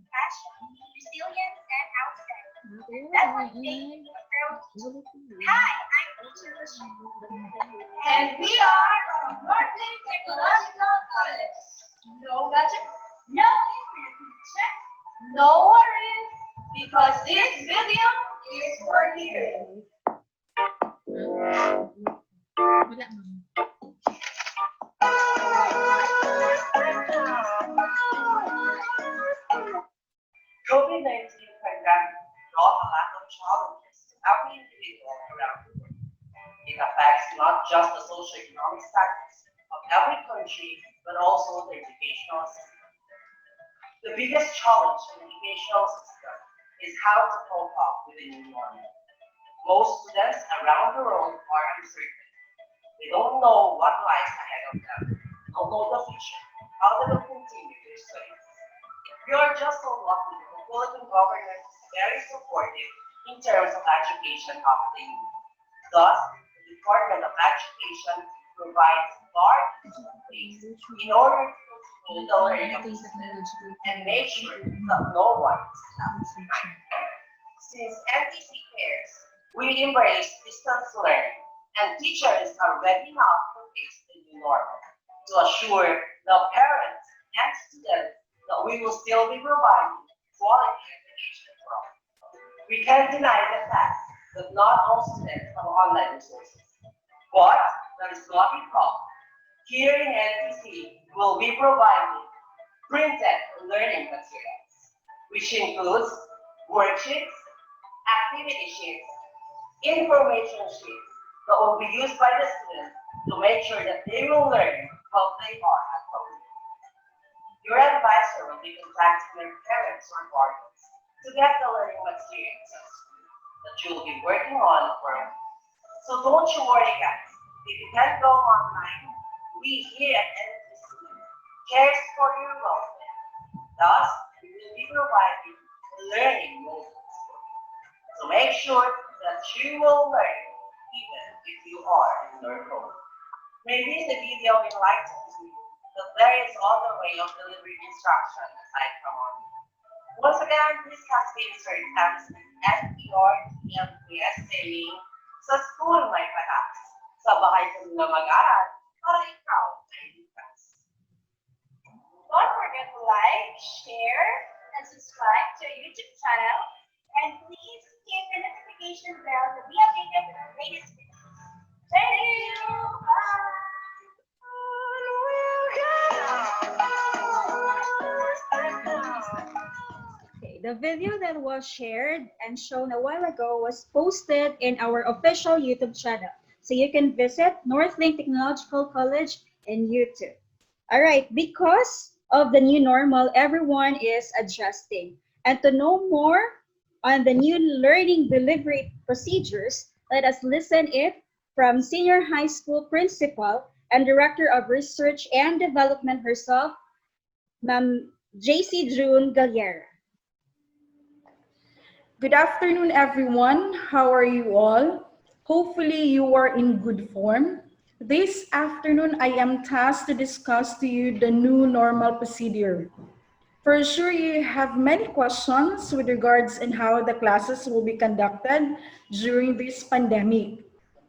Passion, resilience, and outstanding. That's what makes me a girl teacher. Hi, I'm Teacher Michelle. And we are from Northlink Technological College. No budget, no information, no worries, because this video is for you. COVID-19 pandemic brought a lot of challenges to every individual around the world. It affects not just the socioeconomic status of every country, but also the educational system. The biggest challenge in the educational system is how to cope up with the new normal. Most students around the world are uncertain. They don't know what lies ahead of them, don't know the future, how they will continue their studies. We are just so lucky that the Philippine government is very supportive in terms of education of the youth. Thus, the Department of Education provides large space in order to continue the learning of the students and make sure that no one is left behind. Since NTC cares, we embrace distance learning, and teachers are ready now to face the new normal to assure the parents and students that we will still be providing quality education for all. We can't deny the fact that not all students have online resources, but that is not a problem. Here in NTC, we'll be providing printed learning materials, which includes worksheets, activity sheets, information sheets that will be used by the students to make sure that they will learn how they are at home. Your advisor will be contacting their parents or guardians to get the learning materials. that you'll be working on for a week. So don't you worry, guys. If you can't go online, we here at NCC cares for your welfare. Thus, we will be providing learning modules for you. So make sure that you will learn even if you are in your home. Maybe the video enlightens you that there is other way of delivering instruction aside from audio. Once again, this has been Sir Tamsin at your TMPS saying, sa school may patas, sa bahay ko nila mag-aral, para ikaw ay ligtas. Don't forget to like, share, and subscribe to our YouTube channel. And please hit the notification bell to be updated with our latest videos. Thank you. Okay, the video that was shared and shown a while ago was posted in our official YouTube channel. So you can visit Northlink Technological College in YouTube. All right, because of the new normal, everyone is adjusting. And to know more on the new learning delivery procedures, let us listen it from senior high school principal and director of research and development herself, Ma'am JC June Galliera. Good afternoon, everyone. How are you all? Hopefully, you are in good form. This afternoon, I am tasked to discuss to you the new normal procedure. For sure, you have many questions with regards in how the classes will be conducted during this pandemic.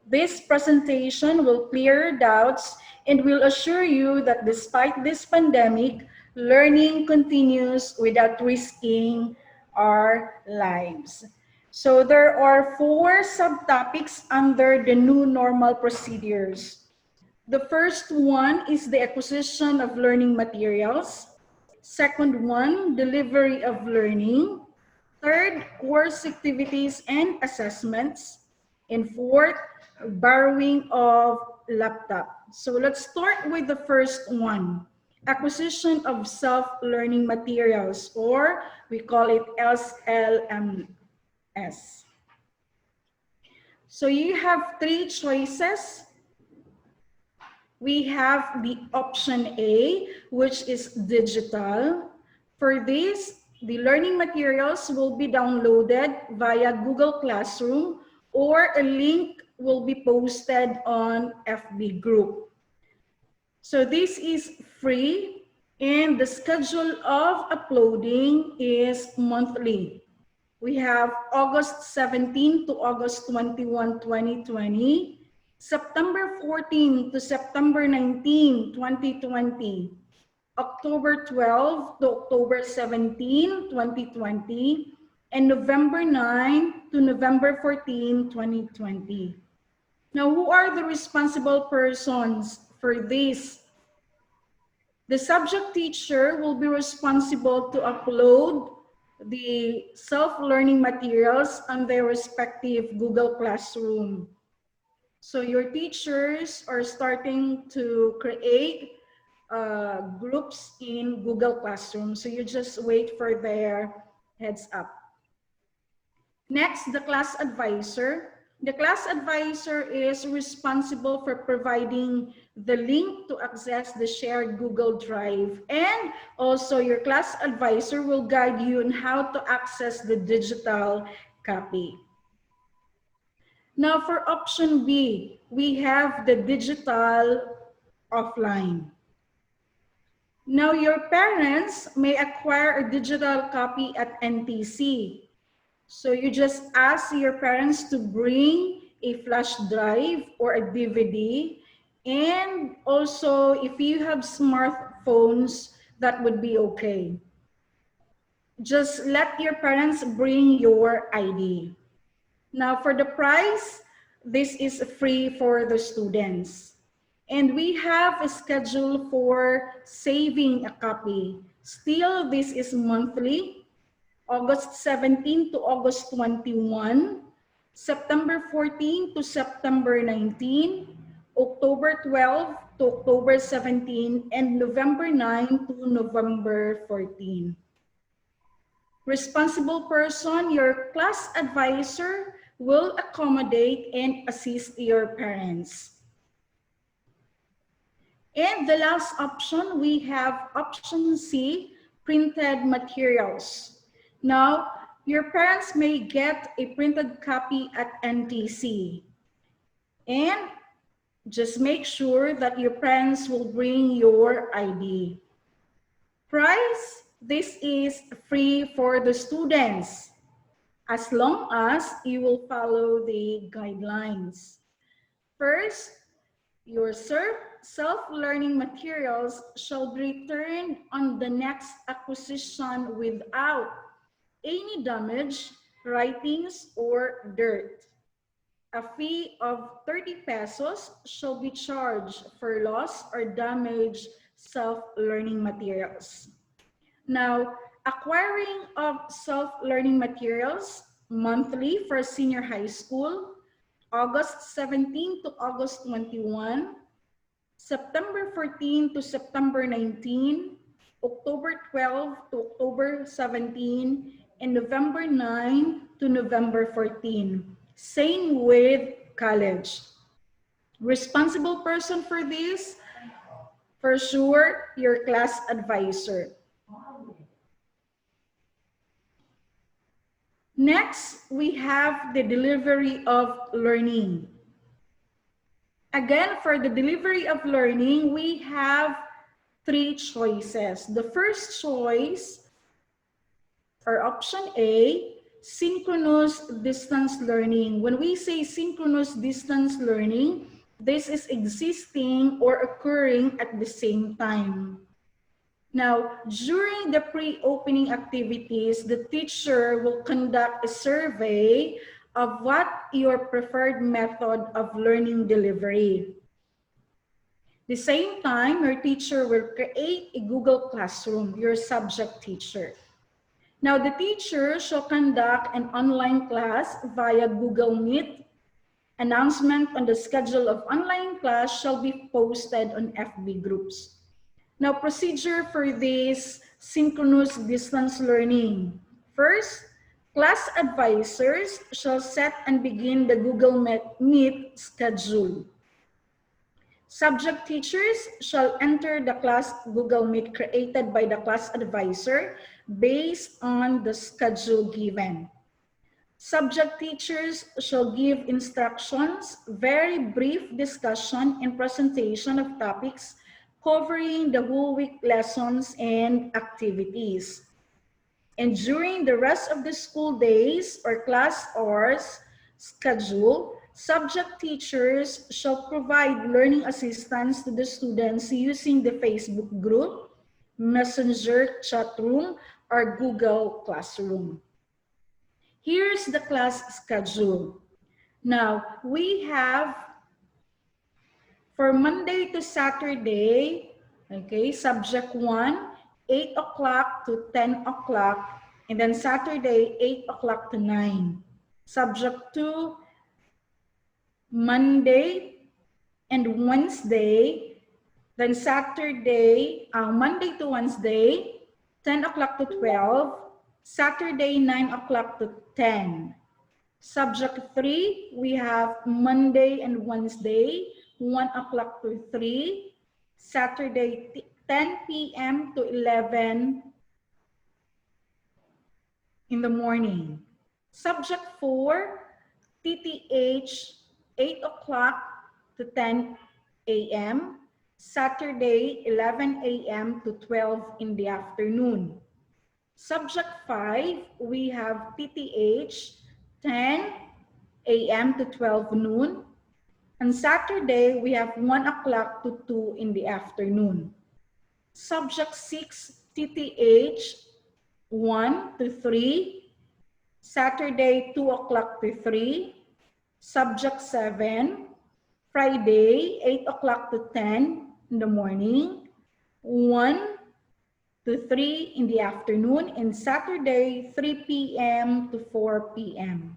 This presentation will clear doubts and will assure you that despite this pandemic, learning continues without risking our lives. So there are 4 subtopics under the new normal procedures. The first one is the acquisition of learning materials. Second one, delivery of learning. Third, course activities and assessments. And fourth, borrowing of laptop. So let's start with the first one, acquisition of self-learning materials, or we call it SLMS. So you have 3 choices. We have the option A, which is digital. For this, the learning materials will be downloaded via Google Classroom, or a link will be posted on FB group. So this is free, and the schedule of uploading is monthly. We have August 17 to August 21, 2020. September 14 to September 19, 2020, October 12 to October 17, 2020, and November 9 to November 14, 2020. Now, who are the responsible persons for this? The subject teacher will be responsible to upload the self-learning materials on their respective Google Classroom. So your teachers are starting to create groups in Google Classroom. So you just wait for their heads up. Next, the class advisor. The class advisor is responsible for providing the link to access the shared Google Drive. And also your class advisor will guide you on how to access the digital copy. Now for option B, we have the digital offline. Now your parents may acquire a digital copy at NTC. So you just ask your parents to bring a flash drive or a DVD. And also if you have smartphones, that would be okay. Just let your parents bring your ID. Now for the price, this is free for the students. And we have a schedule for saving a copy. Still, this is monthly, August 17 to August 21, September 14 to September 19, October 12 to October 17, and November 9 to November 14. Responsible person, your class advisor will accommodate and assist your parents. And the last option, we have option C, printed materials. Now, your parents may get a printed copy at NTC. And just make sure that your parents will bring your ID. Price, this is free for the students as long as you will follow the guidelines. First, your self-learning materials shall be returned on the next acquisition without any damage, writings, or dirt. A fee of 30 pesos shall be charged for lost or damaged self-learning materials. Now, acquiring of self-learning materials monthly for senior high school, August 17 to August 21, September 14 to September 19, October 12 to October 17, and November 9 to November 14. Same with college. Responsible person for this, for sure, your class advisor. Next, we have the delivery of learning. Again, for the delivery of learning, we have three choices. The first choice, or option A, synchronous distance learning. When we say synchronous distance learning, this is existing or occurring at the same time. Now, during the pre-opening activities, the teacher will conduct a survey of what your preferred method of learning delivery. The same time, your teacher will create a Google Classroom, your subject teacher. Now, the teacher shall conduct an online class via Google Meet. Announcement on the schedule of online class shall be posted on FB groups. Now, procedure for this synchronous distance learning. First, class advisors shall set and begin the Google Meet schedule. Subject teachers shall enter the class Google Meet created by the class advisor based on the schedule given. Subject teachers shall give instructions, very brief discussion and presentation of topics covering the whole week lessons and activities. And during the rest of the school days or class hours schedule, subject teachers shall provide learning assistance to the students using the Facebook group, Messenger chat room, or Google Classroom. Here's the class schedule. Now, we have for Monday to Saturday, okay, subject 1, 8 o'clock to 10 o'clock, and then Saturday, 8 o'clock to 9. Subject 2, Monday and Wednesday, then Saturday, Monday to Wednesday, 10 o'clock to 12, Saturday, 9 o'clock to 10. Subject 3, we have Monday and Wednesday, 1 o'clock to 3, Saturday, 10 p.m. to 11 in the morning. Subject 4, TTH, 8 o'clock to 10 a.m., Saturday, 11 a.m. to 12 in the afternoon. Subject 5, we have TTH, 10 a.m. to 12 noon. On Saturday, we have 1 o'clock to 2 in the afternoon. Subject 6, TTH, 1 to 3. Saturday, 2 o'clock to 3. Subject 7, Friday, 8 o'clock to 10 in the morning. 1 to 3 in the afternoon, and Saturday, 3 p.m. to 4 p.m.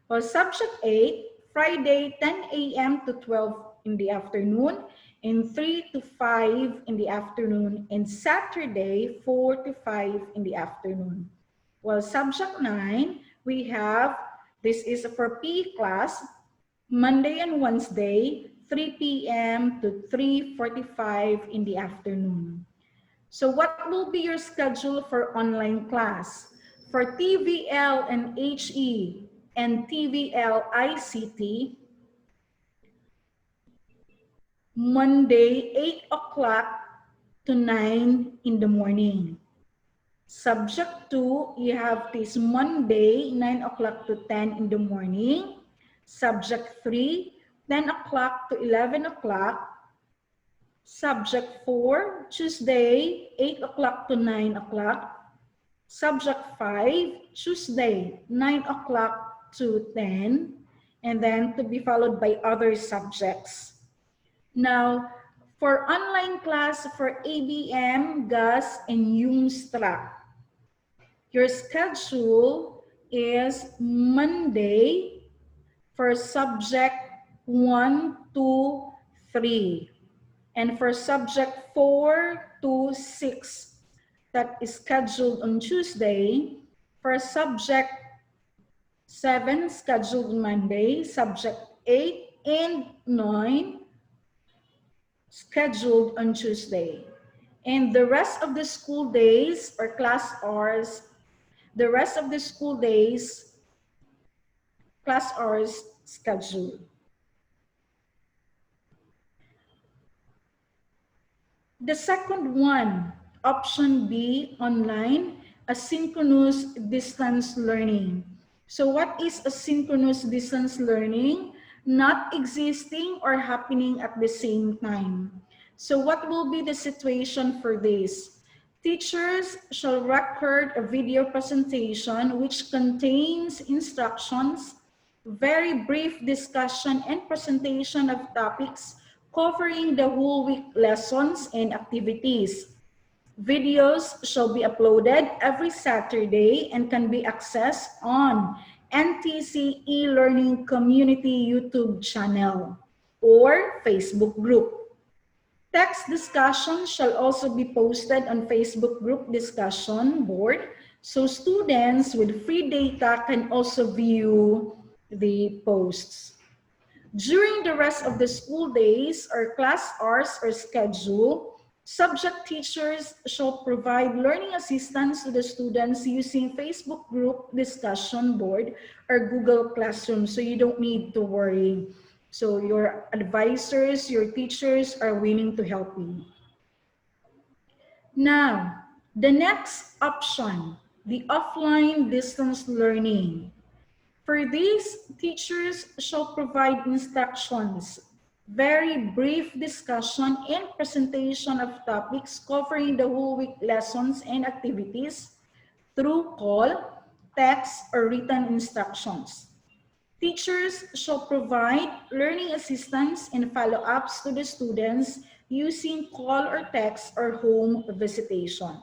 Well, subject 8, Friday, 10 a.m. to 12 in the afternoon, and 3 to 5 in the afternoon, and Saturday, 4 to 5 in the afternoon. Well, subject 9, we have This is for PE class, Monday and Wednesday, 3 p.m. to 3:45 in the afternoon. So what will be your schedule for online class? For TVL and HE and TVL ICT, Monday, 8 o'clock to 9 in the morning. Subject 2, you have this Monday, 9 o'clock to 10 in the morning. Subject 3, 10 o'clock to 11 o'clock. Subject 4, Tuesday, 8 o'clock to 9 o'clock. Subject 5, Tuesday, 9 o'clock to 10, and then to be followed by other subjects. Now, for online class for ABM, GAS, and UMSTRA, your schedule is Monday for subject 1, 2, 3. And for subject 4 to 6, that is scheduled on Tuesday. For subject 7, scheduled Monday. Subject 8 and 9, scheduled on Tuesday. And the rest of the school days or class hours, class hours scheduled. The second one, option B, online, asynchronous distance learning. So what is asynchronous distance learning? Not existing or happening at the same time. So what will be the situation for this? Teachers shall record a video presentation which contains instructions, very brief discussion and presentation of topics covering the whole week lessons and activities. Videos shall be uploaded every Saturday and can be accessed on NTC e-learning community YouTube channel or Facebook group. Text discussion shall also be posted on Facebook group discussion board so students with free data can also view the posts. During the rest of the school days or class hours or schedule, subject teachers shall provide learning assistance to the students using Facebook group discussion board or Google Classroom, so you don't need to worry. So your advisors, your teachers are willing to help you. Now, the next option, the offline distance learning. For these, teachers shall provide instructions, very brief discussion and presentation of topics covering the whole week lessons and activities through call, text, or written instructions. Teachers shall provide learning assistance and follow-ups to the students using call or text or home visitation.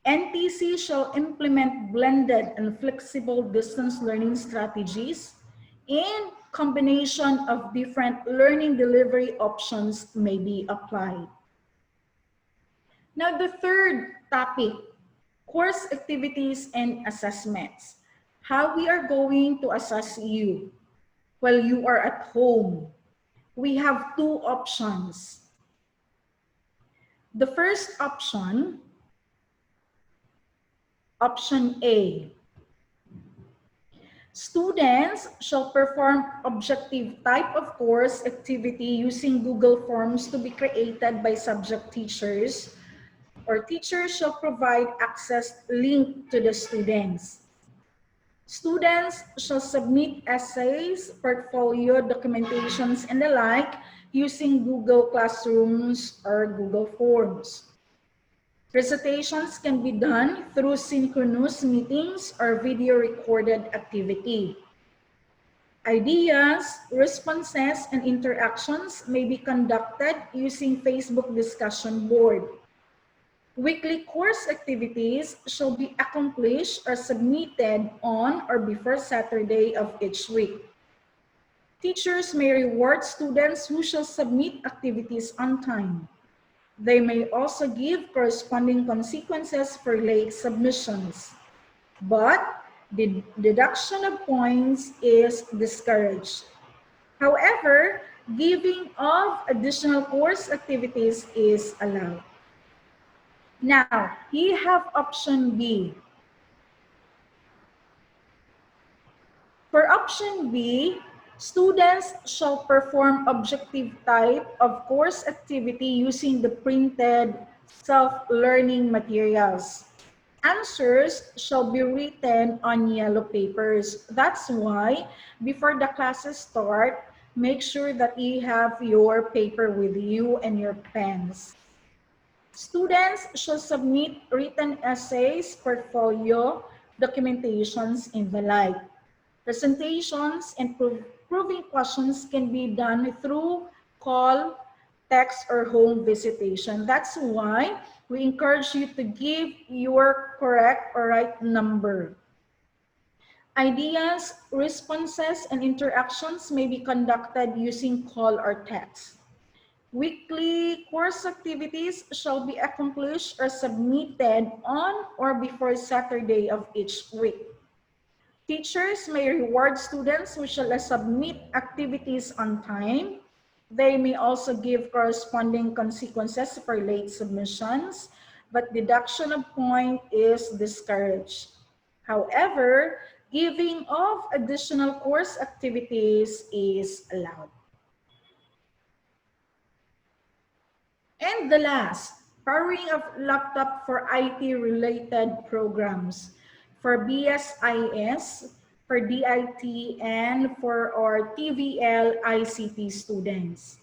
NTC shall implement blended and flexible distance learning strategies, and combination of different learning delivery options may be applied. Now, the third topic, course activities and assessments. How we are going to assess you while you are at home. We have two options. The first option, option A. Students shall perform objective type of course activity using Google Forms to be created by subject teachers, or teachers shall provide access link to the students. Students shall submit essays, portfolio, documentations, and the like using Google Classrooms or Google Forms. Presentations can be done through synchronous meetings or video recorded activity. Ideas, responses, and interactions may be conducted using Facebook discussion board. Weekly course activities shall be accomplished or submitted on or before Saturday of each week. Teachers may reward students who shall submit activities on time. They may also give corresponding consequences for late submissions. But The deduction of points is discouraged. However, giving of additional course activities is allowed. Now, you have option B. For option B, students shall perform objective type of course activity using the printed self-learning materials. Answers shall be written on yellow papers. That's why before the classes start, make sure that you have your paper with you and your pens. Students shall submit written essays, portfolio, documentations, and the like. Presentations and proving questions can be done through call, text, or home visitation. That's why we encourage you to give your correct or right number. Ideas, responses, and interactions may be conducted using call or text. Weekly course activities shall be accomplished or submitted on or before Saturday of each week. Teachers may reward students who shall submit activities on time. They may also give corresponding consequences for late submissions, but deduction of point is discouraged. However, giving of additional course activities is allowed. And the last, powering of laptop for IT-related programs, for BSIS, for DIT, and for our TVL ICT students.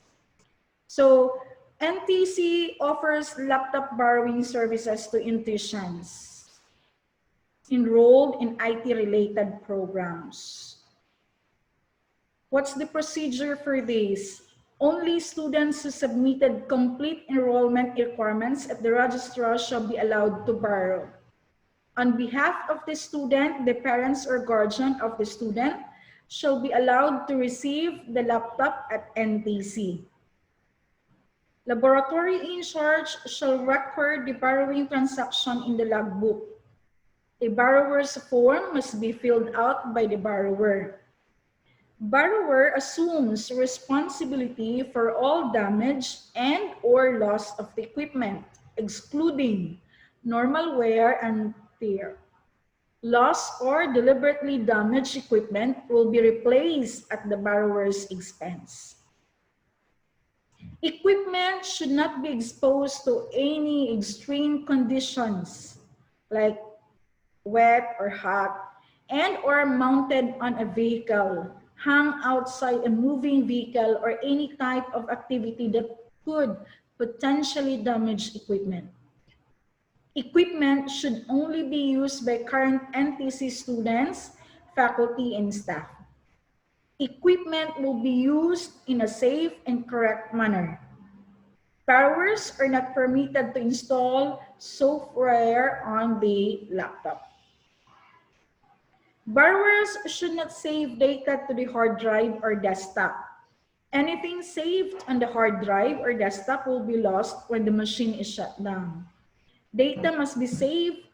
So NTC offers laptop borrowing services to institutions enrolled in IT-related programs. What's the procedure for this? Only students who submitted complete enrollment requirements at the registrar shall be allowed to borrow. On behalf of the student, the parents or guardian of the student shall be allowed to receive the laptop at NTC. Laboratory in charge shall record the borrowing transaction in the logbook. A borrower's form must be filled out by the borrower. Borrower assumes responsibility for all damage and or loss of the equipment, excluding normal wear and tear. Lost or deliberately damaged equipment will be replaced at the borrower's expense. Equipment should not be exposed to any extreme conditions like wet or hot, and or mounted on a vehicle, hung outside a moving vehicle, or any type of activity that could potentially damage equipment. Equipment should only be used by current NTC students, faculty, and staff. Equipment will be used in a safe and correct manner. Borrowers are not permitted to install software on the laptop. Borrowers should not save data to the hard drive or desktop. Anything saved on the hard drive or desktop will be lost when the machine is shut down. Data must be saved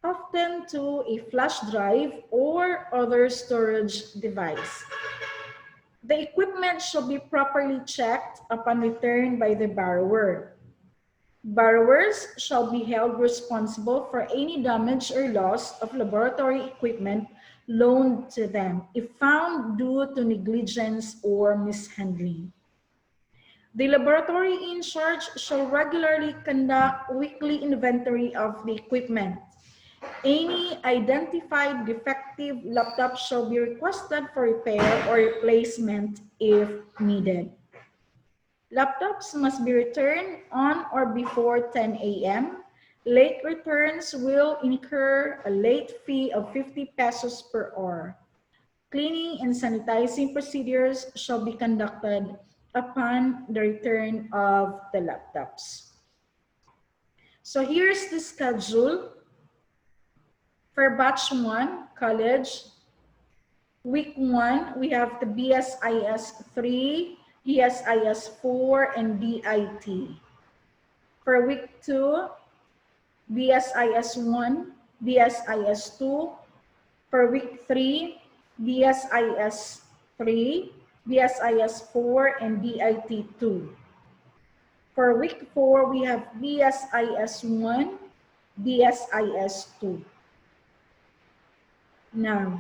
often to a flash drive or other storage device. The equipment shall be properly checked upon return by the borrower. Borrowers shall be held responsible for any damage or loss of laboratory equipment loaned to them if found due to negligence or mishandling. The laboratory in charge shall regularly conduct weekly inventory of the equipment. Any identified defective laptop shall be requested for repair or replacement if needed. Laptops must be returned on or before 10 a.m. Late returns will incur a late fee of 50 pesos per hour. Cleaning and sanitizing procedures shall be conducted upon the return of the laptops. So here's the schedule for batch 1, college. Week 1, we have the BSIS 3, BSIS 4, and DIT. For week 2, BSIS 1, BSIS 2, For week 3, BSIS 3, BSIS 4, and BIT 2. For week 4, we have BSIS 1, BSIS 2. Now,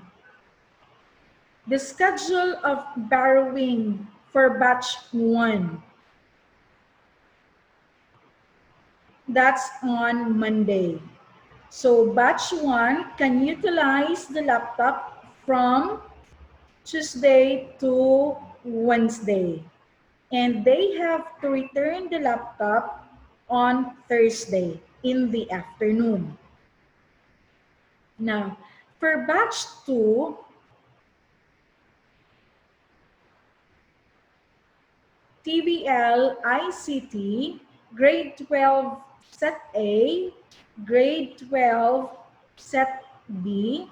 the schedule of borrowing for batch 1. That's on Monday. So batch 1 can utilize the laptop from Tuesday to Wednesday. And they have to return the laptop on Thursday in the afternoon. Now, for batch 2, TBL ICT, grade 12 set A, grade 12 set B,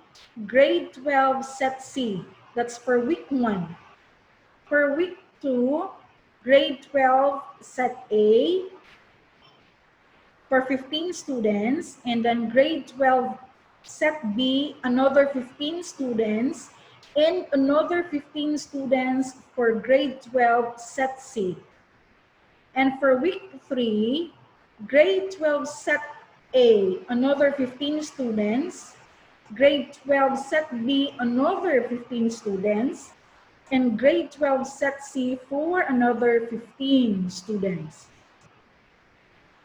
grade 12 set C. That's for week 1. For week 2, grade 12 set A for 15 students, and then grade 12 set B, another 15 students, and another 15 students for grade 12 set C. And for week 3, grade 12 set A, another 15 students, grade 12 set B, another 15 students, and grade 12 set C for another 15 students.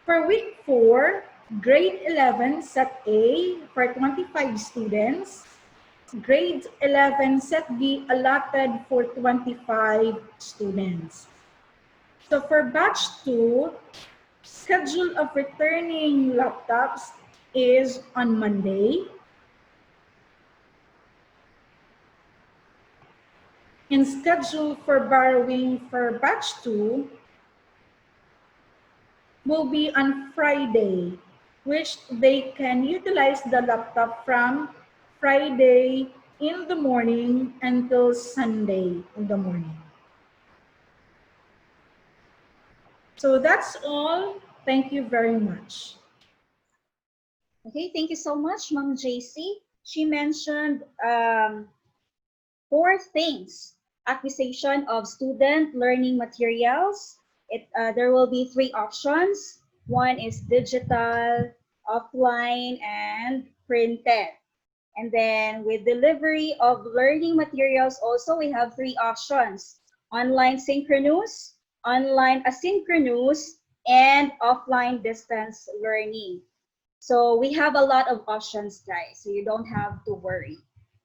For week 4, grade 11 set A for 25 students, grade 11 set B allotted for 25 students. So for batch 2, schedule of returning laptops is on Monday. And schedule for borrowing for batch 2 will be on Friday, which they can utilize the laptop from Friday in the morning until Sunday in the morning. So that's all. Thank you very much. Okay, thank you so much, Ma'am JC. She mentioned 4 things. Acquisition of student learning materials. There will be 3 options. One is digital, offline, and printed. And then with delivery of learning materials also, we have 3 options. Online synchronous, online asynchronous, and offline distance learning. So we have a lot of options, guys, so you don't have to worry.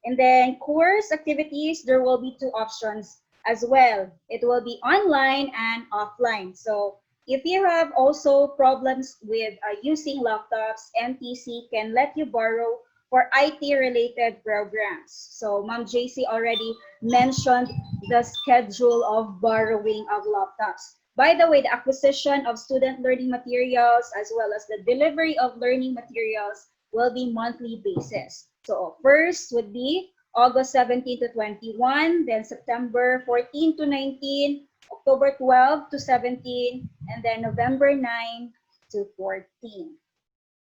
And then course activities, there will be 2 options as well. It will be online and offline. So if you have also problems with using laptops, MTC can let you borrow for IT-related programs. So Ma'am JC already mentioned the schedule of borrowing of laptops. By the way, the acquisition of student learning materials as well as the delivery of learning materials will be monthly basis. So first would be August 17 to 21, then September 14 to 19, October 12 to 17, and then November 9 to 14.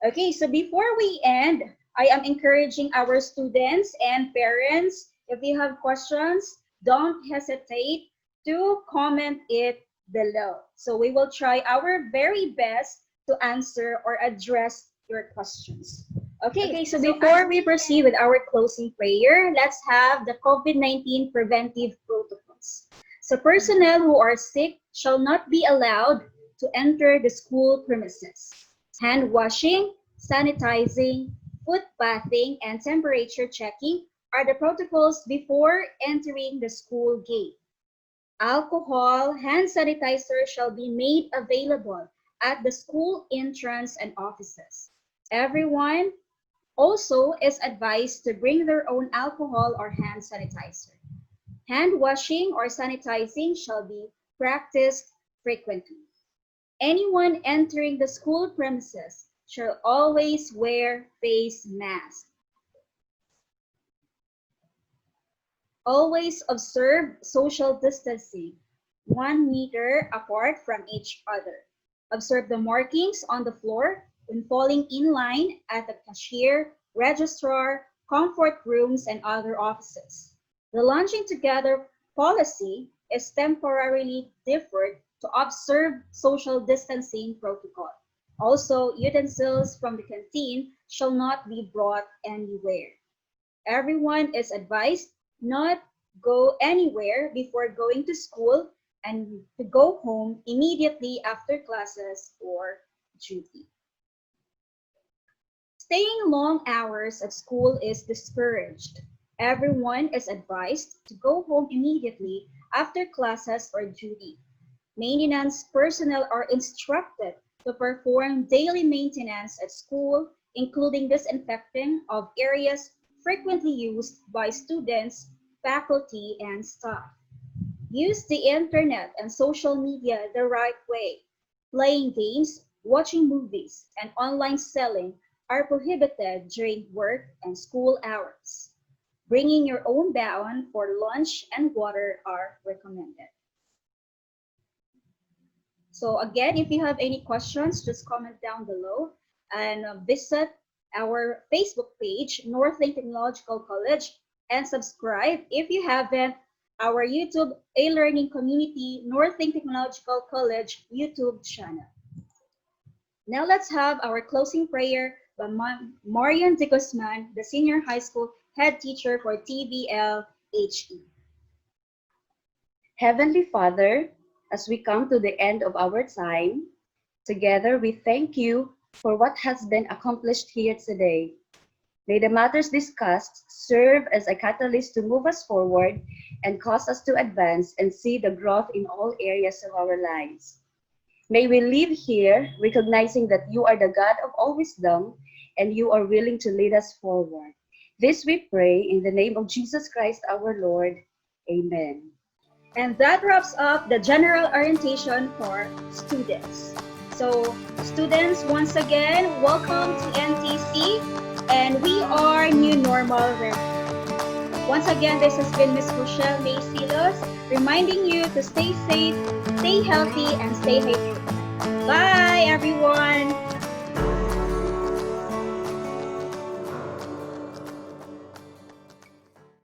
Okay, so before we end, I am encouraging our students and parents, if you have questions, don't hesitate to comment it below. So we will try our very best to answer or address your questions. Okay, so before we proceed with our closing prayer, let's have the COVID-19 preventive protocols. So personnel who are sick shall not be allowed to enter the school premises. Hand washing, sanitizing, foot bathing, and temperature checking are the protocols before entering the school gate. Alcohol, hand sanitizer shall be made available at the school entrance and offices. Everyone also is advised to bring their own alcohol or hand sanitizer. Hand washing or sanitizing shall be practiced frequently. Anyone entering the school premises shall always wear face mask. Always observe social distancing, 1 meter apart from each other. Observe the markings on the floor when falling in line at the cashier, registrar, comfort rooms, and other offices. The lunching together policy is temporarily deferred to observe social distancing protocol. Also, utensils from the canteen shall not be brought anywhere. Everyone is advised not go anywhere before going to school and to go home immediately after classes or duty. Staying long hours at school is discouraged. Everyone is advised to go home immediately after classes or duty. Maintenance personnel are instructed to perform daily maintenance at school, including disinfecting of areas frequently used by students, faculty, and staff. Use the internet and social media the right way. Playing games, watching movies, and online selling are prohibited during work and school hours. Bringing your own baon for lunch and water are recommended. So again, if you have any questions, just comment down below and visit our Facebook page, Northlink Technological College, and subscribe if you haven't, our YouTube e-learning community, Northlink Technological College YouTube channel. Now let's have our closing prayer by Marian de Guzman, the senior high school head teacher for TBL HE. Heavenly Father, as we come to the end of our time, together we thank you for what has been accomplished here today. May the matters discussed serve as a catalyst to move us forward and cause us to advance and see the growth in all areas of our lives. May we live here recognizing that you are the God of all wisdom and you are willing to lead us forward. This we pray in the name of Jesus Christ our Lord. Amen. And that wraps up the general orientation for students. So students, once again, welcome to NTC, and we are New Normal Ready. Once again, this has been Ms. Rochelle May Silos, reminding you to stay safe, stay healthy, and stay hydrated. Bye, everyone!